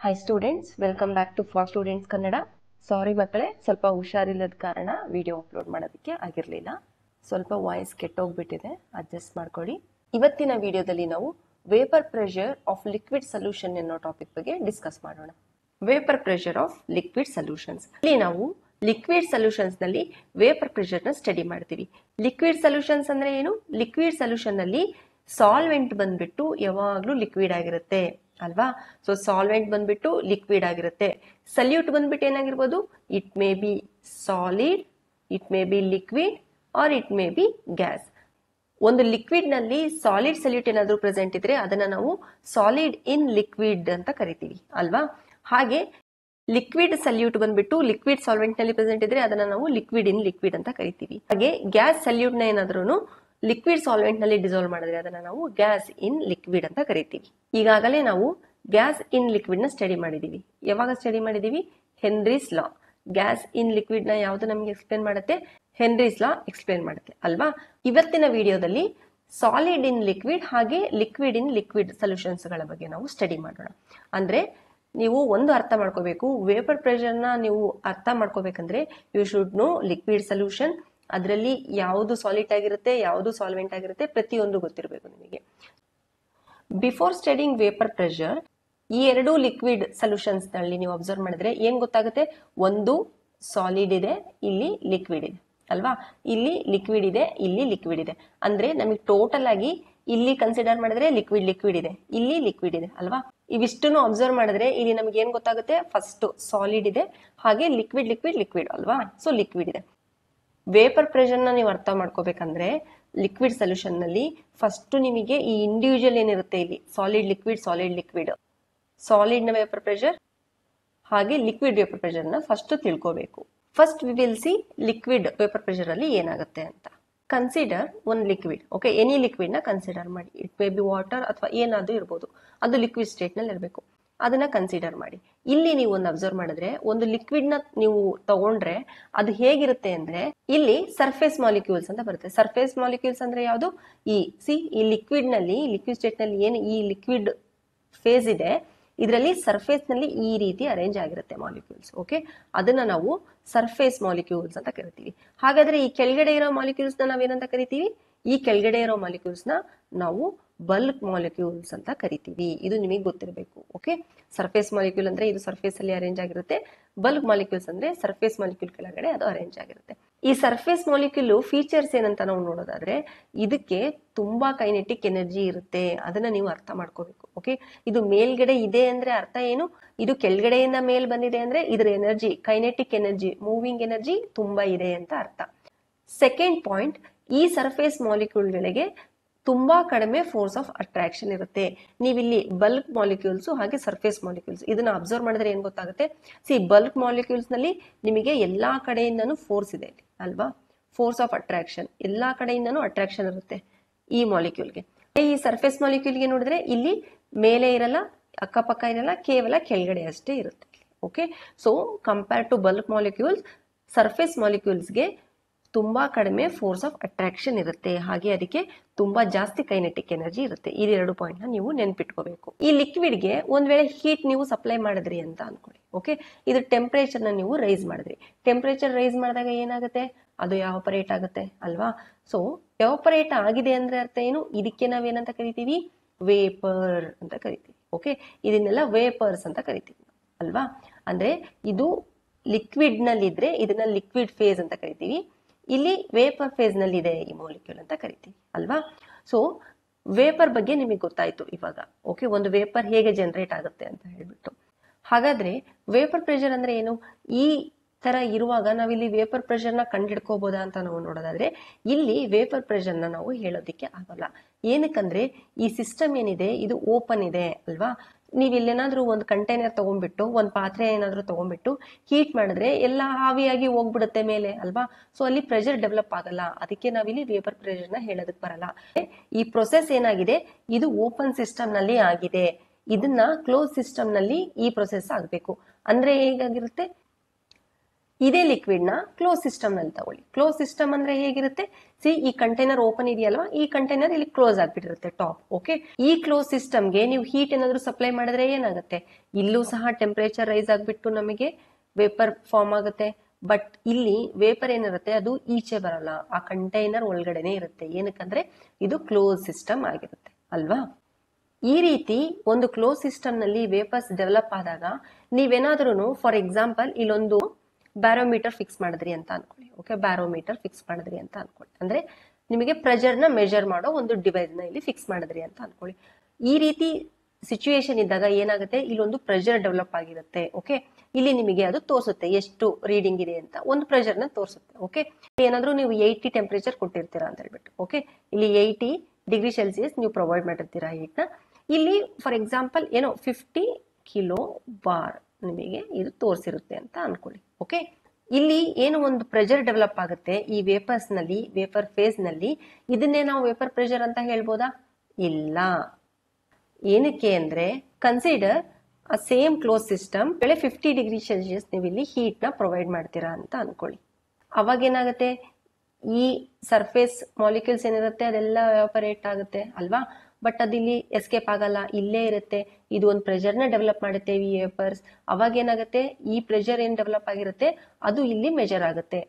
Hi students, welcome back to For Students Kannada. ಸಾರಿ ಮಕ್ಕಳೇ, ಸ್ವಲ್ಪ ಹುಷಾರಿಲ್ಲದ ಕಾರಣ ವಿಡಿಯೋ ಅಪ್ಲೋಡ್ ಮಾಡೋದಕ್ಕೆ ಆಗಿರಲಿಲ್ಲ. ಸ್ವಲ್ಪ ವಾಯ್ಸ್ ಕೆಟ್ಟೋಗ್ಬಿಟ್ಟಿದೆ, ಅಡ್ಜಸ್ಟ್ ಮಾಡ್ಕೊಳ್ಳಿ. ಇವತ್ತಿನ ವಿಡಿಯೋದಲ್ಲಿ ನಾವು vapour pressure of liquid solution ಅನ್ನೋ ಟಾಪಿಕ್ ಬಗ್ಗೆ ಡಿಸ್ಕಸ್ ಮಾಡೋಣ. Vapour pressure of liquid solutions. ಇಲ್ಲಿ ನಾವು ಲಿಕ್ವಿಡ್ ಸೊಲ್ಯೂಷನ್ಸ್ ನಲ್ಲಿ ವೇಪರ್ ಪ್ರೆಷರ್ ನ ಸ್ಟಡಿ ಮಾಡ್ತೀವಿ. ಲಿಕ್ವಿಡ್ ಸೊಲ್ಯೂಷನ್ಸ್ ಅಂದ್ರೆ ಏನು? ಲಿಕ್ವಿಡ್ ಸೊಲ್ಯೂಷನ್ ನಲ್ಲಿ ಸಾಲ್ವೆಂಟ್ ಬಂದ್ಬಿಟ್ಟು ಯಾವಾಗ್ಲೂ ಲಿಕ್ವಿಡ್ ಆಗಿರುತ್ತೆ ಅಲ್ವಾ? ಸೊ ಸಾಲ್ವೆಂಟ್ ಬಂದ್ಬಿಟ್ಟು ಲಿಕ್ವಿಡ್ ಆಗಿರುತ್ತೆ. ಸಲ್ಯೂಟ್ ಬಂದ್ಬಿಟ್ಟು ಏನಾಗಿರ್ಬೋದು? It may be solid, it may be liquid or it may be gas. ಒಂದು ಲಿಕ್ವಿಡ್ ನಲ್ಲಿ ಸಾಲಿಡ್ ಸಲ್ಯೂಟ್ ಏನಾದ್ರೂ ಪ್ರೆಸೆಂಟ್ ಇದ್ರೆ ಅದನ್ನ ನಾವು ಸಾಲಿಡ್ ಇನ್ ಲಿಕ್ವಿಡ್ ಅಂತ ಕರಿತೀವಿ ಅಲ್ವಾ? ಹಾಗೆ ಲಿಕ್ವಿಡ್ ಸಲ್ಯೂಟ್ ಬಂದ್ಬಿಟ್ಟು ಲಿಕ್ವಿಡ್ ಸಾಲ್ವೆಂಟ್ ನಲ್ಲಿ ಪ್ರೆಸೆಂಟ್ ಇದ್ರೆ ಅದನ್ನ ನಾವು ಲಿಕ್ವಿಡ್ ಇನ್ ಲಿಕ್ವಿಡ್ ಅಂತ ಕರಿತೀವಿ. ಹಾಗೆ ಗ್ಯಾಸ್ ಸಲ್ಯೂಟ್ ನ ಏನಾದ್ರೂ ಲಿಕ್ವಿಡ್ ಸಾಲ್ವೆಂಟ್ ನಲ್ಲಿ ಡಿಸಾಲ್ವ್ ಮಾಡಿದ್ರೆ ಅದನ್ನ ನಾವು ಗ್ಯಾಸ್ ಇನ್ ಲಿಕ್ವಿಡ್ ಅಂತ ಕರಿತೀವಿ. ಈಗಾಗಲೇ ನಾವು ಗ್ಯಾಸ್ ಇನ್ ಲಿಕ್ವಿಡ್ ನ ಸ್ಟಡಿ ಮಾಡಿದೀವಿ. ಯಾವಾಗ ಸ್ಟಡಿ ಮಾಡಿದೀವಿ? Henry's law. Gas in liquid ನ ಯಾವ್ದು ನಮಗೆ ಎಕ್ಸ್ಪ್ಲೇನ್ ಮಾಡುತ್ತೆ? ಹೆನ್ರೀಸ್ ಲಾ ಎಕ್ಸ್ಪ್ಲೇನ್ ಮಾಡುತ್ತೆ ಅಲ್ವಾ? ಇವತ್ತಿನ ವಿಡಿಯೋದಲ್ಲಿ ಸಾಲಿಡ್ ಇನ್ ಲಿಕ್ವಿಡ್ ಹಾಗೆ ಲಿಕ್ವಿಡ್ ಇನ್ ಲಿಕ್ವಿಡ್ ಸೊಲ್ಯೂಷನ್ಸ್ ಗಳ ಬಗ್ಗೆ ನಾವು ಸ್ಟಡಿ ಮಾಡೋಣ. ಅಂದ್ರೆ ನೀವು ಒಂದು ಅರ್ಥ ಮಾಡ್ಕೋಬೇಕು, ವೇಪರ್ ಪ್ರೆಷರ್ ನ ನೀವು ಅರ್ಥ ಮಾಡ್ಕೋಬೇಕಂದ್ರೆ you should know liquid solution. ಅದರಲ್ಲಿ ಯಾವುದು ಸಾಲಿಡ್ ಆಗಿರುತ್ತೆ, ಯಾವುದು ಸಾಲ್ವೆಂಟ್ ಆಗಿರುತ್ತೆ, ಪ್ರತಿಯೊಂದು ಗೊತ್ತಿರಬೇಕು ನಿಮಗೆ. ಬಿಫೋರ್ ಸ್ಟಡಿಂಗ್ ವೇಪರ್ ಪ್ರೆಷರ್ ಈ ಎರಡು ಲಿಕ್ವಿಡ್ ಸೊಲ್ಯೂಷನ್ಸ್ ನಲ್ಲಿ ನೀವು ಅಬ್ಸರ್ವ್ ಮಾಡಿದ್ರೆ ಏನ್ ಗೊತ್ತಾಗುತ್ತೆ? ಒಂದು ಸಾಲಿಡ್ ಇದೆ, ಇಲ್ಲಿ ಲಿಕ್ವಿಡ್ ಇದೆ ಅಲ್ವಾ? ಇಲ್ಲಿ ಲಿಕ್ವಿಡ್ ಇದೆ, ಇಲ್ಲಿ ಲಿಕ್ವಿಡ್ ಇದೆ. ಅಂದ್ರೆ ನಮಗೆ ಟೋಟಲ್ ಆಗಿ ಇಲ್ಲಿ ಕನ್ಸಿಡರ್ ಮಾಡಿದ್ರೆ ಲಿಕ್ವಿಡ್ ಇದೆ, ಇಲ್ಲಿ ಲಿಕ್ವಿಡ್ ಇದೆ ಅಲ್ವಾ? ಇವಿಷ್ಟನ್ನು ಅಬ್ಸರ್ವ್ ಮಾಡಿದ್ರೆ ಇಲ್ಲಿ ನಮ್ಗೆ ಏನ್ ಗೊತ್ತಾಗುತ್ತೆ? ಫಸ್ಟ್ ಸಾಲಿಡ್ ಇದೆ, ಹಾಗೆ ಲಿಕ್ವಿಡ್ ಅಲ್ವಾ? ಸೊ ಲಿಕ್ವಿಡ್ ಇದೆ. ವೇಪರ್ ಪ್ರೆಷರ್ ನ ನೀವು ಅರ್ಥ ಮಾಡ್ಕೋಬೇಕಂದ್ರೆ ಲಿಕ್ವಿಡ್ ಸೊಲ್ಯೂಷನ್ ನಲ್ಲಿ ಫಸ್ಟ್ ನಿಮಗೆ ಈ ಇಂಡಿವಿಜುವಲ್ ಏನಿರುತ್ತೆ, ಇಲ್ಲಿ ಸಾಲಿಡ್ ಲಿಕ್ವಿಡ್ ಸಾಲಿಡ್ ನ ವೇಪರ್ ಪ್ರೆಷರ್ ಹಾಗೆ ಲಿಕ್ವಿಡ್ ವೇಪರ್ ಪ್ರೆಷರ್ ನ ಫಸ್ಟ್ ತಿಳ್ಕೋಬೇಕು. First we will see liquid vapour pressure ಅಲ್ಲಿ ಏನಾಗುತ್ತೆ ಅಂತ. Consider one liquid. Okay, any liquid ನ ಕನ್ಸಿಡರ್ ಮಾಡಿ. ಇಟ್ ಮೇ ಬಿ ವಾಟರ್ ಅಥವಾ ಏನಾದ್ರೂ ಇರ್ಬೋದು, ಅದು ಲಿಕ್ವಿಡ್ ಸ್ಟೇಟ್ ನಲ್ಲಿ ಇರಬೇಕು. ಅದನ್ನ ಕನ್ಸಿಡರ್ ಮಾಡಿ. ಇಲ್ಲಿ ನೀವು ಒಂದು ಅಬ್ಸರ್ವ್ ಮಾಡಿದ್ರೆ ಒಂದು ಲಿಕ್ವಿಡ್ ನ ನೀವು ತಗೊಂಡ್ರೆ ಅದು ಹೇಗಿರುತ್ತೆ ಅಂದ್ರೆ ಇಲ್ಲಿ ಸರ್ಫೇಸ್ ಮಾಲಿಕ್ಯೂಲ್ಸ್ ಅಂತ ಬರುತ್ತೆ. ಸರ್ಫೇಸ್ ಮಾಲಿಕ್ಯೂಲ್ಸ್ ಅಂದ್ರೆ ಯಾವುದು? ಈ ಲಿಕ್ವಿಡ್ ನಲ್ಲಿ, ಲಿಕ್ವಿಡ್ ಸ್ಟೇಟ್ ನಲ್ಲಿ ಏನು ಈ ಲಿಕ್ವಿಡ್ ಫೇಸ್ ಇದೆ, ಇದರಲ್ಲಿ ಸರ್ಫೇಸ್ ನಲ್ಲಿ ಈ ರೀತಿ ಅರೇಂಜ್ ಆಗಿರುತ್ತೆ ಮಾಲಿಕ್ಯೂಲ್ಸ್. ಓಕೆ, ಅದನ್ನ ನಾವು ಸರ್ಫೇಸ್ ಮಾಲಿಕ್ಯೂಲ್ಸ್ ಅಂತ ಕರಿತೀವಿ. ಹಾಗಾದ್ರೆ ಈ ಕೆಳಗಡೆ ಇರೋ ಮಾಲಿಕ್ಯೂಲ್ಸ್ ನ ನಾವೇನಂತ ಕರಿತೀವಿ? ಈ ಕೆಳಗಡೆ ಇರೋ ಮಾಲಿಕ್ಯೂಲ್ಸ್ ನ ನಾವು ಬಲ್ಕ್ ಮಾಲಿಕ್ಯೂಲ್ಸ್ ಅಂತ ಕರಿತೀವಿ. ಇದು ನಿಮಗೆ ಗೊತ್ತಿರಬೇಕು. ಓಕೆ, ಸರ್ಫೇಸ್ ಮಾಲಿಕ್ಯೂಲ್ ಅಂದ್ರೆ ಇದು ಸರ್ಫೇಸ್ ಅಲ್ಲಿ ಅರೇಂಜ್ ಆಗಿರುತ್ತೆ. ಬಲ್ಕ್ ಮಾಲಿಕ್ಯೂಲ್ಸ್ ಅಂದ್ರೆ ಸರ್ಫೇಸ್ ಮಾಲಿಕ್ಯೂಲ್ ಕೆಳಗಡೆ ಅದು ಅರೇಂಜ್ ಆಗಿರುತ್ತೆ. ಈ ಸರ್ಫೇಸ್ ಮಾಲಿಕ್ಯೂಲ್ ಫೀಚರ್ಸ್ ಏನಂತ ನಾವು ನೋಡೋದಾದ್ರೆ ಇದಕ್ಕೆ ತುಂಬಾ ಕೈನೆಟಿಕ್ ಎನರ್ಜಿ ಇರುತ್ತೆ. ಅದನ್ನ ನೀವು ಅರ್ಥ ಮಾಡ್ಕೋಬೇಕು. ಓಕೆ, ಇದು ಮೇಲ್ಗಡೆ ಇದೆ ಅಂದ್ರೆ ಅರ್ಥ ಏನು? ಇದು ಕೆಳಗಡೆಯಿಂದ ಮೇಲ್ ಬಂದಿದೆ ಅಂದ್ರೆ ಇದರ energy, kinetic energy, moving energy ತುಂಬಾ ಇದೆ ಅಂತ ಅರ್ಥ. ಸೆಕೆಂಡ್ ಪಾಯಿಂಟ್, ಈ ಸರ್ಫೇಸ್ ಮಾಲಿಕ್ಯೂಲ್ಗಳಿಗೆ ತುಂಬಾ ಕಡಿಮೆ ಫೋರ್ಸ್ ಆಫ್ ಅಟ್ರಾಕ್ಷನ್ ಇರುತ್ತೆ. ನೀವಿಲ್ಲಿ ಬಲ್ಕ್ ಮಾಲಿಕ್ಯೂಲ್ಸ್ ಹಾಗೆ ಸರ್ಫೇಸ್ ಮಾಲಿಕ್ಯೂಲ್ಸ್ ಇದನ್ನ ಅಬ್ಸರ್ವ್ ಮಾಡಿದ್ರೆ ಏನ್ ಗೊತ್ತಾಗುತ್ತೆ? ಬಲ್ಕ್ ಮಾಲಿಕ್ಯೂಲ್ಸ್ ನಲ್ಲಿ ನಿಮಗೆ ಎಲ್ಲಾ ಕಡೆಯಿಂದನೂ ಫೋರ್ಸ್ ಇದೆ ಅಲ್ವಾ? ಫೋರ್ಸ್ ಆಫ್ ಅಟ್ರಾಕ್ಷನ್, ಎಲ್ಲಾ ಕಡೆಯಿಂದನೂ ಅಟ್ರಾಕ್ಷನ್ ಇರುತ್ತೆ ಈ ಮಾಲಿಕ್ಯೂಲ್ಗೆ. ಈ ಸರ್ಫೇಸ್ ಮಾಲಿಕ್ಯೂಲ್ಗೆ ನೋಡಿದ್ರೆ ಇಲ್ಲಿ ಮೇಲೆ ಇರಲ್ಲ, ಅಕ್ಕಪಕ್ಕ ಇರಲ್ಲ, ಕೇವಲ ಕೆಳಗಡೆ ಅಷ್ಟೇ ಇರುತ್ತೆ. Okay, so compare to bulk molecules, surface ಮಾಲಿಕ್ಯೂಲ್ಸ್ಗೆ ತುಂಬಾ ಕಡಿಮೆ ಫೋರ್ಸ್ ಆಫ್ ಅಟ್ರಾಕ್ಷನ್ ಇರುತ್ತೆ, ಹಾಗೆ ಅದಕ್ಕೆ ತುಂಬಾ ಜಾಸ್ತಿ ಕೈನೆಟಿಕ್ ಎನರ್ಜಿ ಇರುತ್ತೆ. ಈ ಎರಡು ಪಾಯಿಂಟ್ ನ ನೀವು ನೆನ್ಪಿಟ್ಕೋಬೇಕು. ಈ ಲಿಕ್ವಿಡ್ಗೆ ಒಂದ್ ವೇಳೆ ಹೀಟ್ ನೀವು ಸಪ್ಲೈ ಮಾಡಿದ್ರಿ ಅಂತ ಅನ್ಕೊಳ್ಳಿ. ಓಕೆ, ಇದು ಟೆಂಪರೇಚರ್ ನ ನೀವು ರೈಸ್ ಮಾಡಿದ್ರಿ. ಟೆಂಪರೇಚರ್ ರೈಸ್ ಮಾಡಿದಾಗ ಏನಾಗುತ್ತೆ? ಅದು ಎವಾಪರೇಟ್ ಆಗುತ್ತೆ ಅಲ್ವಾ? ಸೊ ಎವಾಪರೇಟ್ ಆಗಿದೆ ಅಂದ್ರೆ ಅರ್ಥ ಏನು? ಇದಕ್ಕೆ ನಾವೇನಂತ ಕರಿತೀವಿ? ವೇಪರ್ ಅಂತ ಕರಿತೀವಿ. ಓಕೆ, ಇದನ್ನೆಲ್ಲ ವೇಪರ್ಸ್ ಅಂತ ಕರಿತೀವಿ ಅಲ್ವಾ? ಅಂದ್ರೆ ಇದು ಲಿಕ್ವಿಡ್ ನಲ್ಲಿ ಇದ್ರೆ ಇದನ್ನ ಲಿಕ್ವಿಡ್ ಫೇಸ್ ಅಂತ ಕರಿತೀವಿ. ಇಲ್ಲಿ ವೇಪರ್ ಫೇಸ್ ನಲ್ಲಿ ಇದೆ ಈ ಮಾಲಿಕ್ಯೂಲ್ ಅಂತ ಕರಿತೀವಿ ಅಲ್ವಾ? ಸೊ ವೇಪರ್ ಬಗ್ಗೆ ನಿಮಗೆ ಗೊತ್ತಾಯ್ತು ಇವಾಗ. ಓಕೆ, ಒಂದು ವೇಪರ್ ಹೇಗೆ ಜನರೇಟ್ ಆಗುತ್ತೆ ಅಂತ ಹೇಳ್ಬಿಟ್ಟು. ಹಾಗಾದ್ರೆ ವೇಪರ್ ಪ್ರೆಷರ್ ಅಂದ್ರೆ ಏನು? ಈ ತರ ಇರುವಾಗ ನಾವಿಲ್ಲಿ ವೇಪರ್ ಪ್ರೆಷರ್ ನ ಕಂಡಿಡ್ಕೋಬಹುದಾ ಅಂತ ನಾವು ನೋಡೋದಾದ್ರೆ ಇಲ್ಲಿ ವೇಪರ್ ಪ್ರೆಷರ್ ನ ನಾವು ಹೇಳೋದಿಕ್ಕೆ ಆಗಲ್ಲ. ಏನಕ್ಕಂದ್ರೆ ಈ ಸಿಸ್ಟಮ್ ಏನಿದೆ ಇದು ಓಪನ್ ಇದೆ ಅಲ್ವಾ? ನೀವ್ ಇಲ್ಲೇನಾದ್ರೂ ಒಂದು ಕಂಟೈನರ್ ತಗೊಂಡ್ಬಿಟ್ಟು, ಒಂದ್ ಪಾತ್ರೆ ಏನಾದ್ರೂ ತಗೊಂಡ್ಬಿಟ್ಟು ಹೀಟ್ ಮಾಡಿದ್ರೆ ಎಲ್ಲ ಆವಿಯಾಗಿ ಹೋಗ್ಬಿಡುತ್ತೆ ಮೇಲೆ ಅಲ್ವಾ? ಸೊ ಅಲ್ಲಿ ಪ್ರೆಷರ್ ಡೆವಲಪ್ ಆಗಲ್ಲ. ಅದಕ್ಕೆ ನಾವಿಲ್ಲಿ ವೇಪರ್ ಪ್ರೆಷರ್ ನ ಹೇಳೋದಕ್ ಬರಲ್ಲ. ಈ ಪ್ರೊಸೆಸ್ ಏನಾಗಿದೆ, ಇದು ಓಪನ್ ಸಿಸ್ಟಮ್ ನಲ್ಲಿ ಆಗಿದೆ. ಇದನ್ನ ಕ್ಲೋಸ್ ಸಿಸ್ಟಮ್ ನಲ್ಲಿ ಈ ಪ್ರೊಸೆಸ್ ಆಗ್ಬೇಕು. ಅಂದ್ರೆ ಹೇಗಾಗಿರುತ್ತೆ? ಇದೇ ಲಿಕ್ವಿಡ್ ನ ಕ್ಲೋಸ್ ಸಿಸ್ಟಮ್ ನಲ್ಲಿ ತಗೊಳ್ಳಿ. ಕ್ಲೋಸ್ ಸಿಸ್ಟಮ್ ಅಂದ್ರೆ ಹೇಗಿರುತ್ತೆ, ಸಿ ಈ ಕಂಟೈನರ್ ಓಪನ್ ಇದೆಯಲ್ವಾ, ಈ ಕಂಟೈನರ್ ಇಲ್ಲಿ ಕ್ಲೋಸ್ ಆಗ್ಬಿಟ್ಟಿರುತ್ತೆ ಟಾಪ್. ಓಕೆ, ಈ ಕ್ಲೋಸ್ ಸಿಸ್ಟಮ್ಗೆ ನೀವು ಹೀಟ್ ಏನಾದ್ರು ಸಪ್ಲೈ ಮಾಡಿದ್ರೆ ಏನಾಗುತ್ತೆ, ಇಲ್ಲೂ ಸಹ ಟೆಂಪರೇಚರ್ ರೈಸ್ ಆಗ್ಬಿಟ್ಟು ನಮಗೆ ವೇಪರ್ ಫಾರ್ಮ್ ಆಗುತ್ತೆ. ಬಟ್ ಇಲ್ಲಿ ವೇಪರ್ ಏನಿರುತ್ತೆ ಅದು ಈಚೆ ಬರಲ್ಲ, ಆ ಕಂಟೈನರ್ ಒಳಗಡೆನೆ ಇರುತ್ತೆ. ಏನಕ್ಕಂದ್ರೆ ಇದು ಕ್ಲೋಸ್ ಸಿಸ್ಟಮ್ ಆಗಿರುತ್ತೆ ಅಲ್ವಾ. ಈ ರೀತಿ ಒಂದು ಕ್ಲೋಸ್ ಸಿಸ್ಟಮ್ ನಲ್ಲಿ ವೇಪರ್ಸ್ ಡೆವಲಪ್ ಆದಾಗ ನೀವೇನಾದ್ರೂ ಫಾರ್ ಎಕ್ಸಾಂಪಲ್ ಇಲ್ಲೊಂದು ಬ್ಯಾರೋಮೀಟರ್ ಫಿಕ್ಸ್ ಮಾಡಿದ್ರಿ ಅಂತ ಅನ್ಕೊಳ್ಳಿ. ಓಕೆ, ಬ್ಯಾರೋಮೀಟರ್ ಫಿಕ್ಸ್ ಮಾಡಿದ್ರಿ ಅಂತ ಅನ್ಕೊಳ್ಳಿ, ಅಂದ್ರೆ ನಿಮಗೆ ಪ್ರೆಷರ್ ನ ಮೆಜರ್ ಮಾಡೋ ಒಂದು ಡಿವೈಸ್ ನ ಇಲ್ಲಿ ಫಿಕ್ಸ್ ಮಾಡಿದ್ರಿ ಅಂತ ಅನ್ಕೊಳ್ಳಿ. ಈ ರೀತಿ ಸಿಚುಯೇಷನ್ ಇದ್ದಾಗ ಏನಾಗುತ್ತೆ, ಇಲ್ಲೊಂದು ಪ್ರೆಷರ್ ಡೆವಲಪ್ ಆಗಿರುತ್ತೆ. ಓಕೆ, ಇಲ್ಲಿ ನಿಮಗೆ ಅದು ತೋರಿಸುತ್ತೆ ಎಷ್ಟು ರೀಡಿಂಗ್ ಇದೆ ಅಂತ, ಒಂದು ಪ್ರೆಷರ್ ನ ತೋರಿಸುತ್ತೆ. ಓಕೆ, ಏನಾದ್ರೂ ನೀವು 80 ಟೆಂಪರೇಚರ್ ಕೊಟ್ಟಿರ್ತೀರಾ ಅಂತ ಹೇಳ್ಬಿಟ್ಟು, ಓಕೆ, ಇಲ್ಲಿ 80 ಡಿಗ್ರಿ ಸೆಲ್ಸಿಯಸ್ ನೀವು ಪ್ರೊವೈಡ್ ಮಾಡಿರ್ತೀರಾ ಹೀಟ್ ನ. ಇಲ್ಲಿ ಫಾರ್ ಎಕ್ಸಾಂಪಲ್ ಏನೋ 50 ಕಿಲೋ ಬಾರ್ ನಿಮಗೆ ಇದು ತೋರಿಸಿರುತ್ತೆ ಅಂತ ಅನ್ಕೊಳ್ಳಿ. ಓಕೆ, ಇಲ್ಲಿ ಏನು ಒಂದು ಪ್ರೆಷರ್ ಡೆವಲಪ್ ಆಗುತ್ತೆ ಈ ವೇಪರ್ಸ್ ನಲ್ಲಿ, ವೇಪರ್ ಫೇಸ್ ನಲ್ಲಿ, ಇದನ್ನೇ ನಾವು ವೇಪರ್ ಪ್ರೆಷರ್ ಅಂತ ಹೇಳ್ಬೋದಾ? ಇಲ್ಲ. ಏನಕ್ಕೆ ಅಂದ್ರೆ ಕನ್ಸಿಡರ್ ಆ same close system 50 degree Celsius ನೀವು ಇಲ್ಲಿ ಹೀಟ್ ನ ಪ್ರೊವೈಡ್ ಮಾಡ್ತೀರಾ ಅಂತ ಅನ್ಕೊಳ್ಳಿ. ಅವಾಗ ಏನಾಗುತ್ತೆ, ಈ ಸರ್ಫೇಸ್ ಮಾಲಿಕ್ಯೂಲ್ಸ್ ಏನಿರುತ್ತೆ ಅದೆಲ್ಲ ಎವಾಪರೇಟ್ ಆಗುತ್ತೆ ಅಲ್ವಾ. ಬಟ್ ಅದಿಲ್ಲಿ ಎಸ್ಕೇಪ್ ಆಗಲ್ಲ, ಇಲ್ಲೇ ಇರುತ್ತೆ. ಇದು ಒಂದು ಪ್ರೆಷರ್ ನ ಡೆವಲಪ್ ಮಾಡುತ್ತೆ ಈ ವೇಪರ್ಸ್. ಅವಾಗ ಏನಾಗುತ್ತೆ, ಈ ಪ್ರೆಷರ್ ಏನ್ ಡೆವಲಪ್ ಆಗಿರುತ್ತೆ ಅದು ಇಲ್ಲಿ ಮೆಜರ್ ಆಗುತ್ತೆ.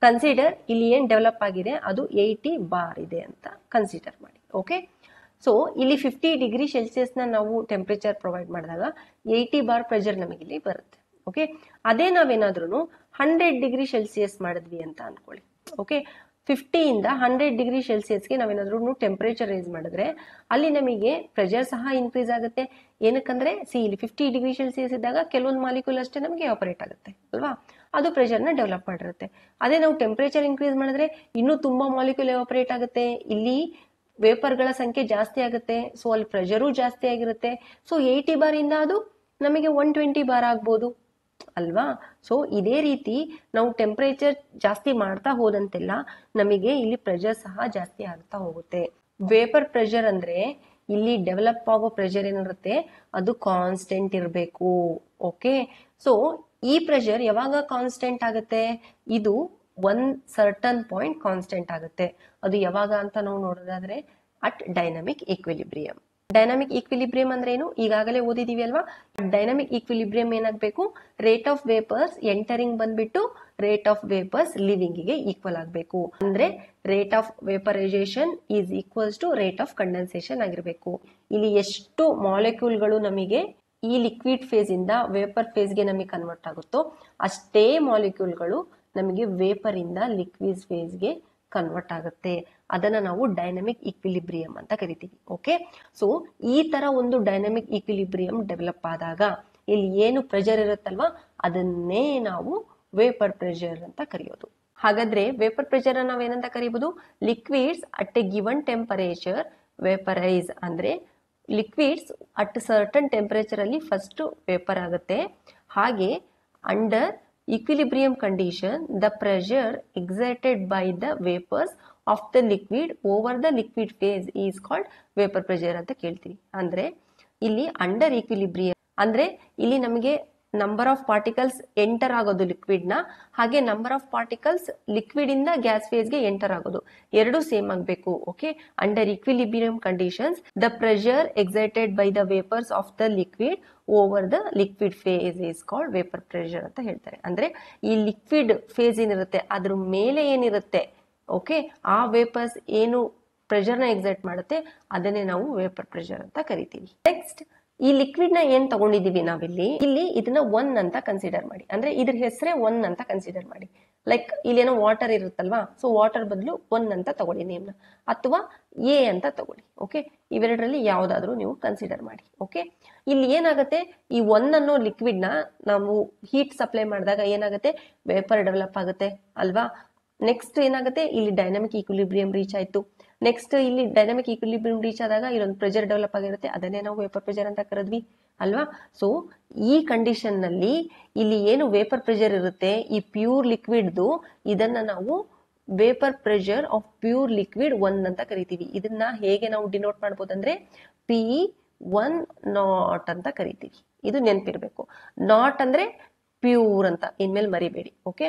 ಕನ್ಸಿಡರ್ ಇಲ್ಲಿ ಏನ್ ಡೆವಲಪ್ ಆಗಿದೆ ಅದು 80 ಬಾರ್ ಇದೆ ಅಂತ ಕನ್ಸಿಡರ್ ಮಾಡಿ. ಓಕೆ, ಸೊ ಇಲ್ಲಿ 50 ಡಿಗ್ರಿ ಸೆಲ್ಸಿಯಸ್ ನ ನಾವು ಟೆಂಪರೇಚರ್ ಪ್ರೊವೈಡ್ ಮಾಡಿದಾಗ 80 ಬಾರ್ ಪ್ರೆಷರ್ ನಮಗೆ ಇಲ್ಲಿ ಬರುತ್ತೆ. ಓಕೆ, ಅದೇ ನಾವೇನಾದ್ರೂ 100 ಡಿಗ್ರಿ ಸೆಲ್ಸಿಯಸ್ ಮಾಡಿದ್ವಿ ಅಂತ ಅನ್ಕೊಳ್ಳಿ. ಓಕೆ, 50 ಇಂದ 100 ಡಿಗ್ರಿ ಸೆಲ್ಸಿಯಸ್ಗೆ ನಾವೇನಾದ್ರೂ ಟೆಂಪರೇಚರ್ ರೈಸ್ ಮಾಡಿದ್ರೆ ಅಲ್ಲಿ ನಮಗೆ ಪ್ರೆಷರ್ ಸಹ ಇನ್ಕ್ರೀಸ್ ಆಗುತ್ತೆ. ಏನಕ್ಕಂದ್ರೆ ಇಲ್ಲಿ 50 ಡಿಗ್ರಿ ಸೆಲ್ಸಿಯಸ್ ಇದ್ದಾಗ ಕೆಲವೊಂದು ಮಾಲಿಕ್ಯೂಲ್ ಅಷ್ಟೇ ನಮಗೆ ಆಪರೇಟ್ ಆಗುತ್ತೆ ಅಲ್ವಾ, ಅದು ಪ್ರೆಷರ್ ನ ಡೆವಲಪ್ ಮಾಡಿರುತ್ತೆ. ಅದೇ ನಾವು ಟೆಂಪರೇಚರ್ ಇನ್ಕ್ರೀಸ್ ಮಾಡಿದ್ರೆ ಇನ್ನೂ ತುಂಬಾ ಮಾಲಿಕ್ಯೂಲ್ ಆಪರೇಟ್ ಆಗುತ್ತೆ, ಇಲ್ಲಿ ವೇಪರ್ ಗಳ ಸಂಖ್ಯೆ ಜಾಸ್ತಿ ಆಗುತ್ತೆ, ಸೊ ಅಲ್ಲಿ ಪ್ರೆಷರು ಜಾಸ್ತಿ ಆಗಿರುತ್ತೆ. ಸೊ 80 ಬಾರ್ ಇಂದ ಅದು ನಮಗೆ 120 ಬಾರ್ ಆಗ್ಬೋದು ಅಲ್ವಾ. ಸೊ ಇದೇ ರೀತಿ ನಾವು ಟೆಂಪರೇಚರ್ ಜಾಸ್ತಿ ಮಾಡ್ತಾ ಹೋದಂತೆಲ್ಲ ನಮಗೆ ಇಲ್ಲಿ ಪ್ರೆಷರ್ ಸಹ ಜಾಸ್ತಿ ಆಗ್ತಾ ಹೋಗುತ್ತೆ. ವೇಪರ್ ಪ್ರೆಷರ್ ಅಂದ್ರೆ ಇಲ್ಲಿ ಡೆವಲಪ್ ಆಗೋ ಪ್ರೆಷರ್ ಏನಿರುತ್ತೆ ಅದು ಕಾನ್ಸ್ಟೆಂಟ್ ಇರಬೇಕು. ಓಕೆ, ಸೊ ಈ ಪ್ರೆಷರ್ ಯಾವಾಗ ಕಾನ್ಸ್ಟೆಂಟ್ ಆಗುತ್ತೆ, ಇದು ಒಂದ್ ಸರ್ಟನ್ ಪಾಯಿಂಟ್ ಕಾನ್ಸ್ಟೆಂಟ್ ಆಗುತ್ತೆ. ಅದು ಯಾವಾಗ ಅಂತ ನಾವು ನೋಡೋದಾದ್ರೆ at dynamic equilibrium. Dynamic equilibrium ಅಂದ್ರೆ ಏನು, ಈಗಾಗಲೇ ಓದಿದೀವಿ ಅಲ್ವಾ. ಡೈನಮಿಕ್ ಈಕ್ವಿಲಿಬ್ರಿಯಂ ಏನಾಗಬೇಕು, ರೇಟ್ ಆಫ್ ವೇಪರ್ಸ್ ಎಂಟರಿಂಗ್ ಬಂದ್ಬಿಟ್ಟು ರೇಟ್ ಆಫ್ ವೇಪರ್ಸ್ ಲಿವಿಂಗ್ ಗೆ ಈಕ್ವಲ್ ಆಗಬೇಕು. ಅಂದ್ರೆ rate of vaporisation is equals to rate of condensation ಆಗಿರಬೇಕು. ಇಲ್ಲಿ ಎಷ್ಟು ಮಾಲಿಕ್ಯೂಲ್ಗಳು ನಮಗೆ ಈ ಲಿಕ್ವಿಡ್ ಫೇಸ್ ಇಂದ ವೇಪರ್ ಫೇಸ್ ಗೆ ನಮಗೆ ಕನ್ವರ್ಟ್ ಆಗುತ್ತೋ ಅಷ್ಟೇ ಮಾಲಿಕ್ಯೂಲ್ಗಳು ನಮಗೆ ವೇಪರ್ ಇಂದ ಲಿಕ್ವಿಡ್ ಫೇಸ್ ಗೆ ಕನ್ವರ್ಟ್ ಆಗುತ್ತೆ. ಅದನ್ನ ನಾವು ಡೈನಮಿಕ್ ಈಕ್ವಿಲಿಬ್ರಿಯಂ ಅಂತ ಕರಿತೀವಿ. ಓಕೆ, ಸೊ ಈ ತರ ಒಂದು ಡೈನಮಿಕ್ ಈಕ್ವಿಲಿಬ್ರಿಯಂ ಡೆವಲಪ್ ಆದಾಗ ಇಲ್ಲಿ ಏನು ಪ್ರೆಷರ್ ಇರುತ್ತಲ್ವಾ ಅದನ್ನೇ ನಾವು ವೇಪರ್ ಪ್ರೆಷರ್ ಅಂತ ಕರೆಯೋದು. ಹಾಗಾದ್ರೆ ವೇಪರ್ ಪ್ರೆಷರ್ ನಾವೇನಂತ ಕರೀಬಹುದು, liquids at a given temperature vaporise. ಅಂದ್ರೆ ಲಿಕ್ವಿಡ್ಸ್ ಅಟ್ ಸರ್ಟನ್ ಟೆಂಪರೇಚರ್ ಅಲ್ಲಿ ಫಸ್ಟ್ ವೇಪರ್ ಆಗುತ್ತೆ. ಹಾಗೆ under equilibrium condition the pressure exerted by the vapors of the liquid over the liquid phase is called vapor pressure ಅಂತ ಕೇಳ್ತೀವಿ. ಅಂದ್ರೆ ಇಲ್ಲಿ under equilibrium ಅಂದ್ರೆ ಇಲ್ಲಿ ನಮಗೆ ನಂಬರ್ ಆಫ್ ಪಾರ್ಟಿಕಲ್ಸ್ ಎಂಟರ್ ಆಗೋದು ಲಿಕ್ವಿಡ್ ನ, ಹಾಗೆ ನಂಬರ್ ಆಫ್ ಪಾರ್ಟಿಕಲ್ಸ್ ಲಿಕ್ವಿಡ್ ಇಂದ ಗ್ಯಾಸ್ ಫೇಸ್ ಗೆ ಎಂಟರ್ ಆಗೋದು ಎರಡು ಸೇಮ್ ಆಗಬೇಕು. Okay, under equilibrium conditions the pressure excited by the vapours of the liquid over the liquid phase is called vapour pressure ಅಂತ ಹೇಳ್ತಾರೆ. ಅಂದ್ರೆ ಈ ಲಿಕ್ವಿಡ್ ಫೇಸ್ ಏನಿರುತ್ತೆ ಅದ್ರ ಮೇಲೆ ಏನಿರುತ್ತೆ ಓಕೆ ಆ ವೇಪರ್ಸ್ ಏನು ಪ್ರೆಷರ್ ನ ಎಕ್ಸೈಟ್ ಮಾಡುತ್ತೆ ಅದನ್ನೇ ನಾವು ವೇಪರ್ ಪ್ರೆಷರ್ ಅಂತ ಕರಿತೀವಿ. ನೆಕ್ಸ್ಟ್ ಈ ಲಿಕ್ವಿಡ್ ನ ಏನ್ ತಗೊಂಡಿದೀವಿ ನಾವಿಲ್ಲಿ, ಇಲ್ಲಿ ಇದನ್ನ 1 ಅಂತ ಕನ್ಸಿಡರ್ ಮಾಡಿ. ಅಂದ್ರೆ ಇದ್ರ ಹೆಸರೇ 1 ಅಂತ ಕನ್ಸಿಡರ್ ಮಾಡಿ. ಲೈಕ್ ಇಲ್ಲೇನೋ ವಾಟರ್ ಇರುತ್ತಲ್ವಾ, ಸೊ ವಾಟರ್ ಬದಲು 1 ಅಂತ ತಗೊಳ್ಳಿ ನೇಮ್ ನ, ಅಥವಾ ಎ ಅಂತ ತಗೊಳ್ಳಿ. ಓಕೆ, ಇವೆರಡರಲ್ಲಿ ಯಾವ್ದಾದ್ರು ನೀವು ಕನ್ಸಿಡರ್ ಮಾಡಿ. ಓಕೆ, ಇಲ್ಲಿ ಏನಾಗುತ್ತೆ, ಈ 1 ಅನ್ನೋ ಲಿಕ್ವಿಡ್ ನ ನಾವು ಹೀಟ್ ಸಪ್ಲೈ ಮಾಡಿದಾಗ ಏನಾಗುತ್ತೆ, ವೇಪರ್ ಡೆವಲಪ್ ಆಗುತ್ತೆ ಅಲ್ವಾ. ನೆಕ್ಸ್ಟ್ ಏನಾಗುತ್ತೆ, ಇಲ್ಲಿ ಡೈನಮಿಕ್ ಈಕ್ವಿಲಿಬ್ರಿಯಂ ರೀಚ್ ಆಯ್ತು. ನೆಕ್ಸ್ಟ್ ಇಲ್ಲಿ ಡೈನಮಿಕ್ ಈಕ್ವಿಲಿಬ್ರಿಯಂ ರೀಚ್ ಆದಾಗ ಇಲ್ಲೊಂದು ಪ್ರೆಷರ್ ಡೆವಲಪ್ ಆಗಿರುತ್ತೆ, ಅದನ್ನೇ ನಾವು ವೇಪರ್ ಪ್ರೆಷರ್ ಅಂತ ಕರೆದ್ವಿ ಅಲ್ವಾ. ಸೊ ಈ ಕಂಡೀಷನ್ ನಲ್ಲಿ ಇಲ್ಲಿ ಏನು ವೇಪರ್ ಪ್ರೆಷರ್ ಇರುತ್ತೆ ಈ ಪ್ಯೂರ್ ಲಿಕ್ವಿಡ್ದು, ಇದನ್ನ ನಾವು vapour pressure of pure liquid 1 ಅಂತ ಕರಿತೀವಿ. ಇದನ್ನ ಹೇಗೆ ನಾವು ಡಿನೋಟ್ ಮಾಡ್ಬೋದಂದ್ರೆ P1 ನಾಟ್ ಅಂತ ಕರಿತೀವಿ. ಇದು ನೆನಪಿರ್ಬೇಕು. ನಾಟ್ ಅಂದ್ರೆ ಪ್ಯೂರ್ ಅಂತ ಇನ್ಮೇಲೆ ಮರಿಬೇಡಿ. ಓಕೆ,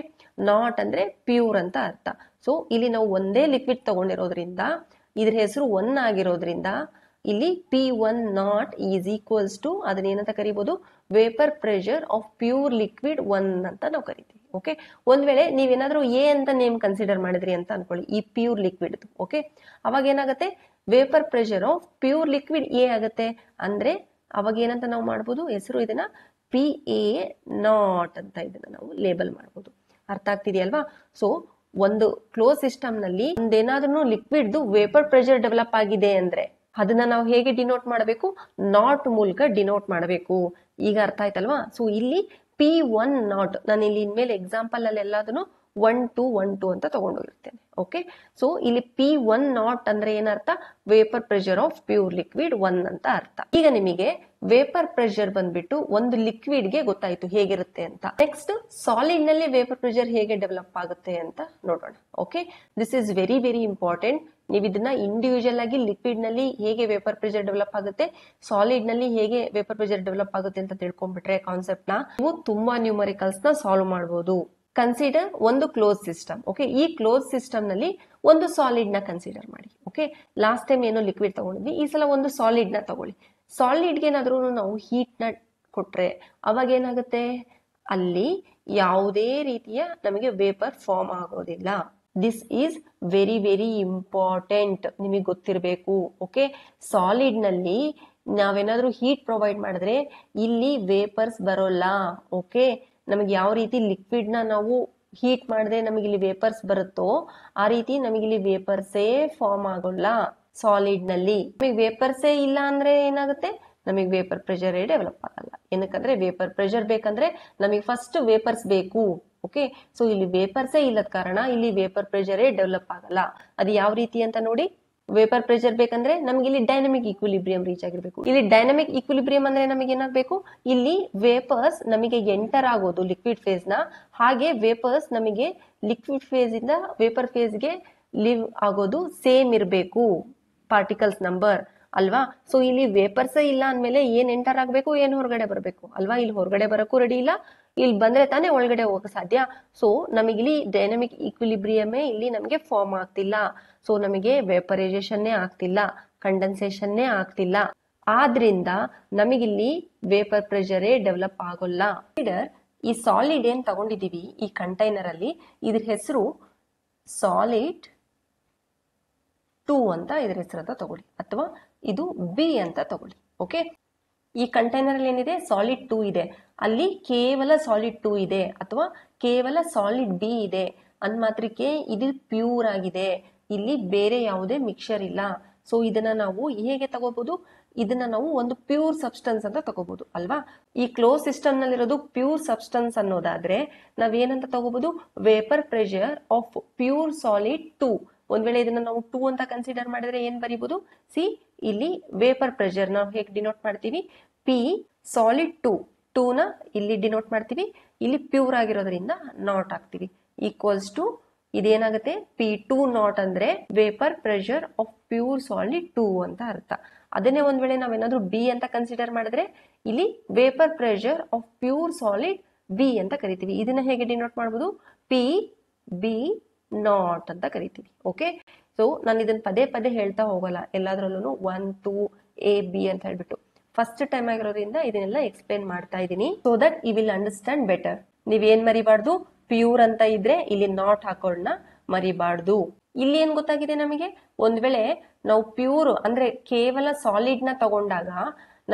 ನಾಟ್ ಅಂದ್ರೆ ಪ್ಯೂರ್ ಅಂತ ಅರ್ಥ. ಸೊ ಇಲ್ಲಿ ನಾವು ಒಂದೇ ಲಿಕ್ವಿಡ್ ತಗೊಂಡಿರೋದ್ರಿಂದ ಇದ್ರ ಹೆಸರು 1 ಆಗಿರೋದ್ರಿಂದ ಇಲ್ಲಿ P1 naught is equals to ಅದನ್ನ ಏನಂತ ಕರಿಬಹುದು, vapour pressure of pure liquid 1 ಅಂತ ನಾವು ಕರಿತೀವಿ. ಓಕೆ, ಒಂದ್ ವೇಳೆ ನೀವೇನಾದ್ರೂ ಎ ಅಂತ ನೇಮ್ ಕನ್ಸಿಡರ್ ಮಾಡಿದ್ರಿ ಅಂತ ಅನ್ಕೊಳ್ಳಿ ಈ ಪ್ಯೂರ್ ಲಿಕ್ವಿಡ್. ಓಕೆ, ಅವಾಗ ಏನಾಗುತ್ತೆ, vapour pressure of pure liquid A ಆಗುತ್ತೆ. ಅಂದ್ರೆ ಅವಾಗ ಏನಂತ ನಾವು ಮಾಡ್ಬೋದು, ಹೆಸರು ಇದನ್ನ PA ನಾಟ್ ಅಂತ ಇದನ್ನ ನಾವು ಲೇಬಲ್ ಮಾಡ್ಬೋದು. ಅರ್ಥ ಆಗ್ತಿದೆಯಲ್ವಾ? ಸೊ ಒಂದು ಕ್ಲೋಸ್ ಸಿಸ್ಟಮ್ ನಲ್ಲಿ ಒಂದೇನಾದ್ರೂ ಲಿಕ್ವಿಡ್ ವೇಪರ್ ಪ್ರೆಷರ್ ಡೆವಲಪ್ ಆಗಿದೆ ಅಂದ್ರೆ ಅದನ್ನ ನಾವು ಹೇಗೆ ಡಿನೋಟ್ ಮಾಡಬೇಕು, ನಾಟ್ ಮೂಲಕ ಡಿನೋಟ್ ಮಾಡಬೇಕು. ಈಗ ಅರ್ಥ ಆಯ್ತಲ್ವಾ? ಸೊ ಇಲ್ಲಿ P1 ನಾಟ್, ನಾನು ಇಲ್ಲಿ ಇನ್ಮೇಲೆ ಎಕ್ಸಾಂಪಲ್ ಅಲ್ಲಿ ಎಲ್ಲಾದನ್ನು 1 2 1 2 ಅಂತ ತಗೊಂಡೋಗಿರ್ತೇನೆ. ಓಕೆ, ಸೊ ಇಲ್ಲಿ P1 ನಾಟ್ ಅಂದ್ರೆ ಏನರ್ಥ, vapour pressure of pure liquid 1 ಅಂತ ಅರ್ಥ. ಈಗ ನಿಮಗೆ ವೇಪರ್ ಪ್ರೆಷರ್ ಬಂದ್ಬಿಟ್ಟು ಒಂದು ಲಿಕ್ವಿಡ್ ಗೆ ಗೊತ್ತಾಯ್ತು ಹೇಗಿರುತ್ತೆ ಅಂತ. ನೆಕ್ಸ್ಟ್ ಸಾಲಿಡ್ ನಲ್ಲಿ ವೇಪರ್ ಪ್ರೆಷರ್ ಹೇಗೆ ಡೆವಲಪ್ ಆಗುತ್ತೆ ಅಂತ ನೋಡೋಣ. Okay, this is very very important. ನೀವು ಇದನ್ನ ಇಂಡಿವಿಜುವಲ್ ಆಗಿ ಲಿಕ್ವಿಡ್ ನಲ್ಲಿ ಹೇಗೆ ವೇಪರ್ ಪ್ರೆಷರ್ ಡೆವಲಪ್ ಆಗುತ್ತೆ, ಸಾಲಿಡ್ ನಲ್ಲಿ ಹೇಗೆ ವೇಪರ್ ಪ್ರೆಷರ್ ಡೆವಲಪ್ ಆಗುತ್ತೆ ಅಂತ ತಿಳ್ಕೊಂಡ್ಬಿಟ್ರೆ ಕಾನ್ಸೆಪ್ಟ್ ನ ನೀವು ತುಂಬಾ ನ್ಯೂಮರಿಕಲ್ಸ್ ನ ಸಾಲ್ವ್ ಮಾಡಬಹುದು. ಕನ್ಸಿಡರ್ ಒಂದು ಕ್ಲೋಸ್ ಸಿಸ್ಟಮ್. ಓಕೆ, ಈ ಕ್ಲೋಸ್ ಸಿಸ್ಟಮ್ ನಲ್ಲಿ ಒಂದು ಸಾಲಿಡ್ ನ ಕನ್ಸಿಡರ್ ಮಾಡಿ. ಓಕೆ, ಲಾಸ್ಟ್ ಟೈಮ್ ಏನೋ ಲಿಕ್ವಿಡ್ ತಗೊಂಡಿದ್ವಿ, ಈ ಸಲ ಒಂದು ಸಾಲಿಡ್ ನ ತಗೊಳ್ಳಿ. ಸಾಲಿಡ್ ಗೆ ಏನಾದ್ರೂ ನಾವು ಹೀಟ್ ನ ಕೊಟ್ರೆ ಅವಾಗ ಏನಾಗುತ್ತೆ, ಅಲ್ಲಿ ಯಾವುದೇ ರೀತಿಯ ನಮಗೆ ವೇಪರ್ ಫಾರ್ಮ್ ಆಗೋದಿಲ್ಲ. This is very very important, ನಿಮಗೆ ಗೊತ್ತಿರಬೇಕು. ಓಕೆ, ಸಾಲಿಡ್ ನಲ್ಲಿ ನಾವೇನಾದ್ರೂ ಹೀಟ್ ಪ್ರೊವೈಡ್ ಮಾಡಿದ್ರೆ ಇಲ್ಲಿ ವೇಪರ್ಸ್ ಬರೋಲ್ಲ. ಓಕೆ, ನಮಗೆ ಯಾವ ರೀತಿ ಲಿಕ್ವಿಡ್ ನ ನಾವು ಹೀಟ್ ಮಾಡಿದ್ರೆ ನಮಗೆ ಇಲ್ಲಿ ವೇಪರ್ಸ್ ಬರುತ್ತೋ ಆ ರೀತಿ ನಮಗೆ ಇಲ್ಲಿ ವೇಪರ್ಸೇ ಫಾರ್ಮ್ ಆಗೋಲ್ಲ ಸಾಲಿಡ್ ನಲ್ಲಿ. ನಮಗೆ ವೇಪರ್ಸೇ ಇಲ್ಲ ಅಂದ್ರೆ ಏನಾಗುತ್ತೆ, ನಮಗೆ ವೇಪರ್ ಪ್ರೆಷರ್ ಡೆವಲಪ್ ಆಗಲ್ಲ. ಏನಕ್ಕಂದ್ರೆ ವೇಪರ್ ಪ್ರೆಷರ್ ಬೇಕಂದ್ರೆ ನಮಗೆ ಫಸ್ಟ್ ವೇಪರ್ಸ್ ಬೇಕು. ಓಕೆ, ಸೊ ಇಲ್ಲಿ ವೇಪರ್ಸೇ ಇಲ್ಲದ ಕಾರಣ ಇಲ್ಲಿ ವೇಪರ್ ಪ್ರೆಷರೇ ಡೆವಲಪ್ ಆಗಲ್ಲ. ಅದು ಯಾವ ರೀತಿ ಅಂತ ನೋಡಿ. ವೇಪರ್ ಪ್ರೆಷರ್ ಬೇಕಂದ್ರೆ ನಮ್ಗೆ ಇಲ್ಲಿ ಡೈನಮಿಕ್ ಈಕ್ವಿಲಿಬ್ರಿಯಂ ರೀಚ್ ಆಗಿರ್ಬೇಕು. ಇಲ್ಲಿ ಡೈನಮಿಕ್ ಈಕ್ವಿಲಿಬ್ರಿಯಂ ಅಂದ್ರೆ ನಮಗೆ ಏನಾಗಬೇಕು, ಇಲ್ಲಿ ವೇಪರ್ಸ್ ನಮಗೆ ಎಂಟರ್ ಆಗೋದು ಲಿಕ್ವಿಡ್ ಫೇಸ್ ನ, ಹಾಗೆ ವೇಪರ್ಸ್ ನಮಗೆ ಲಿಕ್ವಿಡ್ ಫೇಸ್ ಇಂದ ವೇಪರ್ ಫೇಸ್ ಗೆ ಲಿವ್ ಆಗೋದು ಸೇಮ್ ಇರಬೇಕು, ಪಾರ್ಟಿಕಲ್ಸ್ ನಂಬರ್ ಅಲ್ವಾ. ಸೊ ಇಲ್ಲಿ ವೇಪರ್ಸ್ ಇಲ್ಲ ಅಂದ್ಮೇಲೆ ಏನ್ ಎಂಟರ್ ಆಗ್ಬೇಕು, ಏನ್ ಹೊರಗಡೆ ಬರಬೇಕು ಅಲ್ವಾ. ಇಲ್ಲಿ ಹೊರಗಡೆ ಬರಕ್ಕೂ ರೆಡಿ ಇಲ್ಲ, ಇಲ್ಲಿ ಬಂದ್ರೆ ತಾನೇ ಒಳಗಡೆ ಹೋಗಕ್ ಸಾಧ್ಯ. ಸೊ ನಮಗಿಲ್ಲಿ ಡೈನಮಿಕ್ ಈಕ್ವಿಲಿಬ್ರಿಯಮೇ ಇಲ್ಲಿ ನಮಗೆ ಫಾರ್ಮ್ ಆಗ್ತಿಲ್ಲ. ಸೊ ನಮಗೆ ವೇಪರೈಸೇಷನ್ನೇ ಆಗ್ತಿಲ್ಲ, ಕಂಡೆನ್ಸೇಷನ್ನೇ ಆಗ್ತಿಲ್ಲ. ಆದ್ರಿಂದ ನಮಗಿಲ್ಲಿ ವೇಪರ್ ಪ್ರೆಷರೇ ಡೆವಲಪ್ ಆಗೋಲ್ಲ. ಈ ಸಾಲಿಡ್ ಏನ್ ತಗೊಂಡಿದೀವಿ ಈ ಕಂಟೈನರ್ ಅಲ್ಲಿ, ಇದ್ರ ಹೆಸರು ಸಾಲಿಡ್ 2 ಅಂತ ಇದ್ರ ಹೆಸರು ಅಂತ ತಗೊಳ್ಳಿ, ಅಥವಾ ಇದು ಬಿ ಅಂತ ತಗೊಳ್ಳಿ. ಓಕೆ, ಈ ಕಂಟೈನರ್ ಅಲ್ಲಿ ಏನಿದೆ, ಸಾಲಿಡ್ 2 ಇದೆ, ಅಲ್ಲಿ ಕೇವಲ ಸಾಲಿಡ್ 2 ಇದೆ ಅಥವಾ ಕೇವಲ ಸಾಲಿಡ್ ಬಿ ಇದೆ ಅನ್ಮಾತ್ರಕ್ಕೆ ಇದು ಪ್ಯೂರ್ ಆಗಿದೆ, ಇಲ್ಲಿ ಬೇರೆ ಯಾವುದೇ ಮಿಕ್ಸರ್ ಇಲ್ಲ. ಸೊ ಇದನ್ನ ನಾವು ಹೇಗೆ ತಗೋಬಹುದು, ಇದನ್ನ ನಾವು ಒಂದು ಪ್ಯೂರ್ ಸಬ್ಸ್ಟೆನ್ಸ್ ಅಂತ ತಗೋಬಹುದು ಅಲ್ವಾ. ಈ ಕ್ಲೋಸ್ ಸಿಸ್ಟಮ್ ನಲ್ಲಿರೋದು ಪ್ಯೂರ್ ಸಬ್ಸ್ಟೆನ್ಸ್ ಅನ್ನೋದಾದ್ರೆ ನಾವೇನಂತ ತಗೋಬಹುದು, vapour pressure of pure solid 2. ಒಂದ್ ವೇಳೆ ಇದನ್ನ ನಾವು 2 ಅಂತ ಕನ್ಸಿಡರ್ ಮಾಡಿದ್ರೆ ಏನ್ ಬರೀಬಹುದು, ಸಿ ಇಲ್ಲಿ ವೇಪರ್ ಪ್ರೆಷರ್ ನಾವು ಹೇಗೆ ಡಿನೋಟ್ ಮಾಡ್ತೀವಿ, ಪಿ ಸಾಲಿಡ್ 2 ನ ಇಲ್ಲಿ ಡಿನೋಟ್ ಮಾಡ್ತೀವಿ, ಇಲ್ಲಿ ಪ್ಯೂರ್ ಆಗಿರೋದ್ರಿಂದ ನಾಟ್ ಹಾಕ್ತಿವಿ, ಈಕ್ವಲ್ಸ್ ಟು ಇದೇನಾಗುತ್ತೆ P2 ನಾಟ್ ಅಂದ್ರೆ vapour pressure of pure solid 2 ಅಂತ ಅರ್ಥ. ಅದನ್ನೇ ಒಂದ್ ವೇಳೆ ನಾವೇನಾದ್ರೂ ಬಿ ಅಂತ ಕನ್ಸಿಡರ್ ಮಾಡಿದ್ರೆ ಇಲ್ಲಿ vapour pressure of pure solid B ಅಂತ ಕರಿತೀವಿ. ಇದನ್ನ ಹೇಗೆ ಡಿನೋಟ್ ಮಾಡಬಹುದು, ಪಿ ಬಿ ನಾಟ್ ಅಂತ ಕರಿತೀವಿ. ಓಕೆ, ಸೊ ನಾನು ಇದನ್ನ ಪದೇ ಪದೇ ಹೇಳ್ತಾ ಹೋಗಲ್ಲ, ಎಲ್ಲಾದ್ರಲ್ಲೂ 1 2 A B ಅಂತ ಹೇಳ್ಬಿಟ್ಟು. ಫಸ್ಟ್ ಟೈಮ್ ಆಗಿರೋದ್ರಿಂದ ಇದನ್ನೆಲ್ಲ ಎಕ್ಸ್ಪ್ಲೇನ್ ಮಾಡ್ತಾ ಇದ್ದೀನಿ, so that you will understand better. ನೀವೇನ್ ಮರಿಬಾರ್ದು, ಪ್ಯೂರ್ ಅಂತ ಇದ್ರೆ ಇಲ್ಲಿ ನಾಟ್ ಹಾಕೋಣ ಮರಿಬಾರ್ದು. ಇಲ್ಲಿ ಏನ್ ಗೊತ್ತಾಗಿದೆ ನಮಗೆ, ಒಂದ್ ವೇಳೆ ನಾವು ಪ್ಯೂರ್ ಅಂದ್ರೆ ಕೇವಲ ಸಾಲಿಡ್ ನ ತಗೊಂಡಾಗ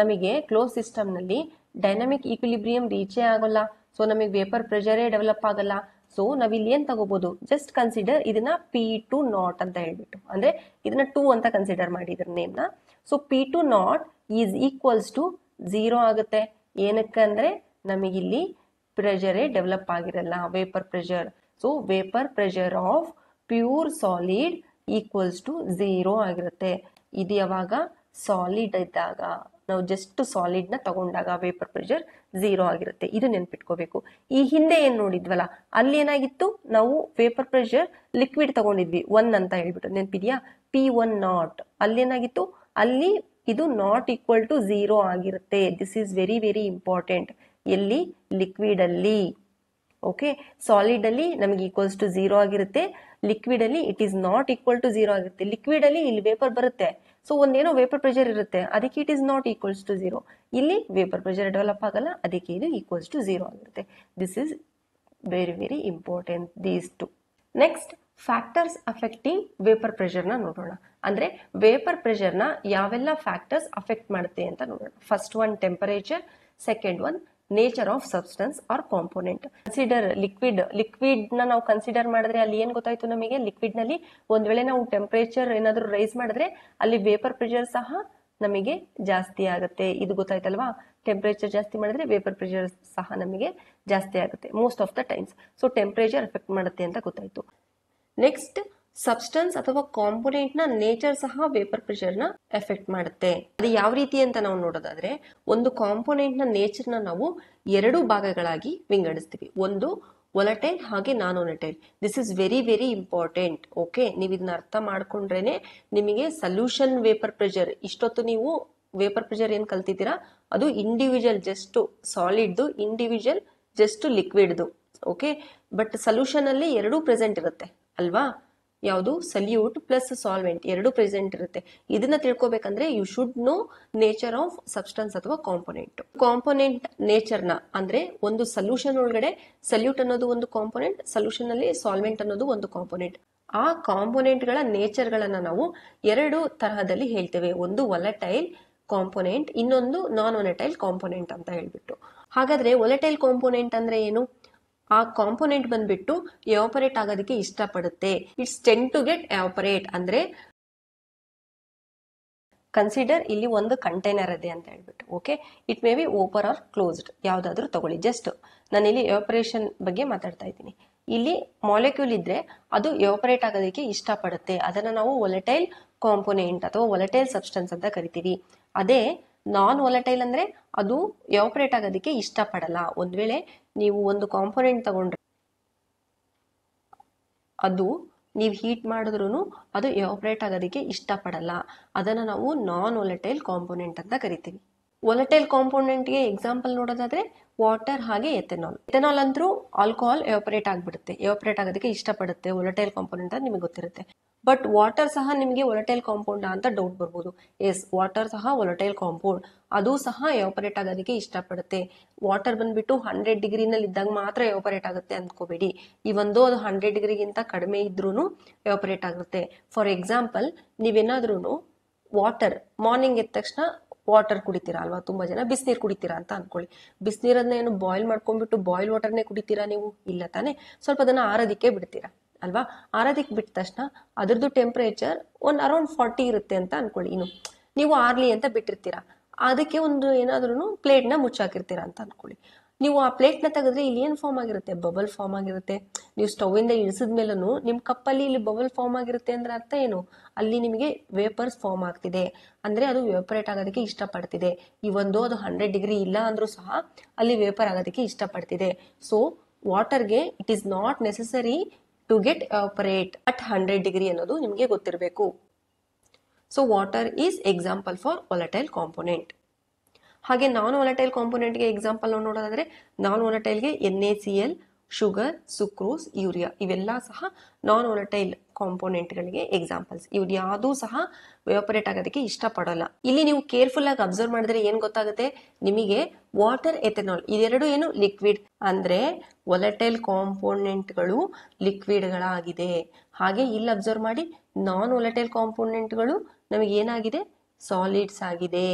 ನಮಗೆ ಕ್ಲೋಸ್ ಸಿಸ್ಟಮ್ ನಲ್ಲಿ ಡೈನಮಿಕ್ ಈಕ್ವಿಲಿಬ್ರಿಯಂ ರೀಚೇ ಆಗೋಲ್ಲ. ಸೊ ನಮಗೆ ವೇಪರ್ ಪ್ರೆಷರೇ ಡೆವಲಪ್ ಆಗಲ್ಲ. ಸೊ ನಾವಿಲ್ಲಿ ಏನ್ ತಗೋಬಹುದು, ಜಸ್ಟ್ ಕನ್ಸಿಡರ್ ಇದನ್ನ P2 ನಾಟ್ ಅಂತ ಹೇಳ್ಬಿಟ್ಟು, ಅಂದ್ರೆ ಇದನ್ನ 2 ಅಂತ ಕನ್ಸಿಡರ್ ಮಾಡಿ ಇದ್ರ ನೇಮ್ ನ. So P2 naught is equals to 0 ಆಗುತ್ತೆ. ಏನಕ್ಕಂದ್ರೆ ನಮಗಿಲ್ಲಿ ಪ್ರೆಷರೇ ಡೆವಲಪ್ ಆಗಿರಲ್ಲ, vapour pressure. So vapour pressure of pure solid equals to 0 ಆಗಿರುತ್ತೆ. ಇದು ಯಾವಾಗ ಸಾಲಿಡ್ ಇದ್ದಾಗ, ನಾವು ಜಸ್ಟ್ ಸಾಲಿಡ್ ನ ತಗೊಂಡಾಗ ವೇಪರ್ ಪ್ರೆಷರ್ 0 ಆಗಿರುತ್ತೆ. ಇದು ನೆನ್ಪಿಟ್ಕೋಬೇಕು. ಈ ಹಿಂದೆ ಏನ್ ನೋಡಿದ್ವಲ್ಲ, ಅಲ್ಲಿ ಏನಾಗಿತ್ತು, ನಾವು ವೇಪರ್ ಪ್ರೆಷರ್ ಲಿಕ್ವಿಡ್ ತಗೊಂಡಿದ್ವಿ 1 ಅಂತ ಹೇಳ್ಬಿಟ್ಟು, ನೆನ್ಪಿದ್ಯಾ, P1 ನಾಟ್. ಅಲ್ಲಿ ಏನಾಗಿತ್ತು, ಅಲ್ಲಿ ಇದು ನಾಟ್ ಈಕ್ವಲ್ ಟು 0 ಆಗಿರುತ್ತೆ. This is very very important. ಎಲ್ಲಿ? ಲಿಕ್ವಿಡ್ ಅಲ್ಲಿ. ಓಕೆ, ಸಾಲಿಡ್ ಅಲ್ಲಿ ನಮಗೆ ಈಕ್ವಲ್ಸ್ ಟು 0 ಆಗಿರುತ್ತೆ, ಲಿಕ್ವಿಡ್ ಅಲ್ಲಿ it is not equal to 0 ಆಗುತ್ತೆ. ಲಿಕ್ವಿಡ್ ಅಲ್ಲಿ ಇಲ್ಲಿ ವೇಪರ್ ಬರುತ್ತೆ, ಸೊ ಒಂದೇನೋ ವೇಪರ್ ಪ್ರೆಷರ್ ಇರುತ್ತೆ, ಅದಕ್ಕೆ it is not equals to 0. ಇಲ್ಲಿ ವೇಪರ್ ಪ್ರೆಷರ್ ಡೆವಲಪ್ ಆಗಲ್ಲ, ಅದಕ್ಕೆ ಇದು ಈಕ್ವಲ್ಸ್ ಟು 0 ಆಗಿರುತ್ತೆ. This is very very important, these two. Next, factors affecting vapour pressure ನ ನೋಡೋಣ. ಅಂದ್ರೆ ವೇಪರ್ ಪ್ರೆಷರ್ ನ ಯಾವೆಲ್ಲ ಫ್ಯಾಕ್ಟರ್ಸ್ ಅಫೆಕ್ಟ್ ಮಾಡುತ್ತೆ ಅಂತ ನೋಡೋಣ. First one temperature, second one nature of substance or component. Consider liquid ನ ನಾವು ಕನ್ಸಿಡರ್ ಮಾಡಿದ್ರೆ ಅಲ್ಲಿ ಏನ್ ಗೊತ್ತಾಯ್ತು ನಮಗೆ? ಲಿಕ್ವಿಡ್ ನಲ್ಲಿ ಒಂದ್ ವೇಳೆ ನಾವು ಟೆಂಪರೇಚರ್ ಏನಾದ್ರು ರೈಸ್ ಮಾಡಿದ್ರೆ ಅಲ್ಲಿ ವೇಪರ್ ಪ್ರೆಷರ್ ಸಹ ನಮಗೆ ಜಾಸ್ತಿ ಆಗುತ್ತೆ. ಇದು ಗೊತ್ತಾಯ್ತಲ್ವಾ? ಟೆಂಪರೇಚರ್ ಜಾಸ್ತಿ ಮಾಡಿದ್ರೆ ವೇಪರ್ ಪ್ರೆಷರ್ ಸಹ ನಮಗೆ ಜಾಸ್ತಿ ಆಗುತ್ತೆ most of the times. So temperature effect ಮಾಡುತ್ತೆ ಅಂತ ಗೊತ್ತಾಯ್ತು. ನೆಕ್ಸ್ಟ್, ಸಬ್ಸ್ಟೆನ್ಸ್ ಅಥವಾ ಕಾಂಪೋನೆಂಟ್ ನ ನೇಚರ್ ಸಹ ವೇಪರ್ ಪ್ರೆಷರ್ ನ ಎಫೆಕ್ಟ್ ಮಾಡುತ್ತೆ. ಅದು ಯಾವ ರೀತಿ ಅಂತ ನಾವು ನೋಡೋದಾದ್ರೆ, ಒಂದು ಕಾಂಪೋನೆಂಟ್ ನ ನೇಚರ್ ನ ನಾವು 2 ಭಾಗಗಳಾಗಿ ವಿಂಗಡಿಸ್ತೀವಿ. ಒಂದು ವೊಲಟೈಲ್ ಹಾಗೆ non volatile. This is very very important. Okay, ನೀವು ಇದನ್ನ ಅರ್ಥ ಮಾಡ್ಕೊಂಡ್ರೇನೆ ನಿಮಗೆ ಸೊಲ್ಯೂಷನ್ ವೇಪರ್ ಪ್ರೆಷರ್, ಇಷ್ಟೊತ್ತು ನೀವು ವೇಪರ್ ಪ್ರೆಷರ್ ಏನ್ ಕಲ್ತಿದ್ದೀರಾ ಅದು individual just solid, individual just ಲಿಕ್ವಿಡ್ದು. ಓಕೆ, ಬಟ್ ಸೊಲ್ಯೂಷನ್ ಅಲ್ಲಿ 2 ಪ್ರೆಸೆಂಟ್ ಇರುತ್ತೆ ಅಲ್ವಾ? ಯಾವುದು? ಸಲ್ಯೂಟ್ ಪ್ಲಸ್ ಸಾಲ್ವೆಂಟ್ 2 ಪ್ರೆಸೆಂಟ್ ಇರುತ್ತೆ. ಇದನ್ನ ತಿಳ್ಕೊಬೇಕಂದ್ರೆ you should know nature of substance ಅಥವಾ ಕಾಂಪೋನೆಂಟ್. ಕಾಂಪೋನೆಂಟ್ ನೇಚರ್ ನ ಅಂದ್ರೆ ಒಂದು ಸೊಲ್ಯೂಷನ್ ಒಳಗಡೆ ಸಲ್ಯೂಟ್ ಅನ್ನೋದು ಒಂದು ಕಾಂಪೋನೆಂಟ್, ಸೊಲ್ಯೂಷನ್ ಅಲ್ಲಿ ಸಾಲ್ವೆಂಟ್ ಅನ್ನೋದು ಒಂದು ಕಾಂಪೋನೆಂಟ್. ಆ ಕಾಂಪೋನೆಂಟ್ ಗಳ ನೇಚರ್ ಗಳನ್ನ ನಾವು 2 ತರಹದಲ್ಲಿ ಹೇಳ್ತೇವೆ. ಒಂದು ವೊಲಟೈಲ್ ಕಾಂಪೋನೆಂಟ್, ಇನ್ನೊಂದು ನಾನ್ ವೊಲಟೈಲ್ ಕಾಂಪೋನೆಂಟ್ ಅಂತ ಹೇಳ್ಬಿಟ್ಟು. ಹಾಗಾದ್ರೆ ವೊಲಟೈಲ್ ಕಾಂಪೋನೆಂಟ್ ಅಂದ್ರೆ ಏನು? ಆ ಕಾಂಪೋನೆಂಟ್ ಬಂದ್ಬಿಟ್ಟು ಎವಾಪರೇಟ್ ಆಗೋದಕ್ಕೆ ಇಷ್ಟಪಡುತ್ತೆ. It's tend to get evaporate. ಅಂದ್ರೆ ಕನ್ಸಿಡರ್ ಇಲ್ಲಿ ಒಂದು ಕಂಟೈನರ್ ಇದೆ ಅಂತ ಹೇಳ್ಬಿಟ್ಟು. Okay, it may be open or closed, ಯಾವ್ದಾದ್ರು ತಗೊಳ್ಳಿ. ಜಸ್ಟ್ ನಾನು ಇಲ್ಲಿ ಎವಾಪರೇಷನ್ ಬಗ್ಗೆ ಮಾತಾಡ್ತಾ ಇದ್ದೀನಿ. ಇಲ್ಲಿ ಮಾಲಿಕ್ಯೂಲ್ ಇದ್ರೆ ಅದು ಎವಾಪರೇಟ್ ಆಗೋದಕ್ಕೆ ಇಷ್ಟಪಡುತ್ತೆ, ಅದನ್ನ ನಾವು ವೊಲಟೈಲ್ ಕಾಂಪೋನೆಂಟ್ ಅಥವಾ ವೊಲಟೈಲ್ ಸಬ್ಸ್ಟೆನ್ಸ್ ಅಂತ ಕರಿತೀವಿ. ಅದೇ ನಾನ್ ವೊಲಟೈಲ್ ಅಂದ್ರೆ ಅದು ಎವಾಪರೇಟ್ ಆಗೋದಕ್ಕೆ ಇಷ್ಟಪಡಲ್ಲ. ಒಂದ್ ವೇಳೆ ನೀವು ಒಂದು ಕಾಂಪೋನೆಂಟ್ ತಗೊಂಡ್ರೆ ಅದು ನೀವು ಹೀಟ್ ಮಾಡಿದ್ರು ಅದು ಎವಾಪರೇಟ್ ಆಗೋದಕ್ಕೆ ಇಷ್ಟಪಡಲ್ಲ, ಅದನ್ನ ನಾವು ನಾನ್ ವೊಲಟೈಲ್ ಕಾಂಪೋನೆಂಟ್ ಅಂತ ಕರಿತೀವಿ. ವೊಲಟೈಲ್ ಕಾಂಪೋನೆಂಟ್ಗೆ ಎಕ್ಸಾಂಪಲ್ ನೋಡೋದಾದ್ರೆ ವಾಟರ್ ಹಾಗೆ ಎಥೆನಾಲ್. ಎಥೆನಾಲ್ ಅಂದ್ರೂ ಆಲ್ಕೋಹಾಲ್ ಎವಾಪರೇಟ್ ಆಗ್ಬಿಡುತ್ತೆ, ಎವಾಪರೇಟ್ ಆಗೋದಕ್ಕೆ ಇಷ್ಟಪಡುತ್ತೆ, ವೊಲಟೈಲ್ ಕಾಂಪೋನೆಂಟ್ ಅಂತ ನಿಮಗೆ ಗೊತ್ತಿರುತ್ತೆ. ಬಟ್ ವಾಟರ್ ಸಹ ನಿಮಗೆ ವೊಲಟೈಲ್ ಕಾಂಪೌಂಡ್ ಅಂತ ಡೌಟ್ ಬರ್ಬೋದು. ಎಸ್, ವಾಟರ್ ಸಹ ವೊಲಟೈಲ್ ಕಾಂಪೌಂಡ್, ಅದು ಸಹ ಎವಾಪರೇಟ್ ಆಗೋದಕ್ಕೆ ಇಷ್ಟಪಡುತ್ತೆ. ವಾಟರ್ ಬಂದ್ಬಿಟ್ಟು 100 ಡಿಗ್ರಿನಲ್ಲಿ ಇದ್ದಾಗ ಮಾತ್ರ ಎವಾಪರೇಟ್ ಆಗುತ್ತೆ ಅಂದ್ಕೋಬೇಡಿ. ಇವೊಂದು ಅದು 100 ಡಿಗ್ರಿಗಿಂತ ಕಡಿಮೆ ಇದ್ರೂ ಎವಾಪರೇಟ್ ಆಗುತ್ತೆ. ಫಾರ್ ಎಕ್ಸಾಂಪಲ್, ನೀವೇನಾದ್ರೂ ವಾಟರ್ ಮಾರ್ನಿಂಗ್ ಎದ್ದ ತಕ್ಷಣ ವಾಟರ್ ಕುಡಿತೀರಾ ಅಲ್ವಾ? ತುಂಬಾ ಜನ ಬಿಸಿನೀರು ಕುಡಿತೀರಾ ಅಂತ ಅನ್ಕೊಳ್ಳಿ. ಬಿಸಿನೀರನ್ನ ಏನು ಬಾಯ್ಲ್ ಮಾಡ್ಕೊಂಡ್ಬಿಟ್ಟು ಬಾಯ್ಲ್ ವಾಟರ್ನೇ ಕುಡಿತೀರಾ ನೀವು? ಇಲ್ಲ ತಾನೆ. ಸ್ವಲ್ಪ ಅದನ್ನ ಆರೋದಕ್ಕೆ ಬಿಡ್ತೀರಾ ಅಲ್ವಾ? ಆರೋದಕ್ಕೆ ಬಿಟ್ಟ ತಕ್ಷಣ ಅದ್ರದ್ದು ಟೆಂಪರೇಚರ್ ಅರೌಂಡ್ 40 ಇರುತ್ತೆ ಅಂತ ಅನ್ಕೊಳ್ಳಿ. ಇನ್ನು ನೀವು ಆರ್ಲಿ ಅಂತ ಬಿಟ್ಟಿರ್ತೀರಾ, ಅದಕ್ಕೆ ಒಂದು ಏನಾದ್ರೂ ಪ್ಲೇಟ್ ನ ಮುಚ್ಚಾಕಿರ್ತೀರಾ ಅಂತ ಅನ್ಕೊಳ್ಳಿ. ನೀವು ಆ ಪ್ಲೇಟ್ ನ ತೆಗೆದ್ರೆ ಇಲ್ಲಿ ಏನ್ ಫಾರ್ಮ್ ಆಗಿರುತ್ತೆ? ಬಬಲ್ ಫಾರ್ಮ್ ಆಗಿರುತ್ತೆ. ನೀವು ಸ್ಟವ್ ಇಂದ ಇಳಿಸಿದ ಮೇಲೂ ನಿಮ್ ಕಪ್ಪಲ್ಲಿ ಇಲ್ಲಿ ಬಬಲ್ ಫಾರ್ಮ್ ಆಗಿರುತ್ತೆ ಅಂದ್ರೆ ಅರ್ಥ ಏನು? ಅಲ್ಲಿ ನಿಮಗೆ ವೇಪರ್ಸ್ ಫಾರ್ಮ್ ಆಗ್ತಿದೆ, ಅಂದ್ರೆ ಅದು ವೇಪರೇಟ್ ಆಗೋದಕ್ಕೆ ಇಷ್ಟಪಡ್ತಿದೆ. ಇವೊಂದು ಅದು 100 ಡಿಗ್ರಿ ಇಲ್ಲ ಅಂದ್ರೂ ಸಹ ಅಲ್ಲಿ ವೇಪರ್ ಆಗೋದಕ್ಕೆ ಇಷ್ಟಪಡ್ತಿದೆ. ಸೊ ವಾಟರ್ಗೆ it is not necessary to get evaporate at 100 degree ಅನ್ನೋದು ನಿಮಗೆ ಗೊತ್ತಿರಬೇಕು. So water is example for volatile component. ಹಾಗೆ ನಾನ್ ವೊಲಟೈಲ್ ಕಾಂಪೋನೆಂಟ್ಗೆ ಎಕ್ಸಾಂಪಲ್ ನೋಡೋದಾದ್ರೆ, ನಾನ್ ವೊಲಟೈಲ್ಗೆ NaCl, ಶುಗರ್, ಸುಕ್ರೋಸ್, ಯೂರಿಯಾ ಇವೆಲ್ಲ ಸಹ ನಾನ್ ವೊಲಟೈಲ್ ಕಾಂಪೋನೆಂಟ್ಗಳಿಗೆ ಎಕ್ಸಾಂಪಲ್ಸ್. ಇವ್ ಯಾವುದೂ ಸಹ ಎವಾಪರೇಟ್ ಆಗೋದಕ್ಕೆ ಇಷ್ಟಪಡಲ್ಲ. ಇಲ್ಲಿ ನೀವು ಕೇರ್ಫುಲ್ ಆಗಿ ಅಬ್ಸರ್ವ್ ಮಾಡಿದ್ರೆ ಏನ್ ಗೊತ್ತಾಗುತ್ತೆ ನಿಮಗೆ? ವಾಟರ್, ಎಥೆನಾಲ್ ಇದೆರಡು ಏನು ಲಿಕ್ವಿಡ್, ಅಂದ್ರೆ ವೊಲಟೈಲ್ ಕಾಂಪೋನೆಂಟ್ಗಳು ಲಿಕ್ವಿಡ್ಗಳಾಗಿದೆ. ಹಾಗೆ ಇಲ್ಲಿ ಅಬ್ಸರ್ವ್ ಮಾಡಿ, ನಾನ್ ವೊಲಟೈಲ್ ಕಾಂಪೋನೆಂಟ್ಗಳು ನಮಗೆ ಏನಾಗಿದೆ? ಸಾಲಿಡ್ಸ್ ಆಗಿದೆ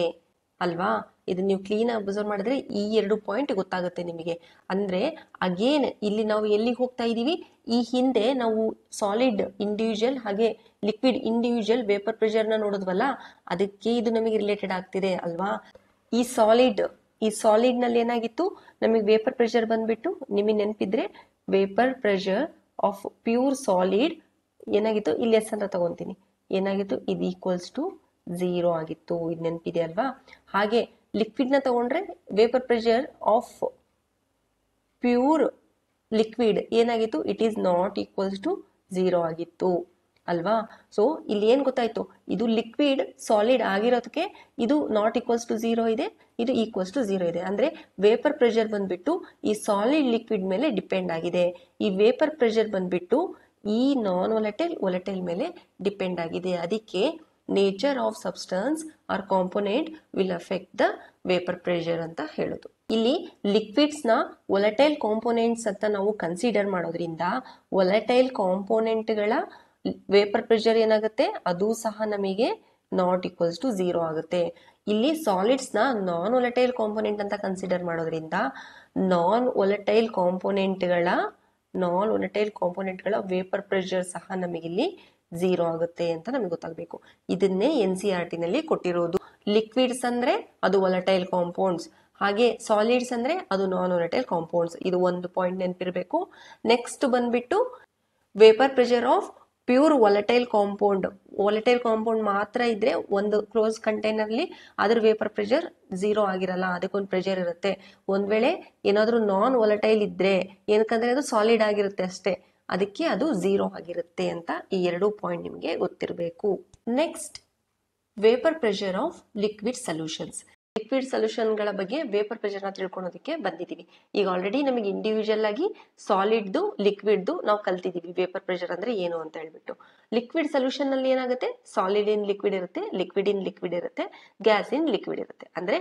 ಅಲ್ವಾ? ಇದನ್ನ ನೀವು ಕ್ಲೀನ್ ಆಗಿ ಅಬ್ಸರ್ವ್ ಮಾಡಿದ್ರೆ ಈ 2 ಪಾಯಿಂಟ್ ಗೊತ್ತಾಗುತ್ತೆ ನಿಮಗೆ. ಅಂದ್ರೆ ಅಗೇನ್ ಇಲ್ಲಿ ನಾವು ಎಲ್ಲಿಗೆ ಹೋಗ್ತಾ ಇದೀವಿ? ಈ ಹಿಂದೆ ನಾವು ಸಾಲಿಡ್ ಇಂಡಿವಿಜುವಲ್ ಹಾಗೆ ಲಿಕ್ವಿಡ್ ಇಂಡಿವಿಜುವಲ್ ವೇಪರ್ ಪ್ರೆಷರ್ ನ ನೋಡಿದ್ವಲ್ಲ, ಅದಕ್ಕೆ ಇದು ನಮಗೆ ರಿಲೇಟೆಡ್ ಆಗ್ತಿದೆ ಅಲ್ವಾ? ಈ ಸಾಲಿಡ್ ನಲ್ಲಿ ಏನಾಗಿತ್ತು? ನಮಗೆ ವೇಪರ್ ಪ್ರೆಷರ್ ಬಂದ್ಬಿಟ್ಟು ನಿಮಗೆ ನೆನಪಿದ್ರೆ vapour pressure of pure solid ಏನಾಗಿತ್ತು? ಇಲ್ಲಿ ಎಸ್ ಅಂತ ತಗೊಂತೀನಿ. ಏನಾಗಿತ್ತು? ಇದು ಈಕ್ವಲ್ಸ್ ಟು 0 ಆಗಿತ್ತು. ಇದು ನೆನಪಿದೆ ಅಲ್ವಾ? ಹಾಗೆ ಲಿಕ್ವಿಡ್ ನ ತಗೊಂಡ್ರೆ vapour pressure of pure liquid ಏನಾಗಿತ್ತು? It is not equals to 0 ಆಗಿತ್ತು. ಅಲ್ವಾ. ಸೊ ಇಲ್ಲಿ ಏನ್ ಗೊತ್ತಾಯ್ತು, ಇದು ಲಿಕ್ವಿಡ್ ಸಾಲಿಡ್ ಆಗಿರೋದಕ್ಕೆ ಇದು ನಾಟ್ ಈಕ್ವಲ್ಸ್ ಟು 0 ಇದೆ, ಇದು ಈಕ್ವಲ್ಸ್ ಟು 0 ಇದೆ. ಅಂದ್ರೆ ವೇಪರ್ ಪ್ರೆಷರ್ ಬಂದ್ಬಿಟ್ಟು ಈ ಸಾಲಿಡ್ ಲಿಕ್ವಿಡ್ ಮೇಲೆ ಡಿಪೆಂಡ್ ಆಗಿದೆ. ಈ ವೇಪರ್ ಪ್ರೆಷರ್ ಬಂದ್ಬಿಟ್ಟು ಈ ನಾನ್ ವೊಲಟೈಲ್ ಮೇಲೆ ಡಿಪೆಂಡ್ ಆಗಿದೆ. ಅದಕ್ಕೆ nature of substance or component will affect the vapour pressure ಅಂತ ಹೇಳೋದು. ಇಲ್ಲಿ ಲಿಕ್ವಿಡ್ಸ್ ನ ವೊಲಟೈಲ್ ಕಾಂಪೋನೆಂಟ್ಸ್ ಅಂತ ನಾವು ಕನ್ಸಿಡರ್ ಮಾಡೋದ್ರಿಂದ ವೊಲಟೈಲ್ ಕಾಂಪೋನೆಂಟ್ಗಳ ವೇಪರ್ ಪ್ರೆಷರ್ ಏನಾಗುತ್ತೆ, ಅದು ಸಹ ನಮಗೆ ನಾಟ್ ಈಕ್ವಲ್ಸ್ ಟು 0 ಆಗುತ್ತೆ. ಇಲ್ಲಿ ಸಾಲಿಡ್ಸ್ ನ ನಾನ್ ವೊಲಟೈಲ್ ಕಾಂಪೋನೆಂಟ್ ಅಂತ ಕನ್ಸಿಡರ್ ಮಾಡೋದ್ರಿಂದ ನಾನ್ ವೊಲಟೈಲ್ ಕಾಂಪೋನೆಂಟ್ಗಳ ವೇಪರ್ ಪ್ರೆಷರ್ ಸಹ ನಮಗಿಲ್ಲಿ 0 ಆಗುತ್ತೆ ಅಂತ ನಮಗೆ ಗೊತ್ತಾಗಬೇಕು. ಇದನ್ನೇ NCERT ನಲ್ಲಿ ಕೊಟ್ಟಿರೋದು. ಲಿಕ್ವಿಡ್ಸ್ ಅಂದ್ರೆ ಅದು ವೊಲಟೈಲ್ ಕಾಂಪೌಂಡ್ಸ್, ಹಾಗೆ ಸಾಲಿಡ್ಸ್ ಅಂದ್ರೆ ಅದು ನಾನ್ ವೊಲಟೈಲ್ ಕಾಂಪೌಂಡ್ಸ್. ಇದು ಒಂದು ಪಾಯಿಂಟ್ ನೆನಪಿರಬೇಕು. ನೆಕ್ಸ್ಟ್ ಬಂದ್ಬಿಟ್ಟು vapour pressure of pure volatile compound ಮಾತ್ರ ಇದ್ರೆ ಒಂದು ಕ್ಲೋಸ್ ಕಂಟೈನರ್ಲಿ ಅದ್ರ ವೇಪರ್ ಪ್ರೆಷರ್ 0 ಆಗಿರಲ್ಲ, ಅದಕ್ಕೊಂದು ಪ್ರೆಷರ್ ಇರುತ್ತೆ. ಒಂದ್ ವೇಳೆ ಏನಾದ್ರೂ ನಾನ್ ವೊಲಟೈಲ್ ಇದ್ರೆ ಏನಕ್ಕಂದ್ರೆ ಅದು ಸಾಲಿಡ್ ಆಗಿರುತ್ತೆ ಅಷ್ಟೇ, ಅದಕ್ಕೆ ಅದು 0 ಆಗಿರುತ್ತೆ ಅಂತ ಈ 2 ಪಾಯಿಂಟ್ ನಿಮಗೆ ಗೊತ್ತಿರಬೇಕು. Next vapour pressure of liquid solutions. Liquid ಸೊಲ್ಯೂಷನ್ಗಳ ಬಗ್ಗೆ ವೇಪರ್ ಪ್ರೆಷರ್ ನ ತಿಳ್ಕೊಳ್ಳೋದಕ್ಕೆ ಬಂದಿದ್ದೀವಿ. ಈಗ ಆಲ್ರೆಡಿ ನಮಗೆ ಇಂಡಿವಿಜುವಲ್ ಆಗಿ ಸಾಲಿಡ್ದು ಲಿಕ್ವಿಡ್ದು ನಾವು ಕಲ್ತಿದೀವಿ ವೇಪರ್ ಪ್ರೆಷರ್ ಅಂದ್ರೆ ಏನು ಅಂತ ಹೇಳ್ಬಿಟ್ಟು. ಲಿಕ್ವಿಡ್ ಸೊಲ್ಯೂಷನ್ ನಲ್ಲಿ ಏನಾಗುತ್ತೆ, ಸಾಲಿಡ್ ಇನ್ ಲಿಕ್ವಿಡ್ ಇರುತ್ತೆ, ಲಿಕ್ವಿಡ್ ಇನ್ ಲಿಕ್ವಿಡ್ ಇರುತ್ತೆ, ಗ್ಯಾಸ್ ಇನ್ ಲಿಕ್ವಿಡ್ ಇರುತ್ತೆ. ಅಂದ್ರೆ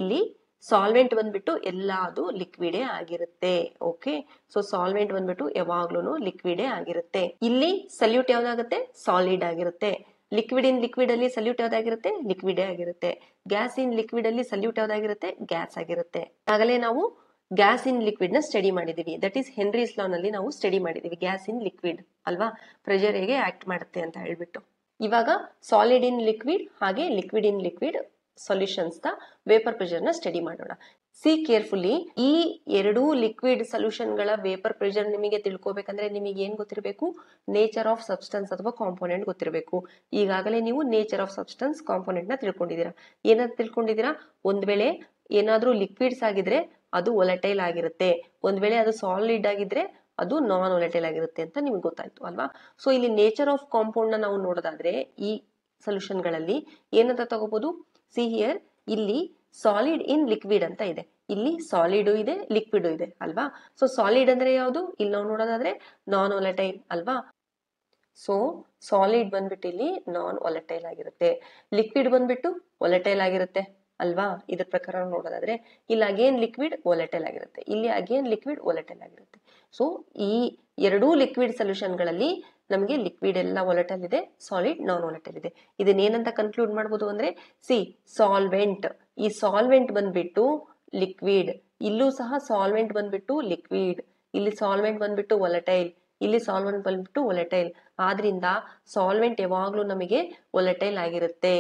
ಇಲ್ಲಿ ಸಾಲ್ವೆಂಟ್ ಬಂದ್ಬಿಟ್ಟು ಎಲ್ಲಾದು ಲಿಕ್ವಿಡೇ ಆಗಿರುತ್ತೆ. ಓಕೆ, ಸೊ ಸಾಲ್ವೆಂಟ್ ಬಂದ್ಬಿಟ್ಟು ಯಾವಾಗ್ಲೂ ಲಿಕ್ವಿಡೇ ಆಗಿರುತ್ತೆ. ಇಲ್ಲಿ ಸಲ್ಯೂಟ್ ಯಾವ್ದಾಗುತ್ತೆ, ಸಾಲಿಡ್ ಆಗಿರುತ್ತೆ. ಲಿಕ್ವಿಡ್ ಇನ್ ಲಿಕ್ವಿಡ್ ಅಲ್ಲಿ ಸಲ್ಯೂಟ್ ಯಾವ್ದಾಗಿರುತ್ತೆ, ಲಿಕ್ವಿಡೇ ಆಗಿರುತ್ತೆ. ಗ್ಯಾಸ್ ಇನ್ ಲಿಕ್ವಿಡ್ ಅಲ್ಲಿ ಸಲ್ಯೂಟ್ ಯಾವ್ದಾಗಿರುತ್ತೆ, ಗ್ಯಾಸ್ ಆಗಿರುತ್ತೆ. ಆಗಲೇ ನಾವು ಗ್ಯಾಸ್ ಇನ್ ಲಿಕ್ವಿಡ್ ನ ಸ್ಟಡಿ ಮಾಡಿದೀವಿ. ದಟ್ ಈಸ್ ಹೆನ್ರೀಸ್ ಲಾ ನಲ್ಲಿ ನಾವು ಸ್ಟಡಿ ಮಾಡಿದೀವಿ ಗ್ಯಾಸ್ ಇನ್ ಲಿಕ್ವಿಡ್ ಅಲ್ವಾ, ಪ್ರೆಷರ್ ಹೇಗೆ ಆಕ್ಟ್ ಮಾಡುತ್ತೆ ಅಂತ ಹೇಳ್ಬಿಟ್ಟು. ಇವಾಗ ಸಾಲಿಡ್ ಇನ್ ಲಿಕ್ವಿಡ್ ಹಾಗೆ liquid in liquid solutions the vapour pressure ನ ಸ್ಟಡಿ ಮಾಡೋಣ. ಸಿ ಕೇರ್ಫುಲಿ, ಈ ಎರಡೂ ಲಿಕ್ವಿಡ್ ಸೊಲ್ಯೂಷನ್ ಗಳ ವೇಪರ್ ಪ್ರೆಷರ್ ನಿಮಗೆ ತಿಳ್ಕೊಬೇಕಂದ್ರೆ ನಿಮಗೆ ಏನ್ ಗೊತ್ತಿರಬೇಕು, ನೇಚರ್ ಆಫ್ ಸಬ್ಸ್ಟೆನ್ಸ್ ಅಥವಾ ಕಾಂಪೋನೆಂಟ್ ಗೊತ್ತಿರಬೇಕು. ಈಗಾಗಲೇ ನೀವು ನೇಚರ್ ಆಫ್ ಸಬ್ಸ್ಟೆನ್ಸ್ ಕಾಂಪೋನೆಂಟ್ ನ ತಿಳ್ಕೊಂಡಿದ್ದೀರಾ. ಏನಾದ್ರು ತಿಳ್ಕೊಂಡಿದ್ದೀರಾ, ಒಂದ್ ವೇಳೆ ಏನಾದ್ರೂ ಲಿಕ್ವಿಡ್ಸ್ ಆಗಿದ್ರೆ ಅದು ವೊಲಟೈಲ್ ಆಗಿರುತ್ತೆ, ಒಂದ್ ವೇಳೆ ಅದು ಸಾಲಿಡ್ ಆಗಿದ್ರೆ ಅದು ನಾನ್ ವೊಲಟೈಲ್ ಆಗಿರುತ್ತೆ ಅಂತ ನಿಮ್ಗೆ ಗೊತ್ತಾಯ್ತು ಅಲ್ವಾ. ಸೊ ಇಲ್ಲಿ ನೇಚರ್ ಆಫ್ ಕಾಂಪೌಂಡ್ ನ ನಾವು ನೋಡೋದಾದ್ರೆ ಈ ಸೊಲ್ಯೂಷನ್ ಗಳಲ್ಲಿ ಏನಂತ ತಗೋಬಹುದು, ಸಿ ಹಿಯರ್, ಇಲ್ಲಿ ಸಾಲಿಡ್ ಇನ್ ಲಿಕ್ವಿಡ್ ಅಂತ ಇದೆ, ಇಲ್ಲಿ ಸಾಲಿಡ್ ಇದೆ ಲಿಕ್ವಿಡ್ ಇದೆ ಅಲ್ವಾ. ಸೊ ಸಾಲಿಡ್ ಅಂದ್ರೆ ಯಾವುದು, ಇಲ್ಲಿ ನಾವು ನೋಡೋದಾದ್ರೆ ನಾನ್ ವೊಲಟೈಲ್ ಅಲ್ವಾ. ಸೊ ಸಾಲಿಡ್ ಬಂದ್ಬಿಟ್ಟು ಇಲ್ಲಿ ನಾನ್ ವೊಲಟೈಲ್ ಆಗಿರುತ್ತೆ, ಲಿಕ್ವಿಡ್ ಬಂದ್ಬಿಟ್ಟು ವೊಲಟೈಲ್ ಆಗಿರುತ್ತೆ ಅಲ್ವಾ. ಇದ್ರ ಪ್ರಕಾರ ನೋಡೋದಾದ್ರೆ ಇಲ್ಲಿ ಅಗೇನ್ ಲಿಕ್ವಿಡ್ ವೊಲಟೈಲ್ ಆಗಿರುತ್ತೆ, ಇಲ್ಲಿ ಅಗೇನ್ ಲಿಕ್ವಿಡ್ ವೊಲಟೈಲ್ ಆಗಿರುತ್ತೆ. ಸೊ ಈ ಎರಡೂ ಲಿಕ್ವಿಡ್ ಸೊಲ್ಯೂಷನ್ ಗಳಲ್ಲಿ ನಮಗೆ ಲಿಕ್ವಿಡ್ ಎಲ್ಲ ವೊಲಟೈಲ್ ಇದೆ, ಸಾಲಿಡ್ ನಾನ್ ವೊಲಟೈಲ್ ಇದೆ. ಇದನ್ನೇನಂತ ಕನ್ಕ್ಲೂಡ್ ಮಾಡ್ಬೋದು ಅಂದ್ರೆ, ಸಿ ಸಾಲ್ವೆಂಟ್, ಈ ಸಾಲ್ವೆಂಟ್ ಬಂದ್ಬಿಟ್ಟು ಲಿಕ್ವಿಡ್, ಇಲ್ಲೂ ಸಹ ಸಾಲ್ವೆಂಟ್ ಬಂದ್ಬಿಟ್ಟು ಲಿಕ್ವಿಡ್, ಇಲ್ಲಿ ಸಾಲ್ವೆಂಟ್ ಬಂದ್ಬಿಟ್ಟು ವೊಲಟೈಲ್, ಇಲ್ಲಿ ಸಾಲ್ವೆಂಟ್ ಬಂದ್ಬಿಟ್ಟು ವೊಲಟೈಲ್. ಆದ್ರಿಂದ ಸಾಲ್ವೆಂಟ್ ಯಾವಾಗ್ಲೂ ನಮಗೆ ವೊಲಟೈಲ್ ಆಗಿರುತ್ತೆ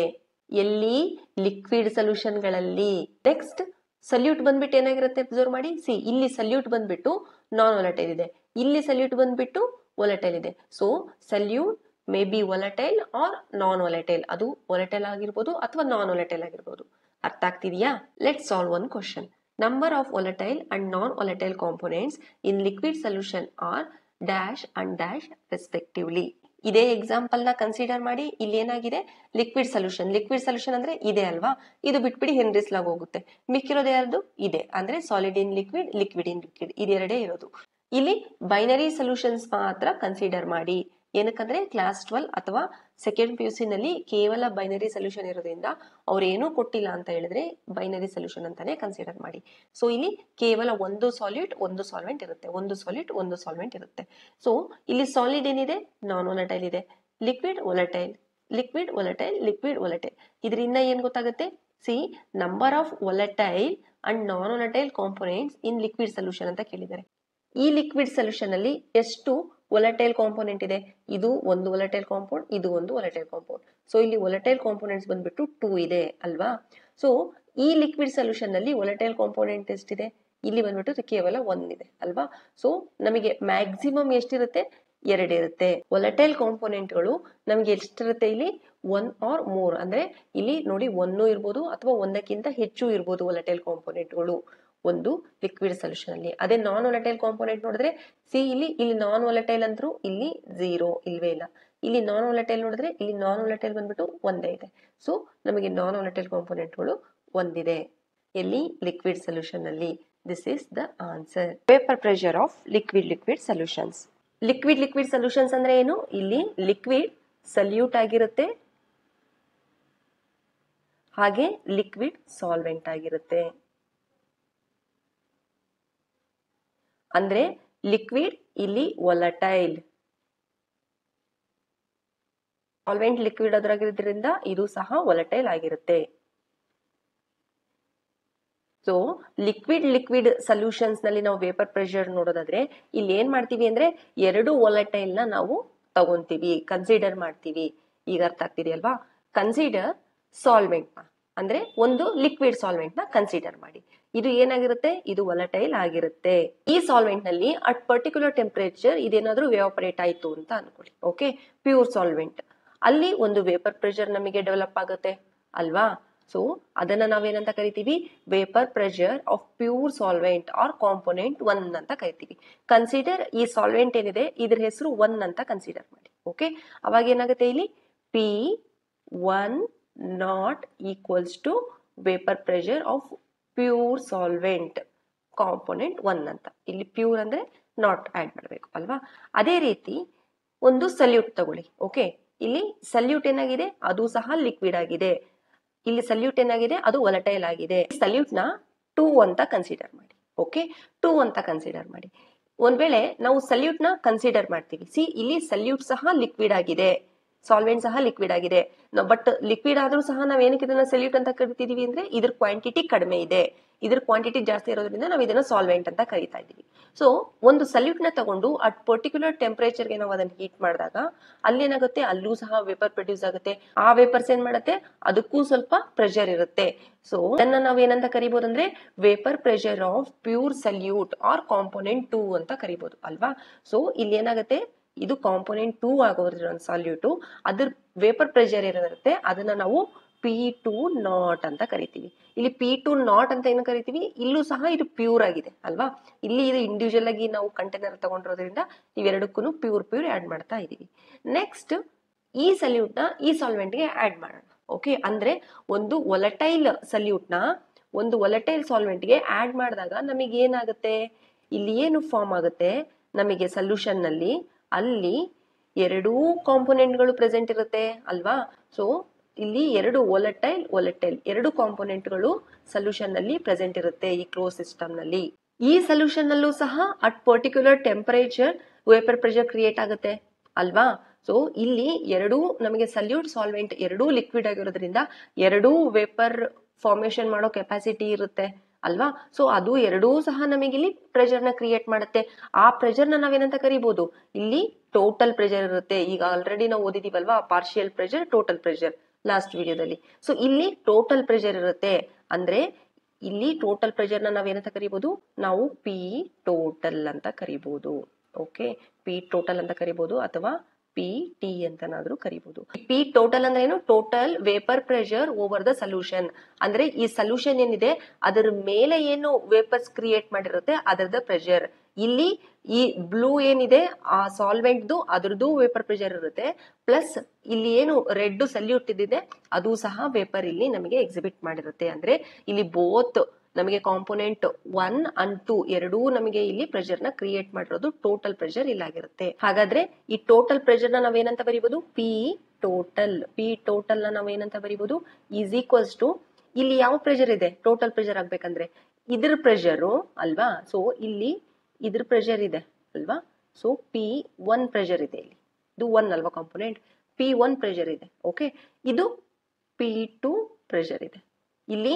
ಎಲ್ಲಿ, ಲಿಕ್ವಿಡ್ ಸೊಲ್ಯೂಷನ್ ಗಳಲ್ಲಿ. ನೆಕ್ಸ್ಟ್ ಸಲ್ಯೂಟ್ ಬಂದ್ಬಿಟ್ಟು ಏನಾಗಿರುತ್ತೆ ಅಬ್ಸರ್ವ್ ಮಾಡಿ, ಸಿ ಇಲ್ಲಿ ಸಲ್ಯೂಟ್ ಬಂದ್ಬಿಟ್ಟು ನಾನ್ ವೊಲಟೈಲ್ ಇದೆ, ಇಲ್ಲಿ ಸಲ್ಯೂಟ್ ಬಂದ್ಬಿಟ್ಟು ವೊಲಟೈಲ್ ಇದೆ. So solute may be volatile or non volatile, ಅದು ವೊಲಟೈಲ್ ಆಗಿರ್ಬೋದು ಅಥವಾ ನಾನ್ ವೊಲಟೈಲ್ ಆಗಿರ್ಬೋದು. ಅರ್ಥ ಆಗ್ತಿದೆಯಾ? Let solve one question. Number of volatile and non volatile components in liquid solution are dash and dash respectively. ಇದೇ example ನ consider ಮಾಡಿ. ಇಲ್ಲಿ ಏನಾಗಿದೆ, ಲಿಕ್ವಿಡ್ ಸೊಲ್ಯೂಷನ್ ಅಂದ್ರೆ ಇದೆ ಅಲ್ವಾ, ಇದು ಬಿಟ್ಬಿಡಿ ಹೆನ್ರೀಸ್ ಲಾಗ್ ಹೋಗುತ್ತೆ. ಮಿಕ್ಕಿರೋದು ಯಾರ್ದು ಇದೆ, ಅಂದ್ರೆ solid in liquid, liquid in liquid, ಇದೆರಡೇ ಇರೋದು. ಇಲ್ಲಿ ಬೈನರಿ ಸೊಲ್ಯೂಷನ್ಸ್ ಮಾತ್ರ ಕನ್ಸಿಡರ್ ಮಾಡಿ. ಏನಕ್ಕಂದ್ರೆ ಕ್ಲಾಸ್ 12 ಅಥವಾ ಸೆಕೆಂಡ್ PUC ನಲ್ಲಿ ಕೇವಲ ಬೈನರಿ ಸೊಲ್ಯೂಷನ್ ಇರೋದ್ರಿಂದ ಅವ್ರು ಏನೂ ಕೊಟ್ಟಿಲ್ಲ ಅಂತ ಹೇಳಿದ್ರೆ ಬೈನರಿ ಸೊಲ್ಯೂಷನ್ ಅಂತಾನೆ ಕನ್ಸಿಡರ್ ಮಾಡಿ. ಸೊ ಇಲ್ಲಿ ಕೇವಲ ಒಂದು ಸಾಲಿಡ್ ಒಂದು ಸಾಲ್ವೆಂಟ್ ಇರುತ್ತೆ, ಒಂದು ಸಾಲಿಡ್ ಒಂದು ಸಾಲ್ವೆಂಟ್ ಇರುತ್ತೆ. ಸೊ ಇಲ್ಲಿ ಸಾಲಿಡ್ ಏನಿದೆ, ನಾನ್ ವೊಲಟೈಲ್ ಇದೆ, liquid volatile, liquid volatile, liquid volatile. ಇದರಿಂದ ಏನ್ ಗೊತ್ತಾಗುತ್ತೆ, C number of volatile and non volatile components in liquid solution ಅಂತ ಕೇಳಿದ್ದಾರೆ. ಈ ಲಿಕ್ವಿಡ್ ಸೊಲ್ಯೂಷನ್ ಅಲ್ಲಿ ಎಷ್ಟು ವೊಲಟೈಲ್ ಕಾಂಪೋನೆಂಟ್ ಇದೆ, ಇದು ಒಂದು ವೊಲಟೈಲ್ ಕಾಂಪೌಂಡ್, ಇದು ಒಂದು ವೊಲಟೈಲ್ ಕಾಂಪೌಂಡ್. ಸೊ ಇಲ್ಲಿ ವೊಲಟೈಲ್ ಕಾಂಪೋನೆಂಟ್ಸ್ ಬಂದ್ಬಿಟ್ಟು 2 ಇದೆ ಅಲ್ವಾ. ಸೊ ಈ ಲಿಕ್ವಿಡ್ ಸೊಲ್ಯೂಷನ್ ನಲ್ಲಿ ವೊಲಟೈಲ್ ಕಾಂಪೋನೆಂಟ್ ಎಷ್ಟಿದೆ, ಇಲ್ಲಿ ಬಂದ್ಬಿಟ್ಟು ಕೇವಲ 1 ಇದೆ ಅಲ್ವಾ. ಸೊ ನಮಗೆ ಮ್ಯಾಕ್ಸಿಮಮ್ ಎಷ್ಟಿರುತ್ತೆ, 2 ಇರುತ್ತೆ. ವೊಲಟೈಲ್ ಕಾಂಪೋನೆಂಟ್ಗಳು ನಮಗೆ ಎಷ್ಟಿರುತ್ತೆ, ಇಲ್ಲಿ 1 ಆರ್ ಮೋರ್, ಅಂದ್ರೆ ಇಲ್ಲಿ ನೋಡಿ 1 ಇರ್ಬೋದು ಅಥವಾ ಒಂದಕ್ಕಿಂತ ಹೆಚ್ಚು ಇರ್ಬೋದು ವೊಲಟೈಲ್ ಕಾಂಪೋನೆಂಟ್ಗಳು ಒಂದು ಲಿಕ್ವಿಡ್ ಸೊಲ್ಯೂಷನ್ ಅಲ್ಲಿ. ಅದೇ ನಾನ್ ವೊಲಟೈಲ್ ಕಾಂಪೋನೆಂಟ್ ನೋಡಿದ್ರೆ ಸಿ ಇಲ್ಲಿ ನಾನ್ ವೊಲಟೈಲ್ ಅಂದ್ರೂ ಇಲ್ಲಿ 0 ಇಲ್ವೇ ಇಲ್ಲ, ಇಲ್ಲಿ ನಾನ್ ವಾಲಟೈಲ್ ನೋಡಿದ್ರೆ ಇಲ್ಲಿ ನಾನ್ ವಾಲಟೈಲ್ ಬಂದ್ಬಿಟ್ಟು ಒಂದೇ ಇದೆ. ಸೊ ನಮಗೆ ನಾನ್ ವಾಲಟೈಲ್ ಕಾಂಪೋನೆಂಟ್ಗಳು ಒಂದಿದೆ ಎಲ್ಲಿ ಲಿಕ್ವಿಡ್ ಸೊಲ್ಯೂಷನ್ ಅಲ್ಲಿ. This is the answer. Vapour pressure of liquid solutions. Liquid solutions ಅಂದ್ರೆ ಏನು? ಇಲ್ಲಿ ಲಿಕ್ವಿಡ್ ಸಲ್ಯೂಟ್ ಆಗಿರುತ್ತೆ, ಹಾಗೆ ಲಿಕ್ವಿಡ್ ಸಾಲ್ವೆಂಟ್ ಆಗಿರುತ್ತೆ. ಅಂದ್ರೆ ಲಿಕ್ವಿಡ್ ಇಲ್ಲಿ ವೊಲಟೈಲ್, ಸಾಲ್ವೆಂಟ್ ಲಿಕ್ವಿಡ್ ಅದರಾಗಿರೋದ್ರಿಂದ ಇದು ಸಹ ವೊಲಟೈಲ್ ಆಗಿರುತ್ತೆ. ಸೊ ಲಿಕ್ವಿಡ್ ಸೊಲ್ಯೂಷನ್ಸ್ ನಲ್ಲಿ ನಾವು ವೇಪರ್ ಪ್ರೆಷರ್ ನೋಡೋದಾದ್ರೆ ಇಲ್ಲಿ ಏನ್ ಮಾಡ್ತೀವಿ ಅಂದ್ರೆ ಎರಡು ವೊಲಟೈಲ್ ನ ನಾವು ತಗೊಂತೀವಿ, ಕನ್ಸಿಡರ್ ಮಾಡ್ತೀವಿ. ಈಗ ಅರ್ಥ ಆಗ್ತಿದೆ ಅಲ್ವಾ? ಕನ್ಸಿಡರ್ ಸಾಲ್ವೆಂಟ್ ನ ಅಂದ್ರೆ ಒಂದು ಲಿಕ್ವಿಡ್ ಸಾಲ್ವೆಂಟ್ ನ ಕನ್ಸಿಡರ್ ಮಾಡಿ. ಇದು ಏನಾಗಿರುತ್ತೆ? ಇದು ವೊಲಟೈಲ್ ಆಗಿರುತ್ತೆ. ಈ ಸಾಲ್ವೆಂಟ್ ನಲ್ಲಿ ಅಟ್ ಪರ್ಟಿಕ್ಯುಲರ್ ಟೆಂಪರೇಚರ್ ಇದೇನಾದ್ರೂ ವ್ಯಾಪರೇಟ್ ಆಯ್ತು ಅಂತ ಅನ್ಕೊಳ್ಳಿ. ಓಕೆ, ಪ್ಯೂರ್ ಸಾಲ್ವೆಂಟ್ ಅಲ್ಲಿ ಒಂದು ವೇಪರ್ ಪ್ರೆಷರ್ ನಮಗೆ ಡೆವಲಪ್ ಆಗುತ್ತೆ ಅಲ್ವಾ? ಸೊ ಅದನ್ನ ನಾವೇನಂತ ಕರಿತೀವಿ? Vapour pressure of pure solvent or component 1 ಅಂತ ಕರಿತೀವಿ. ಕನ್ಸಿಡರ್ ಈ ಸಾಲ್ವೆಂಟ್ ಏನಿದೆ ಇದ್ರ ಹೆಸರು 1 ಅಂತ ಕನ್ಸಿಡರ್ ಮಾಡಿ. ಓಕೆ, ಅವಾಗ ಏನಾಗುತ್ತೆ? ಇಲ್ಲಿ P1 naught equals to vapour pressure of pure solvent component 1 ಅಂತ. ಇಲ್ಲಿ ಪ್ಯೂರ್ ಅಂದ್ರೆ ನಾಟ್ ಆಡ್ ಮಾಡಬೇಕು ಅಲ್ವಾ? ಅದೇ ರೀತಿ ಒಂದು ಸಲ್ಯೂಟ್ ತಗೊಳ್ಳಿ. ಓಕೆ, ಇಲ್ಲಿ ಸಲ್ಯೂಟ್ ಏನಾಗಿದೆ? ಅದು ಸಹ ಲಿಕ್ವಿಡ್ ಆಗಿದೆ. ಇಲ್ಲಿ ಸಲ್ಯೂಟ್ ಏನಾಗಿದೆ? ಅದು ವೊಲಟೈಲ್ ಆಗಿದೆ. ಸಲ್ಯೂಟ್ ನ 2 ಅಂತ ಕನ್ಸಿಡರ್ ಮಾಡಿ. ಓಕೆ, 2 ಅಂತ ಕನ್ಸಿಡರ್ ಮಾಡಿ. ಒಂದ್ ವೇಳೆ ನಾವು ಸಲ್ಯೂಟ್ ನ ಕನ್ಸಿಡರ್ ಮಾಡ್ತೀವಿ, ಸಿ ಇಲ್ಲಿ ಸಲ್ಯೂಟ್ ಸಹ ಲಿಕ್ವಿಡ್ ಆಗಿದೆ, ಸಾಲ್ವೆಂಟ್ ಸಹ ಲಿಕ್ವಿಡ್ ಆಗಿದೆ. ಬಟ್ ಲಿಕ್ವಿಡ್ ಆದ್ರೂ ಸಹ ನಾವ್ ಏನಕ್ಕೆ ಇದನ್ನ ಸಲ್ಯೂಟ್ ಅಂತ ಕರಿತಿದೀವಿ ಅಂದ್ರೆ ಇದ್ರ ಕ್ವಾಂಟಿಟಿ ಕಡಿಮೆ ಇದೆ, ಇದ್ರ ಕ್ವಾಂಟಿಟಿ ಜಾಸ್ತಿ ಇರೋದ್ರಿಂದ ನಾವು ಇದನ್ನ ಸಾಲ್ವೆಂಟ್ ಅಂತ ಕರಿತಾ ಇದೀವಿ. ಸೊ ಒಂದು ಸಲ್ಯೂಟ್ ನ ತಗೊಂಡು ಅಟ್ ಪರ್ಟಿಕ್ಯುಲರ್ ಟೆಂಪರೇಚರ್ ಗೆ ನಾವು ಅದನ್ನ ಹೀಟ್ ಮಾಡಿದಾಗ ಅಲ್ಲೇನಾಗುತ್ತೆ? ಅಲ್ಲೂ ಸಹ ವೇಪರ್ ಪ್ರೊಡ್ಯೂಸ್ ಆಗುತ್ತೆ. ಆ ವೇಪರ್ಸ್ ಏನ್ ಮಾಡುತ್ತೆ? ಅದಕ್ಕೂ ಸ್ವಲ್ಪ ಪ್ರೆಷರ್ ಇರುತ್ತೆ. ಸೊ ಅದನ್ನ ನಾವ್ ಏನಂತ ಕರಿಬಹುದು ಅಂದ್ರೆ vapour pressure of pure solute or component 2 ಅಂತ ಕರಿಬಹುದು ಅಲ್ವಾ? ಸೊ ಇಲ್ಲಿ ಏನಾಗುತ್ತೆ? ಇದು ಕಾಂಪೋನೆಂಟ್ 2 ಆಗೋದ್ರಿಂದ ಸಾಲ್ಯೂಟ್ ಅದ್ರ ವೇಪರ್ ಪ್ರೆಷರ್ ಏನಿರುತ್ತೆ ಅದನ್ನ ನಾವು P2 ನಾಟ್ ಅಂತ ಕರಿತೀವಿ. ಇಲ್ಲಿ P2 ನಾಟ್ ಅಂತ ಏನು ಕರಿತೀವಿ? ಇಲ್ಲೂ ಸಹ ಇದು ಪ್ಯೂರ್ ಆಗಿದೆ ಅಲ್ವಾ? ಇಲ್ಲಿ ಇದು ಇಂಡಿವಿಜುವಲ್ ಆಗಿ ನಾವು ಕಂಟೈನರ್ ತಗೊಂಡಿರೋದ್ರಿಂದ ಇವೆರಡಕ್ಕೂ ಪ್ಯೂರ್ ಆಡ್ ಮಾಡ್ತಾ ಇದೀವಿ. ನೆಕ್ಸ್ಟ್ ಈ ಸಲ್ಯೂಟ್ ನ ಈ ಸಾಲ್ವೆಂಟ್ ಗೆ ಆಡ್ ಮಾಡೋಣ. ಓಕೆ, ಅಂದ್ರೆ ಒಂದು ವೊಲಟೈಲ್ ಸಲ್ಯೂಟ್ ನ ಒಂದು ವೊಲಟೈಲ್ ಸಾಲ್ವೆಂಟ್ ಗೆ ಆಡ್ ಮಾಡಿದಾಗ ನಮಗೆ ಏನಾಗುತ್ತೆ? ಇಲ್ಲಿ ಏನು ಫಾರ್ಮ್ ಆಗುತ್ತೆ? ನಮಗೆ ಸೊಲ್ಯೂಷನ್ ನಲ್ಲಿ ಅಲ್ಲಿ ಎರಡೂ ಕಾಂಪೋನೆಂಟ್ಗಳು ಪ್ರೆಸೆಂಟ್ ಇರುತ್ತೆ ಅಲ್ವಾ? ಸೊ ಇಲ್ಲಿ ಎರಡು ವೊಲಟೈಲ್ ಎರಡು ಕಾಂಪೋನೆಂಟ್ಗಳು ಸೊಲ್ಯೂಷನ್ ನಲ್ಲಿ ಪ್ರೆಸೆಂಟ್ ಇರುತ್ತೆ ಈ ಕ್ಲೋಸ್ ಸಿಸ್ಟಮ್ ನಲ್ಲಿ. ಈ ಸೊಲ್ಯೂಷನ್ ನಲ್ಲೂ ಸಹ at particular temperature vapour pressure create ಆಗುತ್ತೆ ಅಲ್ವಾ? ಸೊ ಇಲ್ಲಿ ಎರಡೂ ನಮಗೆ ಸಲ್ಯೂಟ್ ಸಾಲ್ವೆಂಟ್ ಎರಡೂ ಲಿಕ್ವಿಡ್ ಆಗಿರೋದ್ರಿಂದ ಎರಡೂ ವೇಪರ್ ಫಾರ್ಮೇಶನ್ ಮಾಡೋ ಕೆಪಾಸಿಟಿ ಇರುತ್ತೆ ಅಲ್ವಾ? ಸೊ ಅದು ಎರಡೂ ಸಹ ನಮಗೆ ಇಲ್ಲಿ ಪ್ರೆಷರ್ ನ ಕ್ರಿಯೇಟ್ ಮಾಡುತ್ತೆ. ಆ ಪ್ರೆಷರ್ ನ ನಾವೇನಂತ ಕರಿಬಹುದು? ಇಲ್ಲಿ ಟೋಟಲ್ ಪ್ರೆಷರ್ ಇರುತ್ತೆ. ಈಗ ಆಲ್ರೆಡಿ ನಾವು ಓದಿದೀವಲ್ವಾ, partial pressure, total pressure last ವಿಡಿಯೋದಲ್ಲಿ. ಸೊ ಇಲ್ಲಿ ಟೋಟಲ್ ಪ್ರೆಷರ್ ಇರುತ್ತೆ. ಅಂದ್ರೆ ಇಲ್ಲಿ ಟೋಟಲ್ ಪ್ರೆಷರ್ ನ ನಾವೇನಂತ ಕರಿಬಹುದು? ನಾವು P ಟೋಟಲ್ ಅಂತ ಕರಿಬಹುದು. ಓಕೆ, P ಟೋಟಲ್ ಅಂತ ಕರಿಬಹುದು ಅಥವಾ PT ಅಂತನಾದ್ರೂ ಕರಿಬಹುದು. P ಟೋಟಲ್ ಅಂದ್ರೆ ಏನು? Total vapour pressure over the solution. ಅಂದ್ರೆ ಈ ಸೊಲ್ಯೂಷನ್ ಏನಿದೆ ಅದರ ಮೇಲೆ ಏನು ವೇಪರ್ಸ್ ಕ್ರಿಯೇಟ್ ಮಾಡಿರುತ್ತೆ ಅದರದ ಪ್ರೆಷರ್. ಇಲ್ಲಿ ಈ ಬ್ಲೂ ಏನಿದೆ ಆ ಸಾಲ್ವೆಂಟ್ ಅದ್ರದ್ದು ವೇಪರ್ ಪ್ರೆಷರ್ ಇರುತ್ತೆ, ಪ್ಲಸ್ ಇಲ್ಲಿ ಏನು ರೆಡ್ ಸಲ್ಯೂಟ್ ಇದ್ದಿದೆ ಅದು ಸಹ ವೇಪರ್ ಇಲ್ಲಿ ನಮಗೆ ಎಕ್ಸಿಬಿಟ್ ಮಾಡಿರುತ್ತೆ. ಅಂದ್ರೆ ಇಲ್ಲಿ ಬೋತ್ ನಮಗೆ ಕಾಂಪೋನೆಂಟ್ 1 and 2 ಎರಡೂ ನಮಗೆ ಇಲ್ಲಿ ಪ್ರೆಷರ್ ನ ಕ್ರಿಯೇಟ್ ಮಾಡಿರೋದು. ಟೋಟಲ್ ಪ್ರೆಷರ್ ಇಲ್ಲಾಗಿರುತ್ತೆ. ಹಾಗಾದ್ರೆ ಈ ಟೋಟಲ್ ಪ್ರೆಷರ್ ನ ನಾವೇನಂತ ಬರೀಬಹುದು? P ಟೋಟಲ್ ನ ನಾವೇನಂತ ಬರೀಬಹುದು? ಈಸ್ ಈಕ್ವಲ್ಸ್ ಟು ಇಲ್ಲಿ ಯಾವ ಪ್ರೆಷರ್ ಇದೆ ಟೋಟಲ್ ಪ್ರೆಷರ್ ಆಗ್ಬೇಕಂದ್ರೆ ಇದ್ರ ಪ್ರೆಷರು ಅಲ್ವಾ? ಸೊ ಇಲ್ಲಿ ಇದ್ರ ಪ್ರೆಷರ್ ಇದೆ ಅಲ್ವಾ? ಸೊ P1 ಪ್ರೆಷರ್ ಇದೆ. ಇಲ್ಲಿ ಇದು 1 ಅಲ್ವಾ ಕಾಂಪೋನೆಂಟ್? P1 ಪ್ರೆಷರ್ ಇದೆ. ಓಕೆ, ಇದು P2 ಪ್ರೆಷರ್ ಇದೆ. ಇಲ್ಲಿ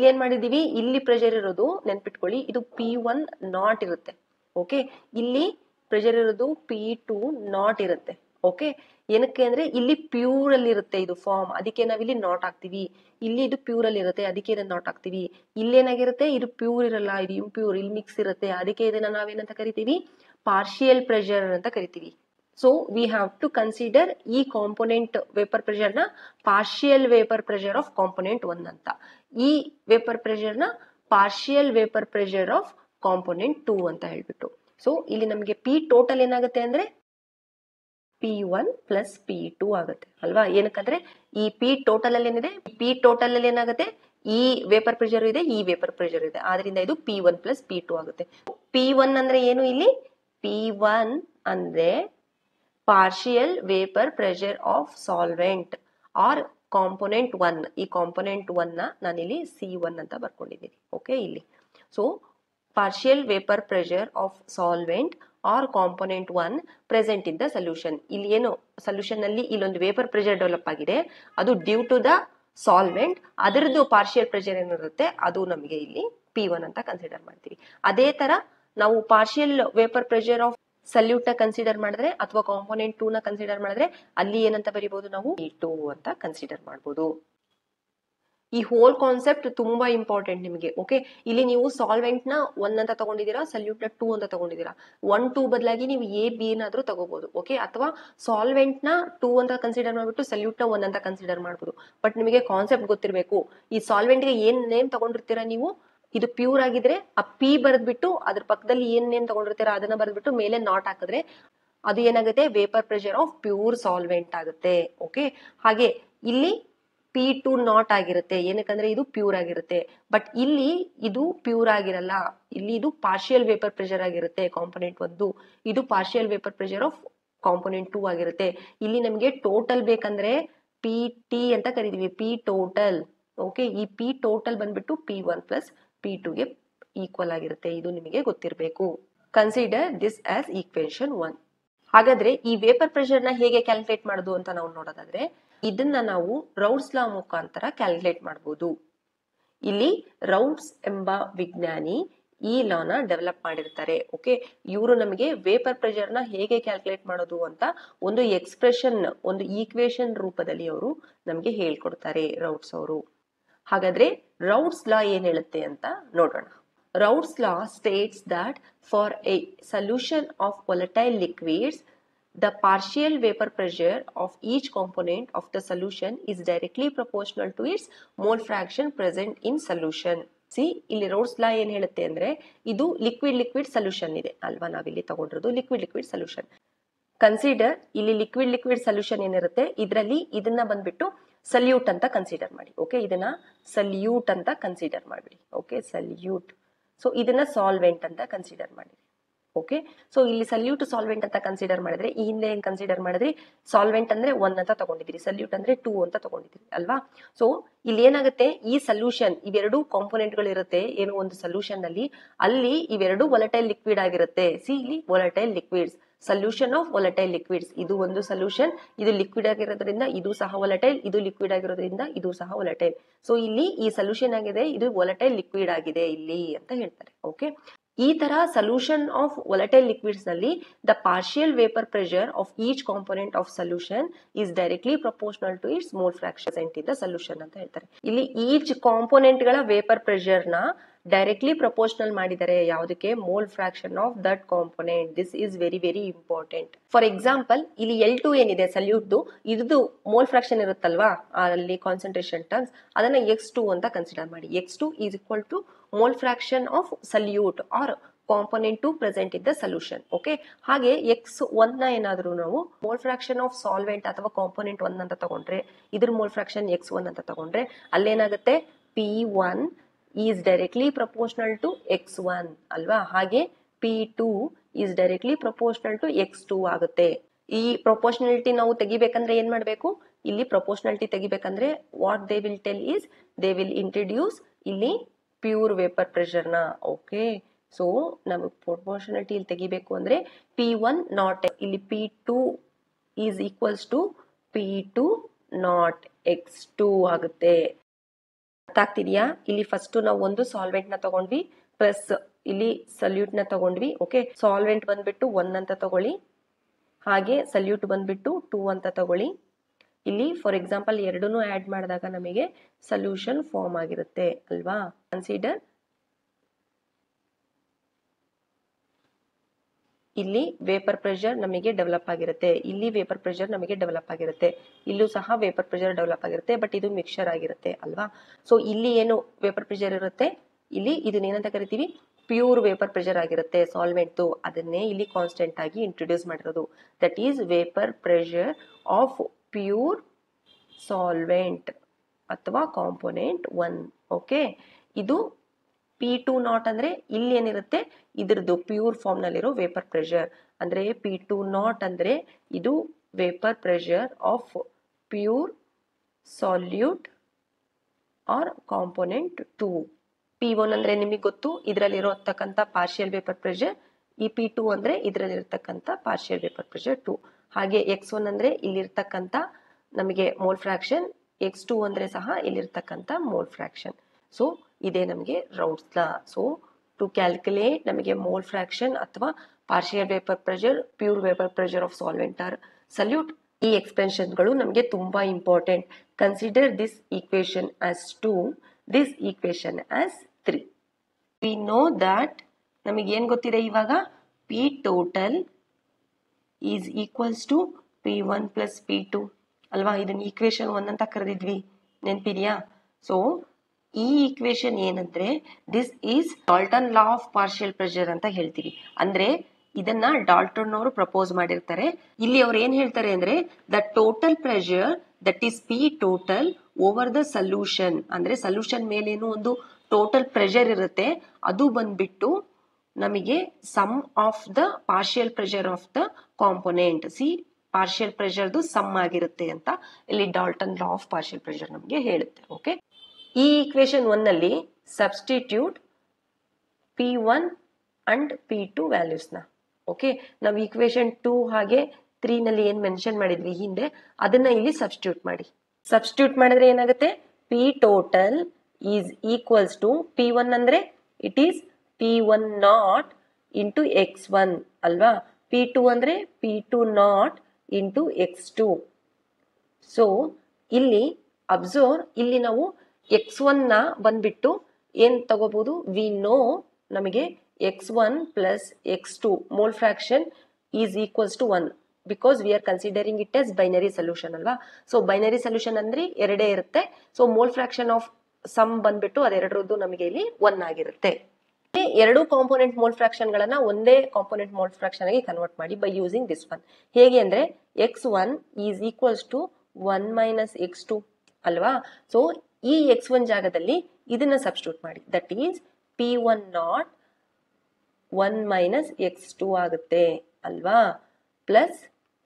ಏನ್ ಮಾಡಿದೀವಿ? ಇಲ್ಲಿ ಪ್ರೆಷರ್ ಇರೋದು ನೆನ್ಪಿಟ್ಕೊಳ್ಳಿ, ಇದು P1 ನಾಟ್ ಇರುತ್ತೆ. ಓಕೆ, ಇಲ್ಲಿ ಪ್ರೆಷರ್ ಇರೋದು P2 ನಾಟ್ ಇರುತ್ತೆ. ಓಕೆ, ಏನಕ್ಕೆ ಅಂದ್ರೆ ಇಲ್ಲಿ ಪ್ಯೂರ್ ಅಲ್ಲಿ ಇರುತ್ತೆ ಇದು ಫಾರ್ಮ್, ಅದಕ್ಕೆ ನಾವಿಲ್ಲಿ ನಾಟ್ ಹಾಕ್ತಿವಿ. ಇಲ್ಲಿ ಇದು ಪ್ಯೂರ್ ಅಲ್ಲಿ ಇರುತ್ತೆ, ಅದಕ್ಕೆ ಇದನ್ನ ನಾಟ್ ಹಾಕ್ತಿವಿ. ಇಲ್ಲೇನಾಗಿರುತ್ತೆ? ಇದು ಪ್ಯೂರ್ ಇರಲ್ಲ, ಇದು ಇಂಪ್ಯೂರ್, ಇಲ್ಲಿ ಮಿಕ್ಸ್ ಇರುತ್ತೆ, ಅದಕ್ಕೆ ಇದನ್ನ ನಾವೇನಂತ ಕರಿತೀವಿ? ಪಾರ್ಷಿಯಲ್ ಪ್ರೆಷರ್ ಅಂತ ಕರಿತೀವಿ. So we have to consider ಈ ಕಾಂಪೋನೆಂಟ್ ವೇಪರ್ ಪ್ರೆಷರ್ ನ partial vapour pressure of component 1 ಅಂತ, ಈ ವೇಪರ್ ಪ್ರೆಷರ್ ನ partial vapour pressure of component 2 ಅಂತ ಹೇಳ್ಬಿಟ್ಟು. ಸೊ ಇಲ್ಲಿ ನಮಗೆ P ಟೋಟಲ್ ಏನಾಗುತ್ತೆ ಅಂದ್ರೆ P1 ಪ್ಲಸ್ P2 ಆಗುತ್ತೆ ಅಲ್ವಾ. ಏನಕ್ಕಂದ್ರೆ ಈ P ಟೋಟಲ್ ಅಲ್ಲಿ ಏನಿದೆ, P ಟೋಟಲ್ ಅಲ್ಲಿ ಏನಾಗುತ್ತೆ, ಈ ವೇಪರ್ ಪ್ರೆಷರ್ ಇದೆ, ಈ ವೇಪರ್ ಪ್ರೆಷರ್ ಇದೆ, ಆದ್ರಿಂದ ಇದು P1 ಪ್ಲಸ್ P2 ಆಗುತ್ತೆ. P1 ಅಂದ್ರೆ ಏನು ಇಲ್ಲಿ, P1 ಅಂದ್ರೆ partial vapour pressure of solvent or component 1. ಈ ಕಾಂಪೊನೆಂಟ್ 1 ನ ನಾನಿಲ್ಲಿ C1 ಅಂತ ಬರ್ಕೊಂಡಿದ್ದೀನಿ. ಓಕೆ, ಇಲ್ಲಿ so partial vapour pressure of solvent or component 1 present in the solution. ಇಲ್ಲಿ ಏನು ಸೊಲ್ಯೂಷನ್ ಅಲ್ಲಿ ಇಲ್ಲೊಂದು ವೇಪರ್ ಪ್ರೆಷರ್ ಡೆವಲಪ್ ಆಗಿದೆ, ಅದು ಡ್ಯೂ ಟು ದ ಸಾಲ್ವೆಂಟ್, ಅದರದ್ದು ಪಾರ್ಷಿಯಲ್ ಪ್ರೆಷರ್ ಏನಿರುತ್ತೆ ಅದು ನಮಗೆ ಇಲ್ಲಿ P1 ಅಂತ ಕನ್ಸಿಡರ್ ಮಾಡ್ತೀವಿ. ಅದೇ ತರ ನಾವು partial vapour pressure of solute ನ ಕನ್ಸಿಡರ್ ಮಾಡಿದ್ರೆ ಅಥವಾ ಕಾಂಪೊನೆಂಟ್ 2 ನ ಕನ್ಸಿಡರ್ ಮಾಡಿದ್ರೆ ಅಲ್ಲಿ ಏನಂತ ಬರೀಬಹುದು, ನಾವು P2 ಅಂತ ಕನ್ಸಿಡರ್ ಮಾಡಬಹುದು. ಈ ಹೋಲ್ ಕಾನ್ಸೆಪ್ಟ್ ತುಂಬಾ ಇಂಪಾರ್ಟೆಂಟ್ ನಿಮಗೆ. ಓಕೆ, ಇಲ್ಲಿ ನೀವು ಸಾಲ್ವೆಂಟ್ ನ 1 ಅಂತ ತಗೊಂಡಿದ್ದೀರಾ, ಸಲ್ಯೂಟ್ ನ 2 ಅಂತ ತಗೊಂಡಿದ್ದೀರಾ. 1, 2 ಬದಲಾಗಿ ನೀವು A, B ನಾದ್ರೂ ತಗೋಬಹುದು. ಓಕೆ, ಅಥವಾ ಸಾಲ್ವೆಂಟ್ ನ 2 ಅಂತ ಕನ್ಸಿಡರ್ ಮಾಡ್ಬಿಟ್ಟು ಸಲ್ಯೂಟ್ ನ 1 ಅಂತ ಕನ್ಸಿಡರ್ ಮಾಡಬಹುದು. ಬಟ್ ನಿಮಗೆ ಕಾನ್ಸೆಪ್ಟ್ ಗೊತ್ತಿರಬೇಕು. ಈ ಸಾಲ್ವೆಂಟ್ ಗೆ ಏನ್ ನೇಮ್ ತಗೊಂಡಿರ್ತೀರಾ ನೀವು, ಇದು ಪ್ಯೂರ್ ಆಗಿದ್ರೆ ಆ P ಬರೆದ್ಬಿಟ್ಟು ಅದ್ರ ಪಕ್ಕದಲ್ಲಿ ಏನ್ ನೇಮ್ ತಗೊಂಡಿರ್ತೀರಾ ಅದನ್ನ ಬರೆದ್ಬಿಟ್ಟು ಮೇಲೆ ನಾಟ್ ಹಾಕಿದ್ರೆ ಅದು ಏನಾಗುತ್ತೆ, vapour pressure of pure solvent ಆಗುತ್ತೆ. ಓಕೆ, ಹಾಗೆ ಇಲ್ಲಿ P2 ನಾಟ್ ಆಗಿರುತ್ತೆ, ಏನಕ್ಕಂದ್ರೆ ಇದು ಪ್ಯೂರ್ ಆಗಿರುತ್ತೆ. ಬಟ್ ಇಲ್ಲಿ ಇದು ಪ್ಯೂರ್ ಆಗಿರಲ್ಲ, ಇಲ್ಲಿ ಇದು ಪಾರ್ಷಿಯಲ್ ವೇಪರ್ ಪ್ರೆಷರ್ ಆಗಿರುತ್ತೆ ಕಾಂಪೊನೆಂಟ್ 1, ಇದು partial vapour pressure of component 2 ಆಗಿರುತ್ತೆ. ಇಲ್ಲಿ ನಮಗೆ ಟೋಟಲ್ ಬೇಕಂದ್ರೆ PT ಅಂತ ಕರಿತೀವಿ, P ಟೋಟಲ್. ಓಕೆ, ಈ P ಟೋಟಲ್ ಬಂದ್ಬಿಟ್ಟು P1 ಪ್ಲಸ್ P2 ಗೆ ಈಕ್ವಲ್ ಆಗಿರುತ್ತೆ. ಇದು ನಿಮಗೆ ಗೊತ್ತಿರಬೇಕು. Consider this as equation 1. ಹಾಗಾದ್ರೆ ಈ ವೇಪರ್ ಪ್ರೆಷರ್ ನ ಹೇಗೆ ಕ್ಯಾಲ್ಕುಲೇಟ್ ಮಾಡೋದು ಅಂತ ನಾವು ನೋಡೋದಾದ್ರೆ, ಇದನ್ನ ನಾವು ರೌಲ್ಟ್ಸ್ ಲಾ ಮುಖಾಂತರ ಕ್ಯಾಲ್ಕುಲೇಟ್ ಮಾಡಬಹುದು. ಇಲ್ಲಿ ರೌಲ್ಟ್ಸ್ ಎಂಬ ವಿಜ್ಞಾನಿ ಈ ಲಾನ ಡೆವಲಪ್ ಮಾಡಿರ್ತಾರೆ. ಓಕೆ, ಇವರು ನಮಗೆ ವೇಪರ್ ಪ್ರೆಷರ್ ನ ಹೇಗೆ ಕ್ಯಾಲ್ಕುಲೇಟ್ ಮಾಡೋದು ಅಂತ ಒಂದು ಎಕ್ಸ್ಪ್ರೆಷನ್, ಒಂದು ಈಕ್ವೇಶನ್ ರೂಪದಲ್ಲಿ ಅವರು ನಮಗೆ ಹೇಳ್ಕೊಡ್ತಾರೆ, ರೌಲ್ಟ್ಸ್ ಅವರು. ಹಾಗಾದ್ರೆ ರೌಲ್ಟ್ಸ್ ಲಾ ಏನ್ ಹೇಳುತ್ತೆ ಅಂತ ನೋಡೋಣ. Raoult's law states that for a solution of volatile liquids, the partial vapor pressure of each component of the solution is directly proportional to its mole fraction present in solution. See, ಇಲ್ಲಿ Raoult's law ಏನ್ ಹೇಳುತ್ತೆ ಅಂದ್ರೆ, ಇದು liquid solution ಇದೆ ಅಲ್ವಾ, ನಾವಿಲ್ಲಿ ತಗೊಂಡಿರೋದು liquid solution. Consider ಇಲ್ಲಿ ಲಿಕ್ವಿಡ್ ಸೊಲ್ಯೂಷನ್ ಏನಿರುತ್ತೆ ಇದರಲ್ಲಿ ಇದನ್ನ ಬಂದ್ಬಿಟ್ಟು ಸಲ್ಯೂಟ್ ಅಂತ ಕನ್ಸಿಡರ್ ಮಾಡಿ. ಓಕೆ, ಇದನ್ನ ಸಲ್ಯೂಟ್ ಅಂತ ಕನ್ಸಿಡರ್ ಮಾಡಿ. Okay, salute. ಸೊ ಇದನ್ನ ಸಾಲ್ವೆಂಟ್ ಅಂತ ಕನ್ಸಿಡರ್ ಮಾಡಿರಿ. ಓಕೆ, ಸೊ ಇಲ್ಲಿ ಸಲ್ಯೂಟ್ ಸಾಲ್ವೆಂಟ್ ಅಂತ ಕನ್ಸಿಡರ್ ಮಾಡಿದ್ರೆ, ಈ ಹಿಂದೆ ಏನ್ ಕನ್ಸಿಡರ್ ಮಾಡಿದ್ರಿ, ಸಾಲ್ವೆಂಟ್ ಅಂದ್ರೆ 1 ಅಂತ ತಗೊಂಡಿದ್ರಿ, ಸಲ್ಯೂಟ್ ಅಂದ್ರೆ 2 ಅಂತ ತಗೊಂಡಿದ್ರಿ ಅಲ್ವಾ. ಸೊ ಇಲ್ಲಿ ಏನಾಗುತ್ತೆ, ಈ ಸೊಲ್ಯೂಷನ್ ಇವೆರಡು ಕಾಂಪೊನೆಂಟ್ ಗಳು ಇರುತ್ತೆ ಏನು ಒಂದು ಸೊಲ್ಯೂಷನ್ ನಲ್ಲಿ, ಅಲ್ಲಿ ಇವೆರಡು ವೊಲಟೈಲ್ ಲಿಕ್ವಿಡ್ ಆಗಿರುತ್ತೆ. ಸಿ, ಇಲ್ಲಿ volatile liquids, solution of volatile liquids. ಇದು ಒಂದು ಸೊಲ್ಯೂಷನ್, ಇದು ಲಿಕ್ವಿಡ್ ಆಗಿರೋದ್ರಿಂದ ಇದು ಸಹ ವೊಲಟೈಲ್, ಇದು ಲಿಕ್ವಿಡ್ ಆಗಿರೋದ್ರಿಂದ ಇದು ಸಹ ವೊಲಟೈಲ್. ಸೊ ಇಲ್ಲಿ ಈ ಸೊಲ್ಯೂಷನ್ ಆಗಿದೆ, ಇದು ವೊಲಟೈಲ್ ಲಿಕ್ವಿಡ್ ಆಗಿದೆ ಇಲ್ಲಿ ಅಂತ ಹೇಳ್ತಾರೆ. ಓಕೆ, ಈ ತರ ಸೊಲ್ಯೂಷನ್ ಆಫ್ ವೊಲಟೈಲ್ ಲಿಕ್ವಿಡ್ಸ್ ನಲ್ಲಿ the partial vapour pressure of each component of solution is directly proportional to its mole fraction in the solution ಅಂತ ಹೇಳ್ತಾರೆ. ಇಲ್ಲಿ ಈಚ್ ಕಾಂಪೊನೆಂಟ್ ಗಳ ವೇಪರ್ ಪ್ರೆಷರ್ ನ ಡೈರೆಕ್ಟ್ಲಿ ಪ್ರಪೋರ್ಷನಲ್ ಮಾಡಿದ್ದಾರೆ, ಯಾವುದಕ್ಕೆ, mole fraction of that component. This is very very important. For example ಇಲ್ಲಿ L2 ಏನಿದೆ ಸಲ್ಯೂಟ್ದು, ಇದ್ದು ಮೋಲ್ ಫ್ರಾಕ್ಷನ್ ಇರುತ್ತಲ್ವಾ ಅಲ್ಲಿ ಕಾನ್ಸಂಟ್ರೇಷನ್ ಟರ್ಮ್ಸ್, ಅದನ್ನ X2 ಅಂತ ಕನ್ಸಿಡರ್ ಮಾಡಿ. X2 is equal to mole fraction of solute or component 2 present in the solution. Okay, ಹಾಗೆ X1 ನ ಏನಾದ್ರು ನಾವು ಮೋಲ್ ಫ್ರಾಕ್ಷನ್ ಆಫ್ ಸಾಲ್ವೆಂಟ್ ಅಥವಾ ಕಾಂಪೊನೆಂಟ್ 1 ಅಂತ ತಗೊಂಡ್ರೆ, ಇದ್ರ ಮೋಲ್ ಫ್ರಾಕ್ಷನ್ X1 ಅಂತ ತಗೊಂಡ್ರೆ, ಅಲ್ಲೇನಾಗುತ್ತೆ, P1 is directly proportional to X1 ಅಲ್ವಾ. ಹಾಗೆ P2 is directly proportional to X2 ಆಗುತ್ತೆ. ಈ ಪ್ರೊಪೋರ್ಷನಾಲಿಟಿ ನಾವು ತೆಗಿಬೇಕಂದ್ರೆ ಏನ್ ಮಾಡ್ಬೇಕು, ಇಲ್ಲಿ ಪ್ರೊಪೋರ್ಷನಾಲಿಟಿ ತೆಗಿಬೇಕಂದ್ರೆ what they will tell us, they will introduce ಇಲ್ಲಿ ಪ್ಯೂರ್ ವೇಪರ್ ಪ್ರೆಷರ್ ನ. ಓಕೆ, ಸೊ ನಮಗೆ ಪ್ರೊಪೋರ್ಷನಾಲಿಟಿ ಇಲ್ಲಿ ತೆಗಿಬೇಕು ಅಂದ್ರೆ P1 ನಾಟ್, ಇಲ್ಲಿ P2 is equals to P2 naught X2 ಆಗುತ್ತೆ. ಅರ್ಥ ಆಗ್ತಿದ್ಯಾ? ಇಲ್ಲಿ ಫಸ್ಟ್ ನಾವು ಒಂದು ಸಾಲ್ವೆಂಟ್ ನ ತಗೊಂಡ್ವಿ, ಪ್ಲಸ್ ಇಲ್ಲಿ ಸಲ್ಯೂಟ್ ನ ತಗೊಂಡ್ವಿ. ಓಕೆ, ಸಾಲ್ವೆಂಟ್ ಬಂದ್ಬಿಟ್ಟು 1 ಅಂತ ತಗೊಳ್ಳಿ, ಹಾಗೆ ಸಲ್ಯೂಟ್ ಬಂದ್ಬಿಟ್ಟು 2 ಅಂತ ತಗೊಳ್ಳಿ. ಇಲ್ಲಿ ಫಾರ್ ಎಕ್ಸಾಂಪಲ್ ಎರಡನ್ನೂ ಆಡ್ ಮಾಡಿದಾಗ ನಮಗೆ ಸೊಲ್ಯೂಷನ್ ಫಾರ್ಮ್ ಆಗಿರುತ್ತೆ ಅಲ್ವಾ. ಕನ್ಸಿಡರ್ ಇಲ್ಲಿ ವೇಪರ್ ಪ್ರೆಷರ್ ನಮಗೆ ಡೆವಲಪ್ ಆಗಿರುತ್ತೆ, ಇಲ್ಲಿ ವೇಪರ್ ಪ್ರೆಷರ್ ನಮಗೆ ಡೆವಲಪ್ ಆಗಿರುತ್ತೆ, ಇಲ್ಲೂ ಸಹ ವೇಪರ್ ಪ್ರೆಷರ್ ಡೆವಲಪ್ ಆಗಿರುತ್ತೆ, ಬಟ್ ಇದು ಮಿಕ್ಸ್ಚರ್ ಆಗಿರುತ್ತೆ ಅಲ್ವಾ. ಸೊ ಇಲ್ಲಿ ಏನು ವೇಪರ್ ಪ್ರೆಷರ್ ಇರುತ್ತೆ, ಇಲ್ಲಿ ಇದನ್ನ ಏನಂತ ಕರಿತೀವಿ, ಪ್ಯೂರ್ ವೇಪರ್ ಪ್ರೆಷರ್ ಆಗಿರುತ್ತೆ ಸಾಲ್ವೆಂಟ್, ಅದನ್ನೇ ಇಲ್ಲಿ ಕಾನ್ಸ್ಟೆಂಟ್ ಆಗಿ ಇಂಟ್ರೊಡ್ಯೂಸ್ ಮಾಡಿರೋದು. That is vapour pressure of pure solvent ಅಥವಾ ಕಾಂಪೋನೆಂಟ್ 1. ಓಕೆ, ಇದು P2 ಅಂದ್ರೆ ಇಲ್ಲಿ ಏನಿರುತ್ತೆ ಇದ್ರದ್ದು ಪ್ಯೂರ್ ಫಾರ್ಮ್ ನಲ್ಲಿರೋ ವೇಪರ್ ಪ್ರೆಷರ್. ಅಂದ್ರೆ P2 ಅಂದ್ರೆ ಇದು vapour pressure of pure solute or component 2. P1 ಅಂದ್ರೆ ನಿಮಗೆ ಗೊತ್ತು, ಇದರಲ್ಲಿರತಕ್ಕಂಥ ಪಾರ್ಷಿಯಲ್ ವೇಪರ್ ಪ್ರೆಷರ್. ಈ P2 ಅಂದ್ರೆ ಇದರಲ್ಲಿರತಕ್ಕಂಥ ಪಾರ್ಷಿಯಲ್ ವೇಪರ್ ಪ್ರೆಷರ್ 2. ಹಾಗೆ X1 ಅಂದ್ರೆ ಇಲ್ಲಿರ್ತಕ್ಕಂಥ ನಮಗೆ ಮೋಲ್ ಫ್ರಾಕ್ಷನ್, X2 ಅಂದ್ರೆ ಸಹ ಇಲ್ಲಿರ್ತಕ್ಕಂಥ ಮೋಲ್ ಫ್ರಾಕ್ಷನ್. ಸೊ ಇದೇ ನಮಗೆ Raoult's law. So to calculate ನಮಗೆ ಮೋಲ್ ಫ್ರಾಕ್ಷನ್ ಅಥವಾ partial vapour pressure, pure vapour pressure of solvent or solute, ಈ ಎಕ್ಸ್ಪ್ರೆಷನ್ಗಳು ನಮಗೆ ತುಂಬಾ important. Consider this equation as 2, this equation as 3. We know that ನಮಗೆ ಏನ್ ಗೊತ್ತಿದೆ ಇವಾಗ, P total is equals to P1 plus P2 ಅಲ್ವಾ. ಇದನ್ನ ಈಕ್ವೇಶನ್ 1 ಅಂತ ಕರೆದಿದ್ವಿ, ನೆನ್ಪಿದ್ಯಾ? ಸೊ ಈ ಈಕ್ವೇಶನ್ ಏನಂದ್ರೆ this is Dalton law of partial pressure ಅಂತ ಹೇಳ್ತೀವಿ. ಅಂದ್ರೆ ಇದನ್ನ ಡಾಲ್ಟನ್ ಅವರು ಪ್ರಪೋಸ್ ಮಾಡಿರ್ತಾರೆ. ಇಲ್ಲಿ ಅವ್ರು ಏನ್ ಹೇಳ್ತಾರೆ ಅಂದ್ರೆ the total pressure that is P total over the solution, ಅಂದ್ರೆ ಸೊಲ್ಯೂಷನ್ ಮೇಲೇನು ಒಂದು ಟೋಟಲ್ ಪ್ರೆಷರ್ ಇರುತ್ತೆ, ಅದು ಬಂದ್ಬಿಟ್ಟು ನಮಗೆ sum of the partial pressure of the component. See, partial ಪ್ರೆಷರ್ದು ಸಮ್ ಆಗಿರುತ್ತೆ ಅಂತ ಇಲ್ಲಿ Dalton law of partial pressure ನಮಗೆ ಹೇಳುತ್ತೆ. ಓಕೆ, ಈ ಈಕ್ವೇಶನ್ 1 ನಲ್ಲಿ substitute P1 and P2 values ನ. ಓಕೆ, ನಾವು ಈಕ್ವೇಶನ್ 2 ಹಾಗೆ 3 ನಲ್ಲಿ ಏನ್ ಮೆನ್ಷನ್ ಮಾಡಿದ್ವಿ ಹಿಂದೆ, ಅದನ್ನ ಇಲ್ಲಿ ಸಬ್ಸ್ಟಿಟ್ಯೂಟ್ ಮಾಡಿ. ಸಬ್ಸ್ಟಿಟ್ಯೂಟ್ ಮಾಡಿದ್ರೆ ಏನಾಗುತ್ತೆ, P total is equals to P1 ಅಂದ್ರೆ it is P1 naught into X1 ಅಲ್ವಾ. P2 ಅಂದ್ರೆ P2 naught into X2. So ಇಲ್ಲಿ ಅಬ್ಸರ್ವ್, ಇಲ್ಲಿ ನಾವು X1 ನ ಬಂದ್ಬಿಟ್ಟು ಏನ್ ತಗೋಬಹುದು, ವಿ ನೋ ನಮಗೆ X1 plus X2 mole fraction is equals to 1 because we are considering it as binary solution ಅಲ್ವಾ. ಸೊ ಬೈನರಿ ಸೊಲ್ಯೂಷನ್ ಅಂದ್ರೆ ಎರಡೇ ಇರುತ್ತೆ. So mole fraction of sum ಬಂದ್ಬಿಟ್ಟು ಅದೆರಡರದ್ದು ನಮಗೆ ಇಲ್ಲಿ 1 ಆಗಿರುತ್ತೆ. ಎರಡು ಕಾಂಪೋನೆಂಟ್ ಮೋಲ್ ಫ್ರಾಕ್ಷನ್ ಗಳನ್ನ ಒಂದೇ ಕಾಂಪೋನೆಂಟ್ ಮೋಲ್ ಫ್ರಾಕ್ಷನ್ ಆಗಿ ಕನ್ವರ್ಟ್ ಮಾಡಿ ಬೈ ಯೂಸಿಂಗ್ ದಿಸ್ ಒನ್. ಹೇಗೆ ಅಂದ್ರೆ X1 is equals to 1 minus X2 ಅಲ್ವಾ. ಸೊ ಈ X1 ಜಾಗದಲ್ಲಿ ಇದನ್ನ ಸಬ್ಸ್ಟಿಟ್ಯೂಟ್ ಮಾಡಿ, that is P1 not 1 minus X2 ಆಗುತ್ತೆ ಅಲ್ವಾ, plus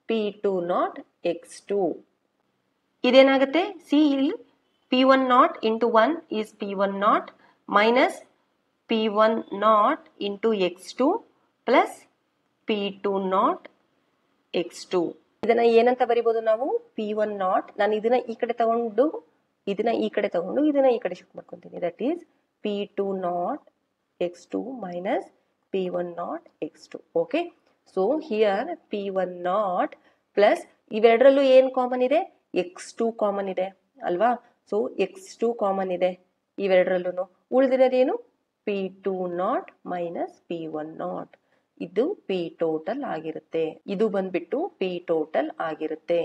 P2 naught X2. ಇದೇನಾಗುತ್ತೆ, C ಇಲ್ಲಿ P1 naught into 1 is P1 naught minus P1 naught into X2 plus P2 naught X2. ಇದನ್ನ ಏನಂತ ಬರಿಬಹುದು ನಾವು, P1 ನಾಟ್, ನಾನು ಇದನ್ನ ಈ ಕಡೆ ತಗೊಂಡು ಇದನ್ನ ಈ ಕಡೆ ತಗೊಂಡು ಇದನ್ನ ಈ ಕಡೆ ಶಿಫ್ಟ್ ಮಾಡ್ಕೊಂತೀನಿ, that is P2 naught X2 minus P1 naught X2. Okay, so here P1 naught plus ಇವೆರಡರಲ್ಲೂ ಏನ್ ಕಾಮನ್ ಇದೆ, X2 ಕಾಮನ್ ಇದೆ ಅಲ್ವಾ. ಸೊ X2 ಕಾಮನ್ ಇದೆ ಇವೆರಡರಲ್ಲೂ, ಉಳಿದಿರೋದೇನು P2 naught minus P1 not. ಇದು P ಟೋಟಲ್ ಆಗಿರುತ್ತೆ, ಇದು ಬಂದ್ಬಿಟ್ಟು P ಟೋಟಲ್ ಆಗಿರುತ್ತೆ.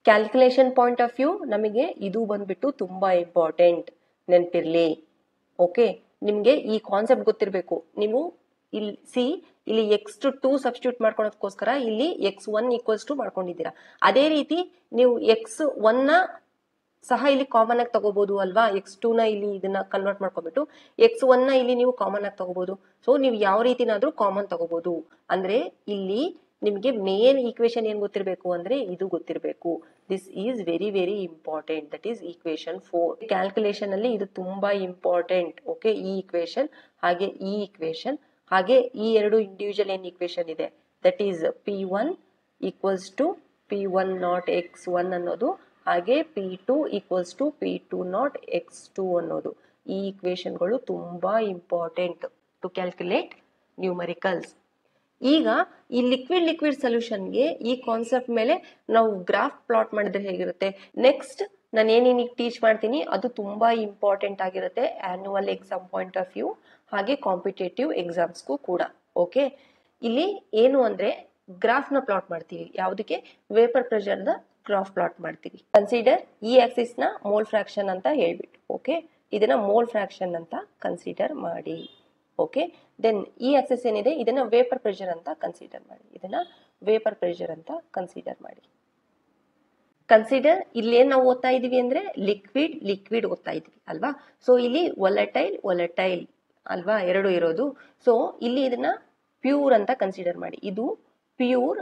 ಕ್ಯಾಲ್ಕುಲೇಷನ್ ಪಾಯಿಂಟ್ ಆಫ್ ವ್ಯೂ ನಮಗೆ ಇದು ಬಂದ್ಬಿಟ್ಟು ತುಂಬಾ ಇಂಪಾರ್ಟೆಂಟ್, ನೆನಪಿರ್ಲಿ. ಓಕೆ, ನಿಮ್ಗೆ ಈ ಕಾನ್ಸೆಪ್ಟ್ ಗೊತ್ತಿರಬೇಕು. ನೀವು ಇಲ್ಲಿ X2 ಸಬ್ಸ್ಟಿಟ್ಯೂಟ್ ಮಾಡ್ಕೊಳೋದಕ್ಕೋಸ್ಕರ ಇಲ್ಲಿ X1 ಈಕ್ವಲ್ಸ್ ಟು ಮಾಡ್ಕೊಂಡಿದ್ದೀರಾ. ಅದೇ ರೀತಿ ನೀವು X1 ನ ಸಹ ಇಲ್ಲಿ ಕಾಮನ್ ಆಗಿ ತಗೋಬಹುದು ಅಲ್ವಾ. X2 ನ ಇಲ್ಲಿ ಇದನ್ನ ಕನ್ವರ್ಟ್ ಮಾಡ್ಕೊಬಿಟ್ಟು X1 ನ ಇಲ್ಲಿ ನೀವು ಕಾಮನ್ ಆಗಿ ತಗೋಬಹುದು. ಸೊ ನೀವು ಯಾವ ರೀತಿನಾದ್ರೂ ಕಾಮನ್ ತಗೋಬಹುದು. ಅಂದ್ರೆ ಇಲ್ಲಿ ನಿಮಗೆ ಮೇನ್ ಈಕ್ವೇಶನ್ ಏನ್ ಗೊತ್ತಿರಬೇಕು ಅಂದ್ರೆ ಇದು ಗೊತ್ತಿರಬೇಕು. This is very very important, that is equation 4. Calculation ಅಲ್ಲಿ ಇದು ತುಂಬಾ ಇಂಪಾರ್ಟೆಂಟ್. ಓಕೆ, ಈ ಈಕ್ವೇಶನ್ ಹಾಗೆ ಈ ಈಕ್ವೇಶನ್ ಹಾಗೆ ಈ ಎರಡು ಇಂಡಿವಿಜುವಲ್ ಏನ್ ಈಕ್ವೇಶನ್ ಇದೆ, that is P1 equals to P1 naught X1 ಅನ್ನೋದು, ಹಾಗೆ P2 equals to P2 naught X2 ಅನ್ನೋದು. ಈ ಈಕ್ವೇಶನ್ಗಳು ತುಂಬಾ ಇಂಪಾರ್ಟೆಂಟ್ ಟು ಕ್ಯಾಲ್ಕುಲೇಟ್ ನ್ಯೂಮರಿಕಲ್ಸ್. ಈಗ ಈ ಲಿಕ್ವಿಡ್ ಸೊಲ್ಯೂಷನ್ಗೆ ಈ ಕಾನ್ಸೆಪ್ಟ್ ಮೇಲೆ ನಾವು ಗ್ರಾಫ್ ಪ್ಲಾಟ್ ಮಾಡಿದ್ರೆ ಹೇಗಿರುತ್ತೆ. ನೆಕ್ಸ್ಟ್ ನಾನು ಏನೇನಿಗೆ ಟೀಚ್ ಮಾಡ್ತೀನಿ ಅದು ತುಂಬಾ ಇಂಪಾರ್ಟೆಂಟ್ ಆಗಿರುತ್ತೆ annual exam point of view ಹಾಗೆ ಕಾಂಪಿಟೇಟಿವ್ ಎಕ್ಸಾಮ್ಸ್ಗೂ ಕೂಡ. ಓಕೆ, ಇಲ್ಲಿ ಏನು ಅಂದ್ರೆ ಗ್ರಾಫ್ ನ ಪ್ಲಾಟ್ ಮಾಡ್ತೀವಿ. ಯಾವುದಕ್ಕೆ, vapour pressure the graph plot ಮಾಡ್ತೀವಿ. ಕನ್ಸಿಡರ್ ಈ ಆಕ್ಸಿಸ್ ನ ಮೋಲ್ ಫ್ರಾಕ್ಷನ್ ಅಂತ ಹೇಳ್ಬಿಟ್ಟು. ಓಕೆ, ಇದನ್ನ ಮೋಲ್ ಫ್ರಾಕ್ಷನ್ ಅಂತ ಕನ್ಸಿಡರ್ ಮಾಡಿ. ಓಕೆ, ದೆನ್ ಈ ಆಕ್ಸೆಸ್ ಏನಿದೆ ಇದನ್ನ ವೇಪರ್ ಪ್ರೆಷರ್ ಅಂತ ಕನ್ಸಿಡರ್ ಮಾಡಿ. ಇದನ್ನ ವೇಪರ್ ಪ್ರೆಷರ್ ಅಂತ ಕನ್ಸಿಡರ್ ಮಾಡಿ. ಕನ್ಸಿಡರ್ ಇಲ್ಲಿ ಏನ್ ನಾವು ಓದ್ತಾ ಇದೀವಿ ಅಂದ್ರೆ ಲಿಕ್ವಿಡ್ ಓದ್ತಾ ಇದೀವಿ ಅಲ್ವಾ. ಸೊ ಇಲ್ಲಿ ವೊಲಟೈಲ್ ಅಲ್ವಾ ಎರಡು ಇರೋದು. ಸೊ ಇಲ್ಲಿ ಇದನ್ನ ಪ್ಯೂರ್ ಅಂತ ಕನ್ಸಿಡರ್ ಮಾಡಿ. ಇದು ಪ್ಯೂರ್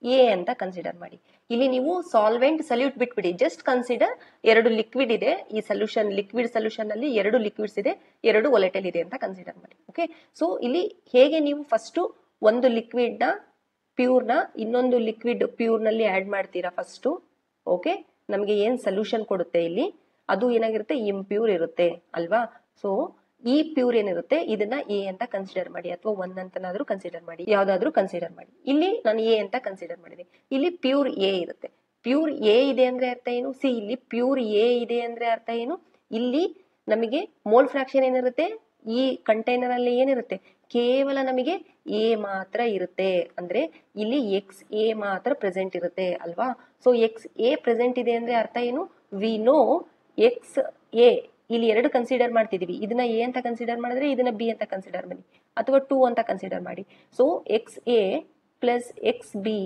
ಎ ಅಂತ ಕನ್ಸಿಡರ್ ಮಾಡಿ. ಇಲ್ಲಿ ನೀವು ಸಾಲ್ವೆಂಟ್ ಸಲ್ಯೂಟ್ ಬಿಟ್ಬಿಡಿ, ಜಸ್ಟ್ ಕನ್ಸಿಡರ್ ಎರಡು ಲಿಕ್ವಿಡ್ ಇದೆ ಈ ಸೊಲ್ಯೂಷನ್, ಲಿಕ್ವಿಡ್ ಸೊಲ್ಯೂಷನ್ ಅಲ್ಲಿ ಎರಡು ಲಿಕ್ವಿಡ್ಸ್ ಇದೆ, ಎರಡು ವೊಲಟೈಲ್ ಇದೆ ಅಂತ ಕನ್ಸಿಡರ್ ಮಾಡಿ. ಓಕೆ, ಸೊ ಇಲ್ಲಿ ಹೇಗೆ ನೀವು ಫಸ್ಟ್ ಒಂದು ಲಿಕ್ವಿಡ್ ನ ಪ್ಯೂರ್ ನ ಇನ್ನೊಂದು ಲಿಕ್ವಿಡ್ ಪ್ಯೂರ್ ನಲ್ಲಿ ಆಡ್ ಮಾಡ್ತೀರಾ ಫಸ್ಟ್. ಓಕೆ, ನಮಗೆ ಏನ್ ಸೊಲ್ಯೂಷನ್ ಕೊಡುತ್ತೆ ಇಲ್ಲಿ ಅದು ಏನಾಗಿರುತ್ತೆ, ಇಂಪ್ಯೂರ್ ಇರುತ್ತೆ ಅಲ್ವಾ. ಸೊ ಈ ಪ್ಯೂರ್ ಏನಿರುತ್ತೆ ಇದನ್ನ ಎ ಅಂತ ಕನ್ಸಿಡರ್ ಮಾಡಿ, ಅಥವಾ ಒನ್ ಅಂತನಾದ್ರೂ ಕನ್ಸಿಡರ್ ಮಾಡಿ, ಯಾವ್ದಾದ್ರು ಕನ್ಸಿಡರ್ ಮಾಡಿ. ಇಲ್ಲಿ ನಾನು ಎ ಅಂತ ಕನ್ಸಿಡರ್ ಮಾಡಿದೆ. ಇಲ್ಲಿ ಪ್ಯೂರ್ ಎ ಇರುತ್ತೆ. ಪ್ಯೂರ್ ಎ ಇದೆ ಅಂದ್ರೆ ಅರ್ಥ ಏನು, ಸಿ ಇಲ್ಲಿ ಪ್ಯೂರ್ ಎ ಇದೆ ಅಂದ್ರೆ ಅರ್ಥ ಏನು, ಇಲ್ಲಿ ನಮಗೆ ಮೋಲ್ ಫ್ರಾಕ್ಷನ್ ಏನಿರುತ್ತೆ ಈ ಕಂಟೈನರ್ ಅಲ್ಲಿ ಏನಿರುತ್ತೆ, ಕೇವಲ ನಮಗೆ ಎ ಮಾತ್ರ ಇರುತ್ತೆ. ಅಂದ್ರೆ ಇಲ್ಲಿ ಎಕ್ಸ್ ಎ ಮಾತ್ರ ಪ್ರೆಸೆಂಟ್ ಇರುತ್ತೆ ಅಲ್ವಾ. ಸೊ ಎಕ್ಸ್ ಎ ಪ್ರೆಸೆಂಟ್ ಇದೆ ಅಂದ್ರೆ ಅರ್ಥ ಏನು, ವಿ ನೋ ಎಕ್ಸ್ ಎ ಇಲ್ಲಿ ಎರಡು ಕನ್ಸಿಡರ್ ಮಾಡ್ತಿದೀವಿ. ಇದನ್ನ ಎ ಅಂತ ಕನ್ಸಿಡರ್ ಮಾಡಿದ್ರೆ ಇದನ್ನ ಬಿ ಅಂತ ಕನ್ಸಿಡರ್ ಮಾಡಿ, ಅಥವಾ 2 ಅಂತ ಕನ್ಸಿಡರ್ ಮಾಡಿ. So X A plus X B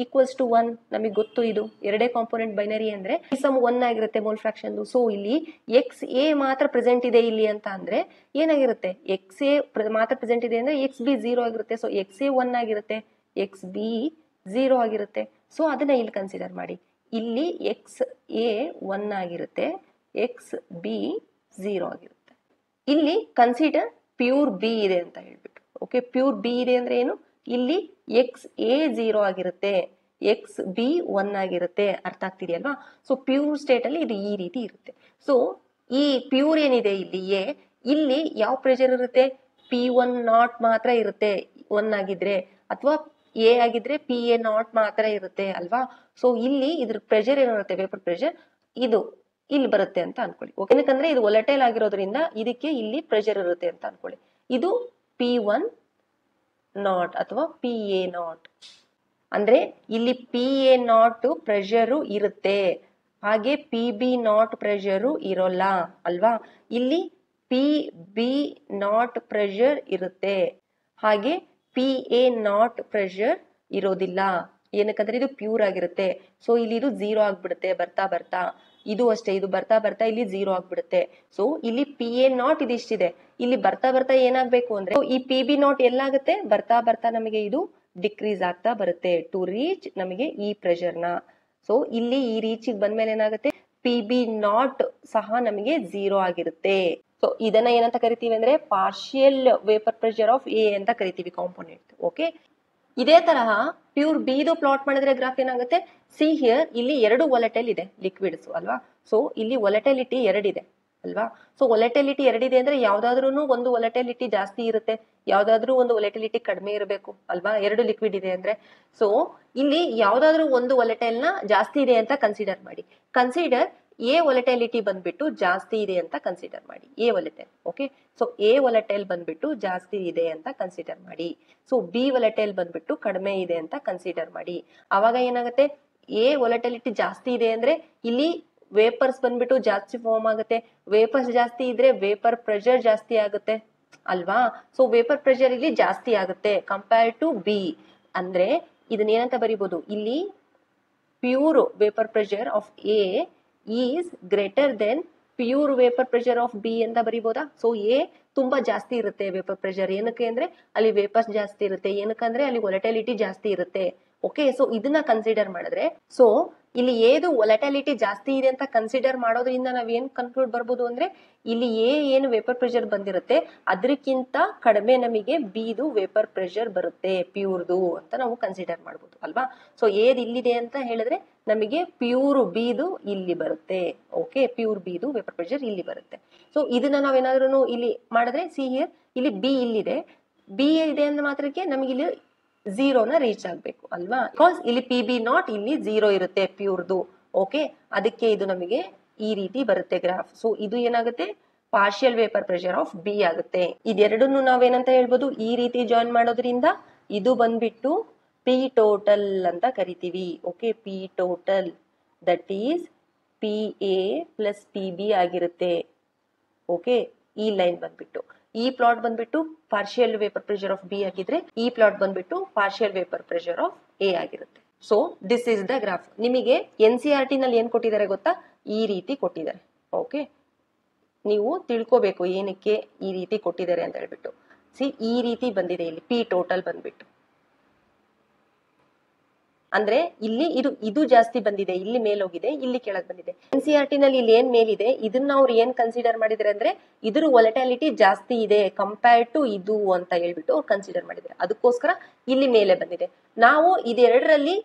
equals to 1 ನಮಗೆ ಗೊತ್ತು. ಇದು ಎರಡೇ ಕಾಂಪೋನೆಂಟ್ ಬೈನರಿ ಅಂದ್ರೆ ಈ ಸಮ್ 1 ಆಗಿರುತ್ತೆ ಮೋಲ್ ಫ್ರಾಕ್ಷನ್. ಸೊ ಇಲ್ಲಿ ಎಕ್ಸ್ ಎ ಮಾತ್ರ ಪ್ರೆಸೆಂಟ್ ಇದೆ ಇಲ್ಲಿ ಅಂತ ಅಂದ್ರೆ ಏನಾಗಿರುತ್ತೆ, ಎಕ್ಸ್ ಎ ಮಾತ್ರ ಪ್ರೆಸೆಂಟ್ ಇದೆ ಅಂದ್ರೆ ಎಕ್ಸ್ ಬಿ 0 ಆಗಿರುತ್ತೆ. ಸೊ ಎಕ್ಸ್ ಎ 1 ಆಗಿರುತ್ತೆ, ಎಕ್ಸ್ ಬಿ 0 ಆಗಿರುತ್ತೆ. ಸೊ ಅದನ್ನ ಇಲ್ಲಿ ಕನ್ಸಿಡರ್ ಮಾಡಿ. ಇಲ್ಲಿ ಎಕ್ಸ್ ಎ 1 ಆಗಿರುತ್ತೆ, ಎಕ್ಸ್ ಬಿ 0 ಆಗಿರುತ್ತೆ. ಇಲ್ಲಿ ಕನ್ಸಿಡರ್ ಪ್ಯೂರ್ ಬಿ ಇದೆ ಅಂತ ಹೇಳ್ಬಿಟ್ಟು. ಓಕೆ, ಪ್ಯೂರ್ ಬಿ ಇದೆ ಅಂದ್ರೆ ಏನು, ಇಲ್ಲಿ ಎಕ್ಸ್ ಎ 0 ಆಗಿರುತ್ತೆ, ಎಕ್ಸ್ ಬಿ 1 ಆಗಿರುತ್ತೆ. ಅರ್ಥ ಆಗ್ತಿದೆಯಲ್ವಾ. ಸೊ ಪ್ಯೂರ್ ಸ್ಟೇಟ್ ಅಲ್ಲಿ ಇದು ಈ ರೀತಿ ಇರುತ್ತೆ. ಸೊ ಈ ಪ್ಯೂರ್ ಏನಿದೆ ಇಲ್ಲಿ ಎ, ಇಲ್ಲಿ ಯಾವ ಪ್ರೆಷರ್ ಇರುತ್ತೆ, P1 ಮಾತ್ರ ಇರುತ್ತೆ 1 ಆಗಿದ್ರೆ, ಅಥವಾ ಎ ಆಗಿದ್ರೆ PA0 ಮಾತ್ರ ಇರುತ್ತೆ ಅಲ್ವಾ. ಸೊ ಇಲ್ಲಿ ಇದ್ರ ಪ್ರೆಷರ್ ಏನಿರುತ್ತೆ, ವೇಪರ್ ಪ್ರೆಷರ್ ಇದು ಇಲ್ಲಿ ಬರುತ್ತೆ ಅಂತ ಅನ್ಕೊಳ್ಳಿ. ಏನಕ್ಕಂದ್ರೆ ಇದು ವೊಲಟೈಲ್ ಆಗಿರೋದ್ರಿಂದ ಇದಕ್ಕೆ ಇಲ್ಲಿ ಪ್ರೆಷರ್ ಇರುತ್ತೆ ಅಂತ ಅನ್ಕೊಳ್ಳಿ. ಇದು P1 ನಾಟ್ ಅಥವಾ PA0 ಅಂದ್ರೆ ಇಲ್ಲಿ PA0 ಪ್ರೆಷರು ಇರುತ್ತೆ, ಹಾಗೆ PB0 ಪ್ರೆಷರು ಇರೋಲ್ಲ ಅಲ್ವಾ. ಇಲ್ಲಿ PB0 ಪ್ರೆಷರ್ ಇರುತ್ತೆ, ಹಾಗೆ PA0 ಪ್ರೆಷರ್ ಇರೋದಿಲ್ಲ. ಏನಕ್ಕಂದ್ರೆ ಇದು ಪ್ಯೂರ್ ಆಗಿರುತ್ತೆ. ಸೊ ಇಲ್ಲಿ ಇದು 0 ಆಗ್ಬಿಡುತ್ತೆ ಬರ್ತಾ ಬರ್ತಾ. ಇದು ಅಷ್ಟೇ, ಇದು ಬರ್ತಾ ಬರ್ತಾ ಇಲ್ಲಿ 0 ಆಗ್ಬಿಡುತ್ತೆ. ಸೊ ಇಲ್ಲಿ PA0 ಇದಿಷ್ಟಿದೆ, ಇಲ್ಲಿ ಬರ್ತಾ ಬರ್ತಾ ಏನಾಗ್ಬೇಕು ಅಂದ್ರೆ ಈ PB0 ಎಲ್ಲಾಗುತ್ತೆ, ಬರ್ತಾ ಬರ್ತಾ ನಮಗೆ ಇದು ಡಿಕ್ರೀಸ್ ಆಗ್ತಾ ಬರುತ್ತೆ ಟು ರೀಚ್ ನಮಗೆ ಈ ಪ್ರೆಷರ್ ನ. ಸೊ ಇಲ್ಲಿ ಈ ರೀಚಿಗೆ ಬಂದ್ಮೇಲೆ ಏನಾಗುತ್ತೆ, PB0 ಸಹ ನಮಗೆ 0 ಆಗಿರುತ್ತೆ. ಸೊ ಇದನ್ನ ಏನಂತ ಕರಿತೀವಿ ಅಂದ್ರೆ partial vapour pressure of A ಅಂತ ಕರಿತೀವಿ ಕಾಂಪೋನೆಂಟ್. ಓಕೆ, ಇದೇ ತರಹ ಪ್ಯೂರ್ ಬಿದು ಪ್ಲಾಟ್ ಮಾಡಿದ್ರೆ ಗ್ರಾಫ್ ಏನಾಗುತ್ತೆ, ಸಿ ಹಿಯರ್ ಇಲ್ಲಿ ಎರಡು ವೊಲಟೈಲ್ ಇದೆ ಲಿಕ್ವಿಡ್ಸ್ ಅಲ್ವಾ. ಸೊ ಇಲ್ಲಿ ವೊಲಟೈಲಿಟಿ 2 ಇದೆ ಅಲ್ವಾ. ಸೊ ವೊಲಟೈಲಿಟಿ 2 ಇದೆ ಅಂದ್ರೆ ಯಾವ್ದಾದ್ರೂ ಒಂದು ವೊಲಟೈಲಿಟಿ ಜಾಸ್ತಿ ಇರುತ್ತೆ, ಯಾವ್ದಾದ್ರೂ ಒಂದು ವೊಲಟೈಲಿಟಿ ಕಡಿಮೆ ಇರಬೇಕು ಅಲ್ವಾ, ಎರಡು ಲಿಕ್ವಿಡ್ ಇದೆ ಅಂದ್ರೆ. ಸೊ ಇಲ್ಲಿ ಯಾವ್ದಾದ್ರೂ ಒಂದು ವೊಲಟೈಲ್ ನ ಜಾಸ್ತಿ ಇದೆ ಅಂತ ಕನ್ಸಿಡರ್ ಮಾಡಿ. ಕನ್ಸಿಡರ್ ಎ ವೊಲಟೈಲಿಟಿ ಬಂದ್ಬಿಟ್ಟು ಜಾಸ್ತಿ ಇದೆ ಅಂತ ಕನ್ಸಿಡರ್ ಮಾಡಿ, A volatile. Okay, so A volatile ಬಂದ್ಬಿಟ್ಟು ಜಾಸ್ತಿ ಇದೆ ಅಂತ ಕನ್ಸಿಡರ್ ಮಾಡಿ. ಸೊ ಬಿ ವೊಲಟೈಲ್ ಬಂದ್ಬಿಟ್ಟು ಕಡಿಮೆ ಇದೆ ಅಂತ ಕನ್ಸಿಡರ್ ಮಾಡಿ. ಅವಾಗ ಏನಾಗುತ್ತೆ, ಎ ವೊಲಟೈಲಿಟಿ ಜಾಸ್ತಿ ಇದೆ ಅಂದ್ರೆ ಇಲ್ಲಿ ವೇಪರ್ಸ್ ಬಂದ್ಬಿಟ್ಟು ಜಾಸ್ತಿ ಫಾರ್ಮ್ ಆಗುತ್ತೆ. ವೇಪರ್ಸ್ ಜಾಸ್ತಿ ಇದ್ರೆ ವೇಪರ್ ಪ್ರೆಷರ್ ಜಾಸ್ತಿ ಆಗುತ್ತೆ ಅಲ್ವಾ. ಸೊ ವೇಪರ್ ಪ್ರೆಷರ್ ಇಲ್ಲಿ ಜಾಸ್ತಿ ಆಗುತ್ತೆ ಕಂಪೇರ್ ಟು ಬಿ. ಅಂದ್ರೆ ಇದನ್ನ ಏನಂತ ಬರಿಬಹುದು, ಇಲ್ಲಿ pure vapour pressure of A is greater than pure vapour pressure of B ಅಂತ ಬರಿಬೋದಾ. ಸೊ ಎ ತುಂಬಾ ಜಾಸ್ತಿ ಇರುತ್ತೆ ವೇಪರ್ ಪ್ರೆಷರ್, ಏನಕ್ಕೆ ಅಂದ್ರೆ ಅಲ್ಲಿ ವೇಪರ್ಸ್ ಜಾಸ್ತಿ ಇರುತ್ತೆ, ಏನಕ್ಕಂದ್ರೆ ಅಲ್ಲಿ ವೊಲಟೈಲಿಟಿ ಜಾಸ್ತಿ ಇರುತ್ತೆ. ಓಕೆ, ಸೊ ಇದನ್ನ ಕನ್ಸಿಡರ್ ಮಾಡಿದ್ರೆ, ಸೊ ಇಲ್ಲಿ ಏದು ವೊಲಟೈಲಿಟಿ ಜಾಸ್ತಿ ಇದೆ ಅಂತ ಕನ್ಸಿಡರ್ ಮಾಡೋದ್ರಿಂದ ನಾವ್ ಏನ್ ಕನ್ಕ್ಲೂಡ್ ಬರ್ಬೋದು ಅಂದ್ರೆ, ಇಲ್ಲಿ ಎ ಏನು ವೇಪರ್ ಪ್ರೆಷರ್ ಬಂದಿರುತ್ತೆ ಅದಕ್ಕಿಂತ ಕಡಿಮೆ ನಮಗೆ ಬಿದು ವೇಪರ್ ಪ್ರೆಷರ್ ಬರುತ್ತೆ ಪ್ಯೂರ್ದು ಅಂತ ನಾವು ಕನ್ಸಿಡರ್ ಮಾಡ್ಬೋದು ಅಲ್ವಾ. ಸೊ ಏದ್ ಇಲ್ಲಿದೆ ಅಂತ ಹೇಳಿದ್ರೆ ನಮಗೆ ಪ್ಯೂರ್ ಬಿದು ಇಲ್ಲಿ ಬರುತ್ತೆ. ಓಕೆ, ಪ್ಯೂರ್ ಬಿದು ವೇಪರ್ ಪ್ರೆಷರ್ ಇಲ್ಲಿ ಬರುತ್ತೆ. ಸೊ ಇದನ್ನ ನಾವೇನಾದ್ರೂ ಇಲ್ಲಿ ಮಾಡಿದ್ರೆ, ಸಿ ಹಿಯರ್ ಇಲ್ಲಿ ಬಿ ಇಲ್ಲಿದೆ, ಬಿ ಇದೆ ಅಂದ ಮಾತ್ರಕ್ಕೆ ನಮಗೆ ಇಲ್ಲಿ 0ನ ರೀಚ್ ಆಗ್ಬೇಕು ಅಲ್ವಾ. ಬಿಕಾಸ್ ಇಲ್ಲಿ PB0 ಇಲ್ಲಿ 0 ಇರುತ್ತೆ ಪ್ಯೂರ್ದು. ಓಕೆ, ಅದಕ್ಕೆ ಇದು ನಮಗೆ ಈ ರೀತಿ ಬರುತ್ತೆ ಗ್ರಾಫ್. ಸೊ ಇದು ಏನಾಗುತ್ತೆ, partial vapour pressure of B ಆಗುತ್ತೆ. ಇದೆರಡನ್ನು ನಾವೇನಂತ ಹೇಳ್ಬೋದು, ಈ ರೀತಿ ಜಾಯಿನ್ ಮಾಡೋದ್ರಿಂದ ಇದು ಬಂದ್ಬಿಟ್ಟು ಪಿ ಟೋಟಲ್ ಅಂತ ಕರಿತೀವಿ. Okay, P total that is PA plus PB ಆಗಿರುತ್ತೆ. ಓಕೆ. ಈ ಲೈನ್ ಬಂದ್ಬಿಟ್ಟು ಈ ಪ್ಲಾಟ್ ಬಂದ್ಬಿಟ್ಟು partial vapour pressure of B ಆಗಿದ್ರೆ ಈ ಪ್ಲಾಟ್ ಬಂದ್ಬಿಟ್ಟು partial vapour pressure of A ಆಗಿರುತ್ತೆ. So this is the graph. ನಿಮಗೆ NCERT ನಲ್ಲಿ ಏನ್ ಕೊಟ್ಟಿದ್ದಾರೆ ಗೊತ್ತಾ, ಈ ರೀತಿ ಕೊಟ್ಟಿದ್ದಾರೆ. ಓಕೆ, ನೀವು ತಿಳ್ಕೋಬೇಕು ಏನಕ್ಕೆ ಈ ರೀತಿ ಕೊಟ್ಟಿದ್ದಾರೆ ಅಂತ ಹೇಳ್ಬಿಟ್ಟು. ಈ ರೀತಿ ಬಂದಿದೆ ಇಲ್ಲಿ ಪಿ ಟೋಟಲ್ ಬಂದ್ಬಿಟ್ಟು, ಅಂದ್ರೆ ಇಲ್ಲಿ ಇದು ಜಾಸ್ತಿ ಬಂದಿದೆ, ಇಲ್ಲಿ ಮೇಲೋಗಿದೆ, ಇಲ್ಲಿ ಕೆಳಗೆ ಬಂದಿದೆ. NCERT ನಲ್ಲಿ ಇಲ್ಲಿ ಏನ್ ಮೇಲಿದೆ ಇದನ್ನ ಅವ್ರು ಏನ್ ಕನ್ಸಿಡರ್ ಮಾಡಿದ್ರೆ ಅಂದ್ರೆ ಇದ್ರ ವೊಲಟಾಲಿಟಿ ಜಾಸ್ತಿ ಇದೆ ಕಂಪೇರ್ ಟು ಇದು ಅಂತ ಹೇಳ್ಬಿಟ್ಟು ಅವ್ರು ಕನ್ಸಿಡರ್ ಮಾಡಿದ್ದಾರೆ. ಅದಕ್ಕೋಸ್ಕರ ಇಲ್ಲಿ ಮೇಲೆ ಬಂದಿದೆ. ನಾವು ಇದೆರಡರಲ್ಲಿ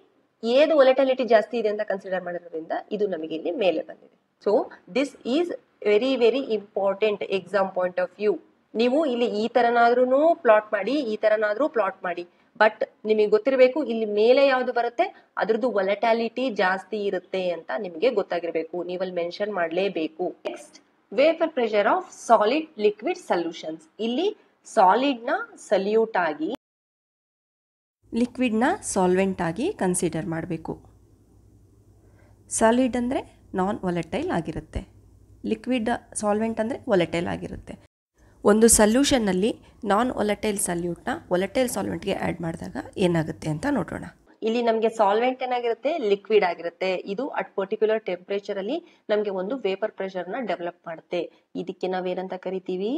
ಏದು ವೊಲಟಾಲಿಟಿ ಜಾಸ್ತಿ ಇದೆ ಅಂತ ಕನ್ಸಿಡರ್ ಮಾಡಿರೋದ್ರಿಂದ ಇದು ನಮಗೆ ಇಲ್ಲಿ ಮೇಲೆ ಬಂದಿದೆ. So this is very very important exam point of view. ನೀವು ಇಲ್ಲಿ ಈ ತರನಾದ್ರೂ ಪ್ಲಾಟ್ ಮಾಡಿ, ಈ ತರನಾದ್ರೂ ಪ್ಲಾಟ್ ಮಾಡಿ, ಬಟ್ ನಿಮಗೆ ಗೊತ್ತಿರಬೇಕು ಇಲ್ಲಿ ಮೇಲೆ ಯಾವ್ದು ಬರುತ್ತೆ ಅದ್ರದ್ದು ವೊಲಟಾಲಿಟಿ ಜಾಸ್ತಿ ಇರುತ್ತೆ ಅಂತ ನಿಮಗೆ ಗೊತ್ತಾಗಿರ್ಬೇಕು. ನೀವಲ್ಲಿ ಮೆನ್ಷನ್ ಮಾಡಲೇಬೇಕು. Next, vapour pressure of solid liquid solutions. ಇಲ್ಲಿ ಸಾಲಿಡ್ ನ ಸಲ್ಯೂಟ್ ಆಗಿ, ಲಿಕ್ವಿಡ್ ನ ಸಾಲ್ವೆಂಟ್ ಆಗಿ ಕನ್ಸಿಡರ್ ಮಾಡಬೇಕು. ಸಾಲಿಡ್ ಅಂದ್ರೆ ನಾನ್ ವೊಲಟೈಲ್ ಆಗಿರುತ್ತೆ, ಲಿಕ್ವಿಡ್ ಸಾಲ್ವೆಂಟ್ ಅಂದ್ರೆ ವೊಲಟೈಲ್ ಆಗಿರುತ್ತೆ. ಒಂದು ಸೊಲ್ಯೂಷನ್ನಲ್ಲಿ ನಾನ್ ವೊಲಟೈಲ್ ಸಲ್ಯೂಟ್ನ ವೊಲಟೈಲ್ ಸಾಲ್ವೆಂಟ್ಗೆ ಆ್ಯಡ್ ಮಾಡಿದಾಗ ಏನಾಗುತ್ತೆ ಅಂತ ನೋಡೋಣ. ಇಲ್ಲಿ ನಮಗೆ ಸಾಲ್ವೆಂಟ್ ಏನಾಗಿರುತ್ತೆ, ಲಿಕ್ವಿಡ್ ಆಗಿರುತ್ತೆ. ಇದು ಅಟ್ ಪರ್ಟಿಕ್ಯುಲರ್ ಟೆಂಪರೇಚರ್ ಅಲ್ಲಿ ನಮಗೆ ಒಂದು ವೇಪರ್ ಪ್ರೆಷರ್ ನ ಡೆವಲಪ್ ಮಾಡುತ್ತೆ. ಇದಕ್ಕೆ ನಾವೇನಂತ ಕರಿತೀವಿ,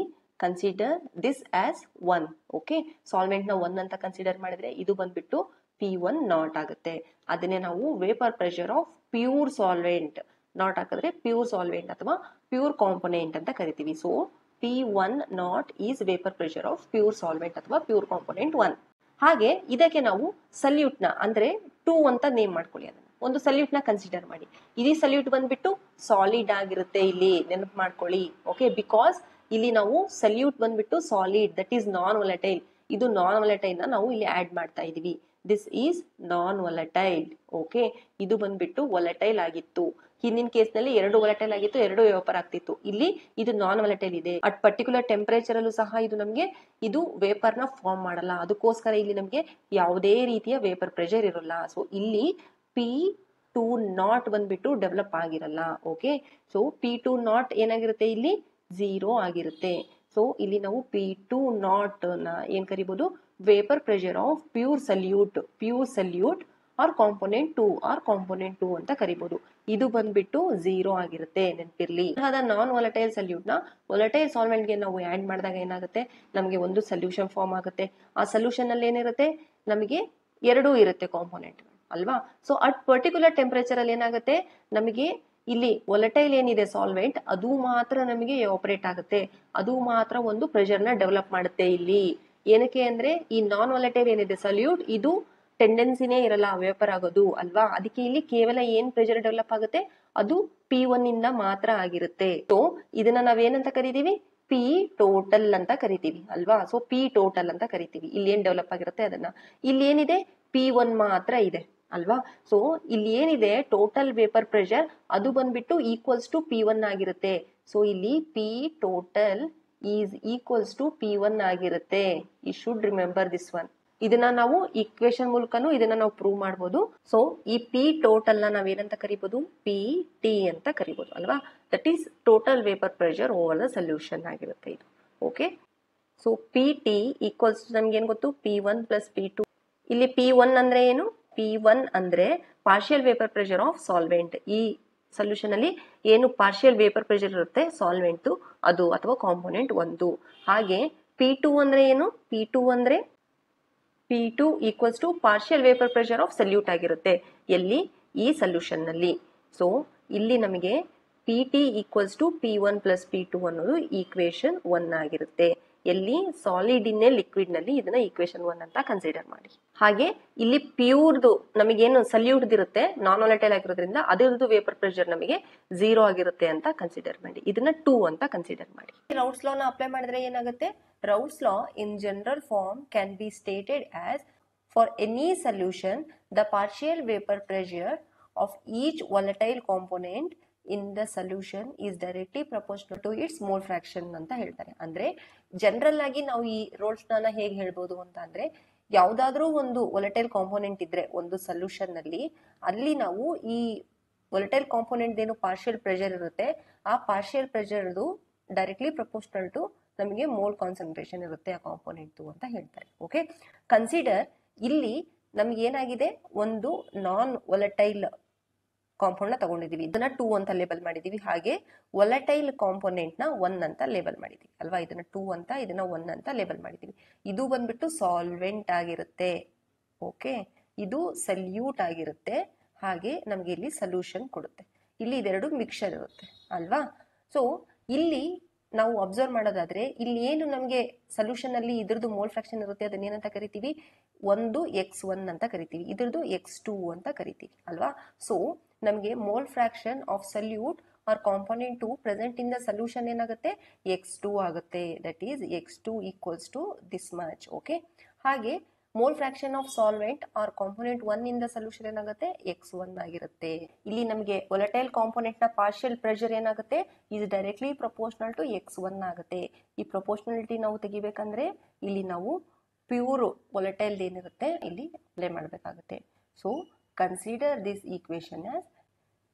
consider this as 1. Okay, solvent ನ 1 ಅಂತ ಕನ್ಸಿಡರ್ ಮಾಡಿದ್ರೆ ಇದು ಬಂದ್ಬಿಟ್ಟು P1 ನಾಟ್ ಆಗುತ್ತೆ. ಅದನ್ನೇ ನಾವು vapour pressure of pure solvent, naught ಹಾಕಿದ್ರೆ ಪ್ಯೂರ್ ಸಾಲ್ವೆಂಟ್ ಅಥವಾ ಪ್ಯೂರ್ ಕಾಂಪೊನೆಂಟ್ ಅಂತ ಕರಿತೀವಿ. So P1 naught is vapour pressure of pure solvent ಅಥವಾ ಪ್ಯೂರ್ ಕಾಂಪೊನೆಂಟ್ 1. ಹಾಗೆ ಇದಕ್ಕೆ ನಾವು ಸಲ್ಯೂಟ್ ನ ಅಂದ್ರೆ 2 ಅಂತ ನೇಮ್ ಮಾಡ್ಕೊಳ್ಳಿ. ಅದನ್ನ ಒಂದು ಸಲ್ಯೂಟ್ ನ ಕನ್ಸಿಡರ್ ಮಾಡಿ. ಇಡೀ ಸಲ್ಯೂಟ್ ಬಂದ್ಬಿಟ್ಟು ಸಾಲಿಡ್ ಆಗಿರುತ್ತೆ, ಇಲ್ಲಿ ನೆನಪು ಮಾಡ್ಕೊಳ್ಳಿ. ಓಕೆ, ಬಿಕಾಸ್ ಇಲ್ಲಿ ನಾವು ಸಲ್ಯೂಟ್ ಬಂದ್ಬಿಟ್ಟು solid, that is non volatile. ಇದು ನಾನ್ ವೊಲಟೈಲ್ ನ ನಾವು ಇಲ್ಲಿ ಆಡ್ ಮಾಡ್ತಾ ಇದೀವಿ. This is non volatile. Okay, ಇದು ಬಂದ್ಬಿಟ್ಟು ವೊಲಟೈಲ್ ಆಗಿತ್ತು. ಹಿಂದಿನ ಕೇಸ್ ನಲ್ಲಿ 2 ವೊಲಟೈಲ್ ಆಗಿತ್ತು, 2 ವೇಪರ್ ಆಗ್ತಿತ್ತು. ಇಲ್ಲಿ ಇದು ನಾನ್ ವೊಲಟೈಲ್ ಇದೆ. ಅಟ್ ಪರ್ಟಿಕ್ಯುಲರ್ ಟೆಂಪರೇಚರ್ ಅಲ್ಲೂ ಸಹ ಇದು ನಮಗೆ ಇದು ವೇಪರ್ ನ ಫಾರ್ಮ್ ಮಾಡಲ್ಲ. ಅದಕ್ಕೋಸ್ಕರ ಇಲ್ಲಿ ನಮಗೆ ಯಾವುದೇ ರೀತಿಯ ವೇಪರ್ ಪ್ರೆಷರ್ ಇರಲ್ಲ. ಸೊ ಇಲ್ಲಿ P2 ನಾಟ್ ಬಂದ್ಬಿಟ್ಟು ಡೆವಲಪ್ ಆಗಿರಲ್ಲ. ಓಕೆ, ಸೊ P2 ನಾಟ್ ಏನಾಗಿರುತ್ತೆ, ಇಲ್ಲಿ 0 ಆಗಿರುತ್ತೆ. ಸೊ ಇಲ್ಲಿ ನಾವು P2 ನಾಟ್ ನ ಏನ್ ಕರಿಬಹುದು, vapour pressure of pure solute or component 2 or component 2 ಅಂತ ಕರಿಬಹುದು. ಇದು ಬಂದ್ಬಿಟ್ಟು 0 ಆಗಿರುತ್ತೆ, ನೆನಪಿರ್ಲಿ. ನಾನ್ ವೊಲಟೈಲ್ ಸಲ್ಯೂಟ್ ನ ವೊಲಟೈಲ್ ಸಾಲ್ವೆಂಟ್ ಗೆ ನಾವು ಆಡ್ ಮಾಡಿದಾಗ ಏನಾಗುತ್ತೆ, ನಮಗೆ ಒಂದು ಸೊಲ್ಯೂಷನ್ ಫಾರ್ಮ್ ಆಗುತ್ತೆ. ಆ ಸೊಲ್ಯೂಷನ್ ಅಲ್ಲಿ ಏನಿರುತ್ತೆ, ನಮಗೆ 2 ಇರುತ್ತೆ ಕಾಂಪೊನೆಂಟ್ ಅಲ್ವಾ. ಸೊ ಅಟ್ ಪರ್ಟಿಕ್ಯುಲರ್ ಟೆಂಪರೇಚರ್ ಅಲ್ಲಿ ಏನಾಗುತ್ತೆ, ನಮಗೆ ಇಲ್ಲಿ ವೊಲಟೈಲ್ ಏನಿದೆ ಸಾಲ್ವೆಂಟ್ ಅದು ಮಾತ್ರ ನಮಗೆ ಎವಾಪರೇಟ್ ಆಗುತ್ತೆ, ಅದು ಮಾತ್ರ ಒಂದು ಪ್ರೆಷರ್ ನ ಡೆವಲಪ್ ಮಾಡುತ್ತೆ. ಇಲ್ಲಿ ಏನಕ್ಕೆ ಅಂದ್ರೆ ಈ ನಾನ್ ವೊಲಟೈಲ್ ಏನಿದೆ ಸಲ್ಯೂಟ್, ಇದು ಟೆಂಡೆನ್ಸಿನೇ ಇರಲ್ಲ ವೇಪರ್ ಆಗೋದು ಅಲ್ವಾ. ಅದಕ್ಕೆ ಇಲ್ಲಿ ಕೇವಲ ಏನ್ ಪ್ರೆಷರ್ ಡೆವಲಪ್ ಆಗುತ್ತೆ ಅದು P1 ಇಂದ ಮಾತ್ರ ಆಗಿರುತ್ತೆ. ಸೊ ಇದನ್ನ ನಾವೇನಂತ ಕರಿತೀವಿ, P ಟೋಟಲ್ ಅಂತ ಕರಿತೀವಿ ಅಲ್ವಾ. ಸೊ P ಟೋಟಲ್ ಅಂತ ಕರಿತೀವಿ. ಇಲ್ಲಿ ಏನ್ ಡೆವಲಪ್ ಆಗಿರುತ್ತೆ ಅದನ್ನ. ಇಲ್ಲಿ ಏನಿದೆ P1 ಮಾತ್ರ ಇದೆ ಅಲ್ವಾ. ಸೊ ಇಲ್ಲಿ ಏನಿದೆ ಟೋಟಲ್ ವೇಪರ್ ಪ್ರೆಷರ್ ಅದು ಬಂದ್ಬಿಟ್ಟು ಈಕ್ವಲ್ಸ್ ಟು P1 ಆಗಿರುತ್ತೆ. ಸೊ ಇಲ್ಲಿ P total is equals to P1 ಆಗಿರುತ್ತೆ. You should remember this one. ಇದನ್ನ ನಾವು ಈಕ್ವೇಶನ್ ಮೂಲಕನೂ ಇದನ್ನ ನಾವು ಪ್ರೂವ್ ಮಾಡಬಹುದು. ಸೊ ಈ P ಟೋಟಲ್ ನ ನಾವೇನಂತ ಕರಿಬಹುದು, PT ಅಂತ ಕರಿಬಹುದು ಅಲ್ವಾ. That is total vapour pressure over the solution ಆಗಿರುತ್ತೆ ಇದು. ಓಕೆ, ಸೊ PT ಈಕ್ವಲ್ಸ್ ನಮ್ಗೆ ಏನ್ ಗೊತ್ತು, P1 ಪ್ಲಸ್ P2. ಇಲ್ಲಿ P1 ಅಂದ್ರೆ ಏನು, P1 ಅಂದ್ರೆ partial vapour pressure of solvent. ಈ ಸೊಲ್ಯೂಷನ್ ಅಲ್ಲಿ ಏನು ಪಾರ್ಷಿಯಲ್ ವೇಪರ್ ಪ್ರೆಷರ್ ಇರುತ್ತೆ ಸಾಲ್ವೆಂಟ್ ಅದು ಅಥವಾ ಕಾಂಪೊನೆಂಟ್ 1. ಹಾಗೆ P2 ಅಂದ್ರೆ ಏನು, P2 ಅಂದ್ರೆ P2 equals to partial vapour pressure of solute ಆಗಿರುತ್ತೆ. ಎಲ್ಲಿ, ಈ ಸೊಲ್ಯೂಷನ್ ನಲ್ಲಿ. ಸೊ ಇಲ್ಲಿ ನಮಗೆ PT equals to P1 plus P2 ಅನ್ನೋದು ಈಕ್ವೇಶನ್ 1 ಆಗಿರುತ್ತೆ. ಎಲ್ಲಿ, ಸಾಲಿಡ್ ಇನ್ನೇ ಲಿಕ್ವಿಡ್ ನಲ್ಲಿ ಇದನ್ನ ಈಕ್ವೇಶನ್ 1 ಅಂತ ಕನ್ಸಿಡರ್ ಮಾಡಿ. ಹಾಗೆ ಇಲ್ಲಿ ಪ್ಯೂರ್ದು ನಮಗೇನು ಸಲ್ಯೂಟ್ ಇರುತ್ತೆ ನಾನ್ ವೊಲಟೈಲ್ ಆಗಿರೋದ್ರಿಂದ ಅದರದ್ದು ವೇಪರ್ ಪ್ರೆಷರ್ ನಮಗೆ 0 ಆಗಿರುತ್ತೆ ಅಂತ ಕನ್ಸಿಡರ್ ಮಾಡಿ. ಇದನ್ನ 2 ಅಂತ ಕನ್ಸಿಡರ್ ಮಾಡಿ. ರೌಟ್ಸ್ ಲಾ ನ ಅಪ್ಲೈ ಮಾಡಿದ್ರೆ ಏನಾಗುತ್ತೆ, Raoult's law in general form can be stated as for any solution the partial vapour pressure of each volatile component in the solution is directly proportional to its mole fraction ಅಂತ ಹೇಳ್ತಾರೆ. ಅಂದ್ರೆ general ಆಗಿ ನಾವು ಈ rules ನ ಹೇಗೆ ಹೇಳ್ಬೋದು ಅಂತ ಅಂದ್ರೆ, ಯಾವ್ದಾದ್ರೂ ಒಂದು ವೊಲಟೈಲ್ ಕಾಂಪೊನೆಂಟ್ ಇದ್ರೆ ಒಂದು ಸೊಲ್ಯೂಷನ್ ನಲ್ಲಿ, ಅಲ್ಲಿ ನಾವು ಈ ವೊಲಟೈಲ್ ಕಾಂಪೊನೆಂಟ್ ಏನು ಪಾರ್ಷಿಯಲ್ ಪ್ರೆಷರ್ ಇರುತ್ತೆ ಆ ಪಾರ್ಷಿಯಲ್ ಪ್ರೆಷರ್ದು ಡೈರೆಕ್ಟ್ಲಿ ಪ್ರಪೋರ್ಷನಲ್ ಟು ನಮಗೆ ಮೋಲ್ ಕಾನ್ಸಂಟ್ರೇಷನ್ ಇರುತ್ತೆ ಆ ಕಾಂಪೋನೆಂಟ್ ಅಂತ ಹೇಳ್ತಾರೆ. ಓಕೆ, ಕನ್ಸಿಡರ್ ಇಲ್ಲಿ ನಮ್ಗೆ ಏನಾಗಿದೆ, ಒಂದು ನಾನ್ ವೊಲಟೈಲ್ ಕಾಂಪೌಂಡ್ ನ ತಗೊಂಡಿದೀವಿ, ಇದನ್ನ 2 ಅಂತ ಲೇಬಲ್ ಮಾಡಿದೀವಿ. ಹಾಗೆ ವೊಲಟೈಲ್ ಕಾಂಪೋನೆಂಟ್ ನ 1 ಅಂತ ಲೇಬಲ್ ಮಾಡಿದೀವಿ ಅಲ್ವಾ. ಇದನ್ನ 2 ಅಂತ, ಇದನ್ನ 1 ಅಂತ ಲೇಬಲ್ ಮಾಡಿದೀವಿ. ಇದು ಬಂದ್ಬಿಟ್ಟು ಸಾಲ್ವೆಂಟ್ ಆಗಿರುತ್ತೆ. ಓಕೆ, ಇದು ಸಲ್ಯೂಟ್ ಆಗಿರುತ್ತೆ. ಹಾಗೆ ನಮ್ಗೆ ಇಲ್ಲಿ ಸೊಲ್ಯೂಷನ್ ಕೊಡುತ್ತೆ. ಇಲ್ಲಿ ಇದೆರಡು ಮಿಕ್ಸರ್ ಇರುತ್ತೆ ಅಲ್ವಾ. ಸೊ ಇಲ್ಲಿ ನಾವು ಅಬ್ಸರ್ವ್ ಮಾಡೋದಾದ್ರೆ ಇಲ್ಲಿ ಏನು ನಮಗೆ ಸೊಲ್ಯೂಷನ್ ಅಲ್ಲಿ ಇದ್ರದ್ದು ಮೋಲ್ ಫ್ರಾಕ್ಷನ್ ಇರುತ್ತೆ, ಅದನ್ನ ಏನಂತ ಕರಿತೀವಿ, ಒಂದು x1 ಅಂತ ಕರಿತೀವಿ, ಇದ್ರದ್ದು x2 ಅಂತ ಕರಿತೀವಿ ಅಲ್ವಾ. ಸೊ ನಮಗೆ mole fraction of solute or component 2 present in the solution ಏನಾಗುತ್ತೆ, x2 ಆಗುತ್ತೆ. That is x2 equals to this much. Okay, ಹಾಗೆ mole fraction of solvent or component 1 in the solution ಏನಾಗುತ್ತೆ, x1 ಆಗಿರುತ್ತೆ. ಇಲ್ಲಿ ನಮಗೆ ವೊಲಟೈಲ್ ಕಾಂಪೋನೆಂಟ್ ನ partial pressure ಏನಾಗುತ್ತೆ, is directly proportional to x1 ಆಗುತ್ತೆ. ಈ ಪ್ರಪೋರ್ಷನಾಲಿಟಿ ನಾವು ತೆಗಿಬೇಕಂದ್ರೆ ಇಲ್ಲಿ ನಾವು ಪ್ಯೂರ್ ವೊಲಟೈಲ್ ಏನಿರುತ್ತೆ ಇಲ್ಲಿ ಅಪ್ಲೈ ಮಾಡಬೇಕಾಗುತ್ತೆ. So consider this equation as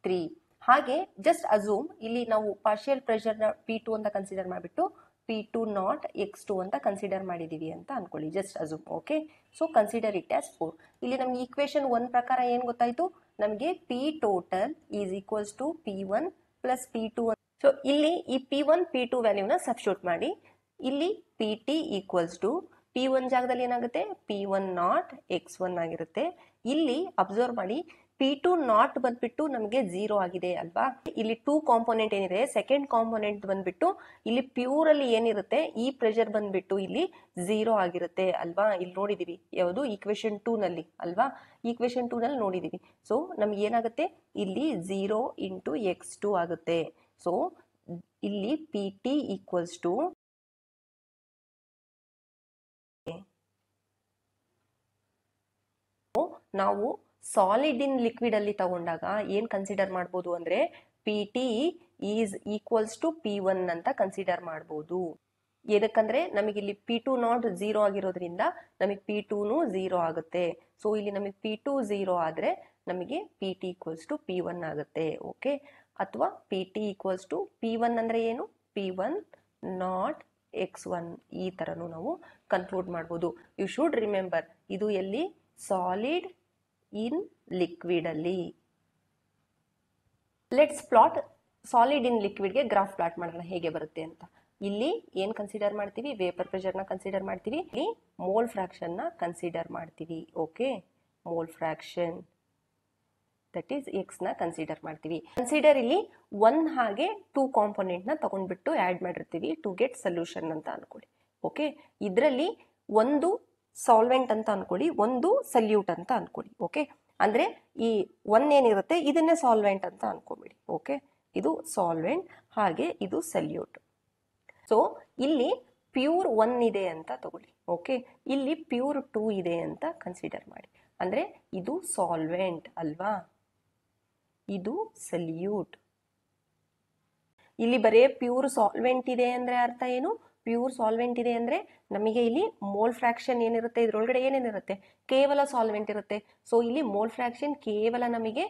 3. ಹಾಗೆ ಜಸ್ಟ್ ಅಸ್ಯೂಮ್ ಇಲ್ಲಿ ನಾವು ಪಾರ್ಷಿಯಲ್ ಪ್ರೆಷರ್ ನ P2 ಅಂತ ಕನ್ಸಿಡರ್ ಮಾಡಿಬಿಟ್ಟು P2 ನಾಟ್ x2 ಅಂತ ಕನ್ಸಿಡರ್ ಮಾಡಿದೀವಿ ಅಂತ ಅನ್ಕೊಳ್ಳಿ. Just assume. Okay, so consider it as 4. ಇಲ್ಲಿ ನಮ್ಗೆ ಈಕ್ವೇಶನ್ 1 ಪ್ರಕಾರ ಏನ್ ಗೊತ್ತಾಯ್ತು, ನಮಗೆ P total is equals to P1 plus P2. So ಇಲ್ಲಿ ಈ P1 P2 ವ್ಯಾಲ್ಯೂನ ಸಬ್ಸ್ಟಿಟ್ಯೂಟ್ ಮಾಡಿ. ಇಲ್ಲಿ PT ಈಕ್ವಲ್ಸ್ ಟು P1 ಜಾಗದಲ್ಲಿ ಏನಾಗುತ್ತೆ, P1 ನಾಟ್ x1 ಆಗಿರುತ್ತೆ. ಇಲ್ಲಿ ಅಬ್ಸರ್ವ್ ಮಾಡಿ P2 ನಾಟ್ ಬಂದ್ಬಿಟ್ಟು ನಮಗೆ 0 ಆಗಿದೆ ಅಲ್ವಾ. ಇಲ್ಲಿ 2 ಕಾಂಪೋನೆಂಟ್ ಏನಿದೆ, ಸೆಕೆಂಡ್ ಕಾಂಪೋನೆಂಟ್ ಬಂದ್ಬಿಟ್ಟು ಇಲ್ಲಿ ಪ್ಯೂರ್ ಅಲ್ಲಿ ಏನಿರುತ್ತೆ, ಈ ಪ್ರೆಷರ್ ಬಂದ್ಬಿಟ್ಟು ಇಲ್ಲಿ 0 ಆಗಿರುತ್ತೆ ಅಲ್ವಾ. ಇಲ್ಲಿ ನೋಡಿದೀವಿ ಯಾವುದು, ಈಕ್ವೇಶನ್ 2 ನಲ್ಲಿ ಅಲ್ವಾ. ಈಕ್ವೇಶನ್ 2 ನಲ್ಲಿ ನೋಡಿದೀವಿ. ಸೊ ನಮ್ಗೆ ಏನಾಗುತ್ತೆ, ಇಲ್ಲಿ 0 ಇಂಟು x2 ಆಗುತ್ತೆ. ಸೊ ಇಲ್ಲಿ PT ಈಕ್ವಲ್ಸ್ ಟು ನಾವು ಸಾಲಿಡ್ ಇನ್ ಲಿಕ್ವಿಡ್ ಅಲ್ಲಿ ತಗೊಂಡಾಗ ಏನ್ ಕನ್ಸಿಡರ್ ಮಾಡಬಹುದು ಅಂದ್ರೆ PT is equals to P1 ಅಂತ ಕನ್ಸಿಡರ್ ಮಾಡಬಹುದು. ಏನಕ್ಕಂದ್ರೆ ನಮಗೆ ಇಲ್ಲಿ P2 ನಾಟ್ 0 ಆಗಿರೋದ್ರಿಂದ ನಮಗೆ P2 0 ಆಗುತ್ತೆ. ಸೊ ಇಲ್ಲಿ ನಮಗೆ P2 0 ಆದ್ರೆ ನಮಗೆ PT ಈಕ್ವಲ್ಸ್ ಟು P1 ಆಗುತ್ತೆ. ಓಕೆ, ಅಥವಾ PT ಈಕ್ವಲ್ಸ್ ಟು P1 ಅಂದ್ರೆ ಏನು, P1 ನಾಟ್ x1 ಈ ತರನು ನಾವು ಕನ್ಕ್ಲೂಡ್ ಮಾಡಬಹುದು. ಯು ಶುಡ್ ರಿಮೆಂಬರ್, ಇದು ಎಲ್ಲಿ, ಸಾಲಿಡ್ ಇನ್ ಲಿಕ್ವಿಡ್ ಅಲ್ಲಿ. Let's plot solid in liquid ಗೆ ಗ್ರಾಫ್ ಪ್ಲಾಟ್ ಮಾಡೋಣ ಹೇಗೆ ಬರುತ್ತೆ ಅಂತ. ಇಲ್ಲಿ ಏನ್ ಕನ್ಸಿಡರ್ ಮಾಡ್ತೀವಿ, ವೇಪರ್ ಪ್ರೆಷರ್ ನ ಕನ್ಸಿಡರ್ ಮಾಡ್ತೀವಿ, ಇಲ್ಲಿ ಮೋಲ್ ಫ್ರಾಕ್ಷನ್ ನ ಕನ್ಸಿಡರ್ ಮಾಡ್ತೀವಿ. Okay, mole fraction that is x ನ ಕನ್ಸಿಡರ್ ಮಾಡ್ತೀವಿ. ಕನ್ಸಿಡರ್ ಇಲ್ಲಿ 1 ಹಾಗೆ 2 ಕಾಂಪೋನೆಂಟ್ ನ ತಗೊಂಡ್ಬಿಟ್ಟು ಆಡ್ ಮಾಡಿರ್ತೀವಿ ಟು ಗೆಟ್ ಸೊಲ್ಯೂಷನ್ ಅಂತ ಅನ್ಕೊಳ್ಳಿ. ಓಕೆ, ಇದರಲ್ಲಿ ಒಂದು ಸಾಲ್ವೆಂಟ್ ಅಂತ ಅನ್ಕೊಳ್ಳಿ, ಒಂದು ಸಲ್ಯೂಟ್ ಅಂತ ಅನ್ಕೊಳ್ಳಿ. ಓಕೆ, ಅಂದ್ರೆ ಈ 1 ಏನಿರುತ್ತೆ ಇದನ್ನೇ ಸಾಲ್ವೆಂಟ್ ಅಂತ ಅನ್ಕೊಂಬಿಡಿ. ಓಕೆ, ಇದು ಸಾಲ್ವೆಂಟ್, ಹಾಗೆ ಇದು ಸಲ್ಯೂಟ್. ಸೊ ಇಲ್ಲಿ ಪ್ಯೂರ್ 1 ಇದೆ ಅಂತ ತಗೊಳ್ಳಿ. ಓಕೆ, ಇಲ್ಲಿ ಪ್ಯೂರ್ 2 ಇದೆ ಅಂತ ಕನ್ಸಿಡರ್ ಮಾಡಿ. ಅಂದ್ರೆ ಇದು ಸಾಲ್ವೆಂಟ್ ಅಲ್ವಾ, ಇದು ಸಲ್ಯೂಟ್. ಇಲ್ಲಿ ಬರೇ ಪ್ಯೂರ್ ಸಾಲ್ವೆಂಟ್ ಇದೆ ಅಂದ್ರೆ ಅರ್ಥ ಏನು, ಪ್ಯೂರ್ ಸಾಲ್ವೆಂಟ್ ಇದೆ ಅಂದ್ರೆ ನಮಗೆ ಇಲ್ಲಿ ಮೋಲ್ ಫ್ರಾಕ್ಷನ್ ಏನಿರುತ್ತೆ, ಇದ್ರೊಳಗಡೆ ಏನೇನಿರುತ್ತೆ, ಕೇವಲ ಸಾಲ್ವೆಂಟ್ ಇರುತ್ತೆ. ಸೊ ಇಲ್ಲಿ ಮೋಲ್ ಫ್ರಾಕ್ಷನ್ ಕೇವಲ ನಮಗೆ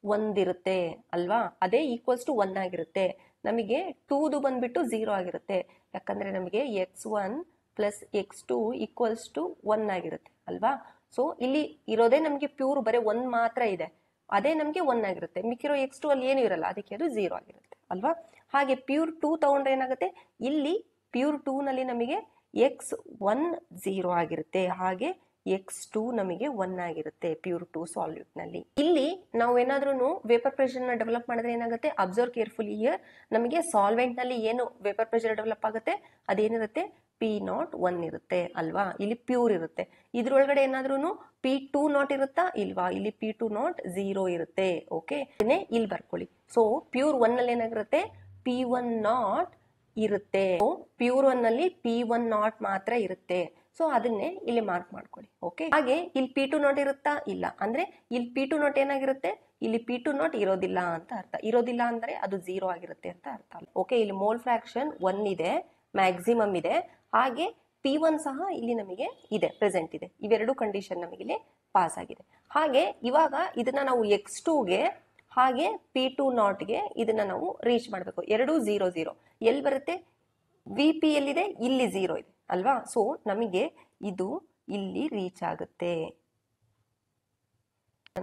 1 ಇರುತ್ತೆ ಅಲ್ವಾ, ಅದೇ ಈಕ್ವಲ್ಸ್ ಟು 1 ಆಗಿರುತ್ತೆ. ನಮಗೆ 2 ಬಂದ್ಬಿಟ್ಟು 0 ಆಗಿರುತ್ತೆ, ಯಾಕಂದ್ರೆ ನಮಗೆ x1 plus x2 equals to 1 ಆಗಿರುತ್ತೆ ಅಲ್ವಾ. ಸೊ ಇಲ್ಲಿ ಇರೋದೇ ನಮಗೆ ಪ್ಯೂರ್ ಬರೀ 1 ಮಾತ್ರ ಇದೆ, ಅದೇ ನಮಗೆ 1 ಆಗಿರುತ್ತೆ. ಮಿಕ್ಕಿರೋ x2 ಅಲ್ಲಿ ಏನು ಇರಲ್ಲ, ಅದಕ್ಕೆ ಅದು 0 ಆಗಿರುತ್ತೆ ಅಲ್ವಾ. ಹಾಗೆ ಪ್ಯೂರ್ 2 ತಗೊಂಡ್ರೆ ಏನಾಗುತ್ತೆ, ಇಲ್ಲಿ ಪ್ಯೂರ್ 2 ನಲ್ಲಿ ನಮಗೆ x1 0 ಆಗಿರುತ್ತೆ, ಹಾಗೆ x2 ನಮಗೆ 1 ಆಗಿರುತ್ತೆ ಪ್ಯೂರ್ 2 ಸಾಲ್ಯೂಟ್ ನಲ್ಲಿ. ಇಲ್ಲಿ ನಾವು ಏನಾದ್ರೂ ವೇಪರ್ ಪ್ರೆಷರ್ ನ ಡೆವಲಪ್ ಮಾಡಿದ್ರೆ ಏನಾಗುತ್ತೆ, ಅಬ್ಸರ್ವ್ ಕೇರ್ಫುಲಿ ಹಿಯರ್. ನಮಗೆ ಸಾಲ್ವೆಂಟ್ ನಲ್ಲಿ ಏನು ವೇಪರ್ ಪ್ರೆಷರ್ ಡೆವಲಪ್ ಆಗುತ್ತೆ ಅದೇನಿರುತ್ತೆ, P0 1 ಇರುತ್ತೆ ಅಲ್ವಾ, ಇಲ್ಲಿ ಪ್ಯೂರ್ ಇರುತ್ತೆ. ಇದ್ರೊಳಗಡೆ ಏನಾದ್ರೂ P2 ನಾಟ್ ಇರುತ್ತಾ, ಇಲ್ವಾ, ಇಲ್ಲಿ P2 ನಾಟ್ 0 ಇರುತ್ತೆ. ಓಕೆ, ಇಲ್ಲಿ ಬರ್ಕೊಳ್ಳಿ. ಸೊ ಪ್ಯೂರ್ 1 ನಲ್ಲಿ ಏನಾಗಿರುತ್ತೆ, P1 ನಾಟ್ ಇರುತ್ತೆ. ಪ್ಯೂರ್ 1 ನಲ್ಲಿ P1 ನಾಟ್ ಮಾತ್ರ ಇರುತ್ತೆ. ಸೊ ಅದನ್ನೇ ಇಲ್ಲಿ ಮಾರ್ಕ್ ಮಾಡ್ಕೊಳ್ಳಿ. ಓಕೆ, ಹಾಗೆ ಇಲ್ಲಿ P2 ನಾಟ್ ಇರುತ್ತಾ, ಇಲ್ಲ. ಅಂದ್ರೆ ಇಲ್ಲಿ P2 ನಾಟ್ ಏನಾಗಿರುತ್ತೆ, ಇಲ್ಲಿ P2 ನಾಟ್ ಇರೋದಿಲ್ಲ ಅಂತ ಅರ್ಥ. ಇರೋದಿಲ್ಲ ಅಂದ್ರೆ ಅದು 0 ಆಗಿರುತ್ತೆ ಅಂತ ಅರ್ಥ. ಓಕೆ, ಇಲ್ಲಿ ಮೋಲ್ ಫ್ರಾಕ್ಷನ್ 1 ಇದೆ, ಮ್ಯಾಕ್ಸಿಮಮ್ ಇದೆ, ಹಾಗೆ P1 ಸಹ ಇಲ್ಲಿ ನಮಗೆ ಇದೆ, ಪ್ರೆಸೆಂಟ್ ಇದೆ. ಇವೆರಡು ಕಂಡೀಷನ್ ನಮಗೆ ಇಲ್ಲಿ ಪಾಸ್ ಆಗಿದೆ. ಹಾಗೆ ಇವಾಗ ಇದನ್ನ ನಾವು x2 ಗೆ ಹಾಗೆ P2 ಗೆ ಇದನ್ನ ನಾವು ರೀಚ್ ಮಾಡಬೇಕು. ಎರಡು 0 0 ಎಲ್ಲಿ ಬರುತ್ತೆ? VP ಎಲ್ಲಿದೆ? ಇಲ್ಲಿ 0 ಇದೆ ಅಲ್ವಾ? ಸೊ ನಮಗೆ ಇದು ಇಲ್ಲಿ ರೀಚ್ ಆಗುತ್ತೆ.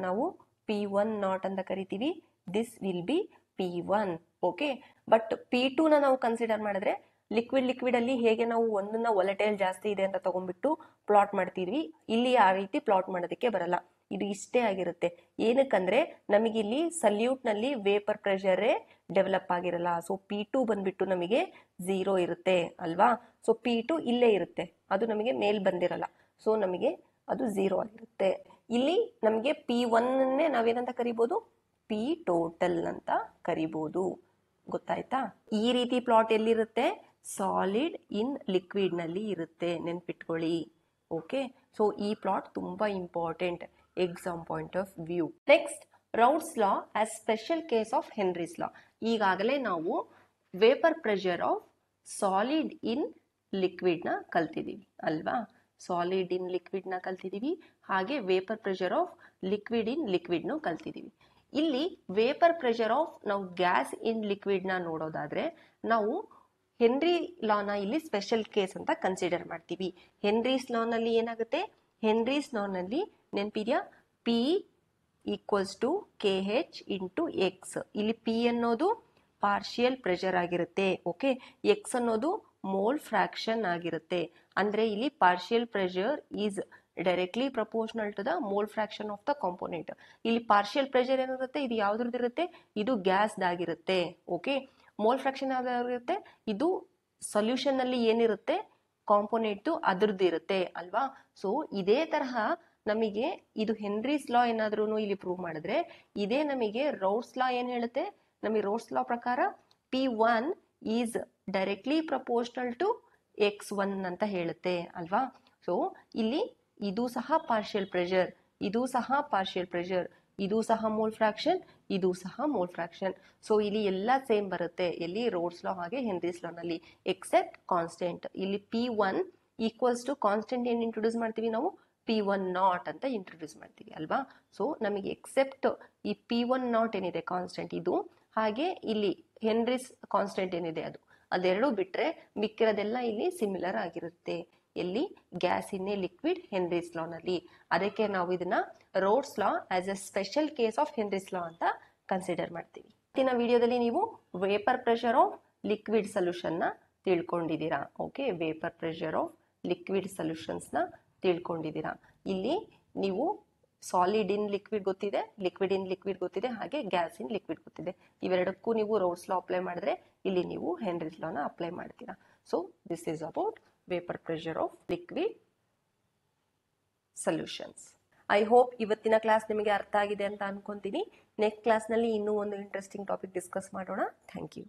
ನಾವು P1 ಅಂತ ಕರಿತೀವಿ. This will be P1. Okay, but P2 ನಾವು ಕನ್ಸಿಡರ್ ಮಾಡಿದ್ರೆ ಲಿಕ್ವಿಡ್ ಅಲ್ಲಿ ಹೇಗೆ ನಾವು ಒಂದನ್ನ ವೊಲಟೈಲ್ ಜಾಸ್ತಿ ಇದೆ ಅಂತ ತಗೊಂಡ್ಬಿಟ್ಟು ಪ್ಲಾಟ್ ಮಾಡ್ತಿದ್ವಿ, ಇಲ್ಲಿ ಆ ರೀತಿ ಪ್ಲಾಟ್ ಮಾಡೋದಕ್ಕೆ ಬರಲ್ಲ. ಇದು ಇಷ್ಟೇ ಆಗಿರುತ್ತೆ. ಏನಕ್ಕಂದ್ರೆ ನಮಗಿಲ್ಲಿ ಸಲ್ಯೂಟ್ ನಲ್ಲಿ ವೇಪರ್ ಪ್ರೆಷರೇ ಡೆವಲಪ್ ಆಗಿರಲ್ಲ. ಸೊ P2 ಬಂದ್ಬಿಟ್ಟು ನಮಗೆ 0 ಇರುತ್ತೆ ಅಲ್ವಾ? ಸೊ P2 ಇಲ್ಲೇ ಇರುತ್ತೆ, ಅದು ನಮಗೆ ಮೇಲ್ ಬಂದಿರಲ್ಲ. ಸೊ ನಮಗೆ ಅದು 0 ಆಗಿರುತ್ತೆ. ಇಲ್ಲಿ ನಮಗೆ P1 ನಾವೇನಂತ ಕರಿಬಹುದು? P ಟೋಟಲ್ ಅಂತ ಕರಿಬಹುದು. ಗೊತ್ತಾಯ್ತಾ? ಈ ರೀತಿ ಪ್ಲಾಟ್ ಎಲ್ಲಿರುತ್ತೆ? ಸಾಲಿಡ್ ಇನ್ ಲಿಕ್ವಿಡ್ ನಲ್ಲಿ ಇರುತ್ತೆ, ನೆನ್ಪಿಟ್ಕೊಳ್ಳಿ. ಓಕೆ, ಸೊ ಈ ಪ್ಲಾಟ್ ತುಂಬಾ important exam point of view. Next, Raoult's law as special case of Henry's law. ಈಗಾಗಲೇ ನಾವು vapour pressure of solid in liquid ನ ಕಲ್ತಿದೀವಿ ಅಲ್ವಾ? ಸಾಲಿಡ್ ಇನ್ ಲಿಕ್ವಿಡ್ ನ ಕಲ್ತಿದೀವಿ, ಹಾಗೆ vapour pressure of liquid in liquid ನು ಕಲ್ತಿದೀವಿ. ಇಲ್ಲಿ ವೇಪರ್ ಪ್ರೆಷರ್ ಆಫ್ ನಾವು ಗ್ಯಾಸ್ ಇನ್ ಲಿಕ್ವಿಡ್ ನ ನೋಡೋದಾದ್ರೆ ನಾವು ಹೆನ್ರಿ ಲಾನ ಇಲ್ಲಿ ಸ್ಪೆಷಲ್ ಕೇಸ್ ಅಂತ ಕನ್ಸಿಡರ್ ಮಾಡ್ತೀವಿ. ಹೆನ್ರೀಸ್ ಲಾ ನಲ್ಲಿ ಏನಾಗುತ್ತೆ? ಹೆನ್ರೀಸ್ ಲಾ ನಲ್ಲಿ ನೆನಪಿದ್ಯಾ? P = KH × X. ಇಲ್ಲಿ P ಅನ್ನೋದು ಪಾರ್ಷಿಯಲ್ ಪ್ರೆಷರ್ ಆಗಿರುತ್ತೆ. ಓಕೆ, X ಅನ್ನೋದು ಮೋಲ್ ಫ್ರಾಕ್ಷನ್ ಆಗಿರುತ್ತೆ. ಅಂದ್ರೆ ಇಲ್ಲಿ partial pressure is directly proportional to the mole fraction of the component. ಇಲ್ಲಿ ಪಾರ್ಷಿಯಲ್ ಪ್ರೆಷರ್ ಏನಿರುತ್ತೆ? ಇದು ಯಾವ್ದ್ರದ್ದು ಇರುತ್ತೆ? ಇದು ಗ್ಯಾಸ್ ಆಗಿರುತ್ತೆ. ಓಕೆ, ಮೋಲ್ ಫ್ರಾಕ್ಷನ್ ಯಾವ್ದಾಗಿರುತ್ತೆ? ಇದು ಸೊಲ್ಯೂಷನ್ ನಲ್ಲಿ ಏನಿರುತ್ತೆ ಕಾಂಪೋನೆಂಟ್ ಅದ್ರದ್ದು ಇರುತ್ತೆ ಅಲ್ವಾ? ಸೊ ಇದೇ ತರಹ ನಮಗೆ ಇದು ಹೆನ್ರೀಸ್ ಲಾ ಏನಾದ್ರೂ ಇಲ್ಲಿ ಪ್ರೂವ್ ಮಾಡಿದ್ರೆ, ಇದೇ ನಮಗೆ ರೌಲ್ಟ್ಸ್ ಲಾ ಏನ್ ಹೇಳುತ್ತೆ? ನಮಗೆ ರೌಲ್ಟ್ಸ್ ಲಾ ಪ್ರಕಾರ P1 is directly proportional to X1 ಅಂತ ಹೇಳುತ್ತೆ ಅಲ್ವಾ? ಸೊ ಇಲ್ಲಿ ಇದು ಸಹ ಪಾರ್ಷಿಯಲ್ ಪ್ರೆಷರ್, ಇದು ಸಹ ಪಾರ್ಷಿಯಲ್ ಪ್ರೆಷರ್, ಇದು ಸಹ ಮೋಲ್ ಫ್ರಾಕ್ಷನ್, ಇದು ಸಹ ಮೋಲ್ ಫ್ರಾಕ್ಷನ್. ಸೊ ಇಲ್ಲಿ ಎಲ್ಲ ಸೇಮ್ ಬರುತ್ತೆ, ಎಲ್ಲಿ? ರೌಲ್ಟ್ಸ್ ಲಾ ಹಾಗೆ ಹೆನ್ರೀಸ್ ಲಾ ನಲ್ಲಿ, ಎಕ್ಸೆಪ್ಟ್ ಕಾನ್ಸ್ಟೆಂಟ್. ಇಲ್ಲಿ P1 = ಕಾನ್ಸ್ಟೆಂಟ್ ಏನ್ ಇಂಟ್ರೊಡ್ಯೂಸ್ ಮಾಡ್ತೀವಿ ನಾವು? P1 ಅಂತ ಇಂಟ್ರೊಡ್ಯೂಸ್ ಮಾಡ್ತೀವಿ ಅಲ್ವಾ? ಸೊ ನಮಗೆ ಎಕ್ಸೆಪ್ಟ್ ಈ P1 ಏನಿದೆ ಕಾನ್ಸ್ಟೆಂಟ್ ಇದು, ಹಾಗೆ ಇಲ್ಲಿ ಹೆನ್ರೀಸ್ ಕಾನ್ಸ್ಟೆಂಟ್ ಏನಿದೆ ಅದೆರಡು ಬಿಟ್ರೆ ಮಿಕ್ಕಿರೋದೆಲ್ಲ ಇಲ್ಲಿ ಸಿಮಿಲರ್ ಆಗಿರುತ್ತೆ. ಎಲ್ಲಿ? Gas in a liquid Henry's law ನಲ್ಲಿ. ಅದಕ್ಕೆ ನಾವು ಇದನ್ನ Raoult's law as a special case of Henry's law ಅಂತ ಕನ್ಸಿಡರ್ ಮಾಡ್ತೀವಿ. ಇವತ್ತಿನ ವಿಡಿಯೋದಲ್ಲಿ ನೀವು vapour pressure of liquid solution ನ ತಿಳ್ಕೊಂಡಿದ್ದೀರಾ. Okay, vapour pressure of liquid ಸೊಲ್ಯೂಷನ್ಸ್ ನ ತಿಳ್ಕೊಂಡಿದ್ದೀರಾ. ಇಲ್ಲಿ ನೀವು ಸಾಲಿಡ್ ಇನ್ ಲಿಕ್ವಿಡ್ ಗೊತ್ತಿದೆ, ಲಿಕ್ವಿಡ್ ಇನ್ ಲಿಕ್ವಿಡ್ ಗೊತ್ತಿದೆ, ಹಾಗೆ ಗ್ಯಾಸ್ ಇನ್ ಲಿಕ್ವಿಡ್ ಗೊತ್ತಿದೆ. ಇವೆರಡಕ್ಕೂ ನೀವು ರೌಲ್ಟ್ಸ್ ಲಾ ಅಪ್ಲೈ ಮಾಡಿದ್ರೆ ಇಲ್ಲಿ ನೀವು ಹೆನ್ರೀಸ್ ಲಾನ ಅಪ್ಲೈ ಮಾಡ್ತೀರಾ. So this is about vapour pressure of liquid solutions. I hope ಇವತ್ತಿನ ಕ್ಲಾಸ್ ನಿಮಗೆ ಅರ್ಥ ಆಗಿದೆ ಅಂತ ಅನ್ಕೊಂತೀನಿ. ನೆಕ್ಸ್ಟ್ ಕ್ಲಾಸ್ ನಲ್ಲಿ ಇನ್ನೂ ಒಂದು ಇಂಟ್ರೆಸ್ಟಿಂಗ್ ಟಾಪಿಕ್ ಡಿಸ್ಕಸ್ ಮಾಡೋಣ. Thank you.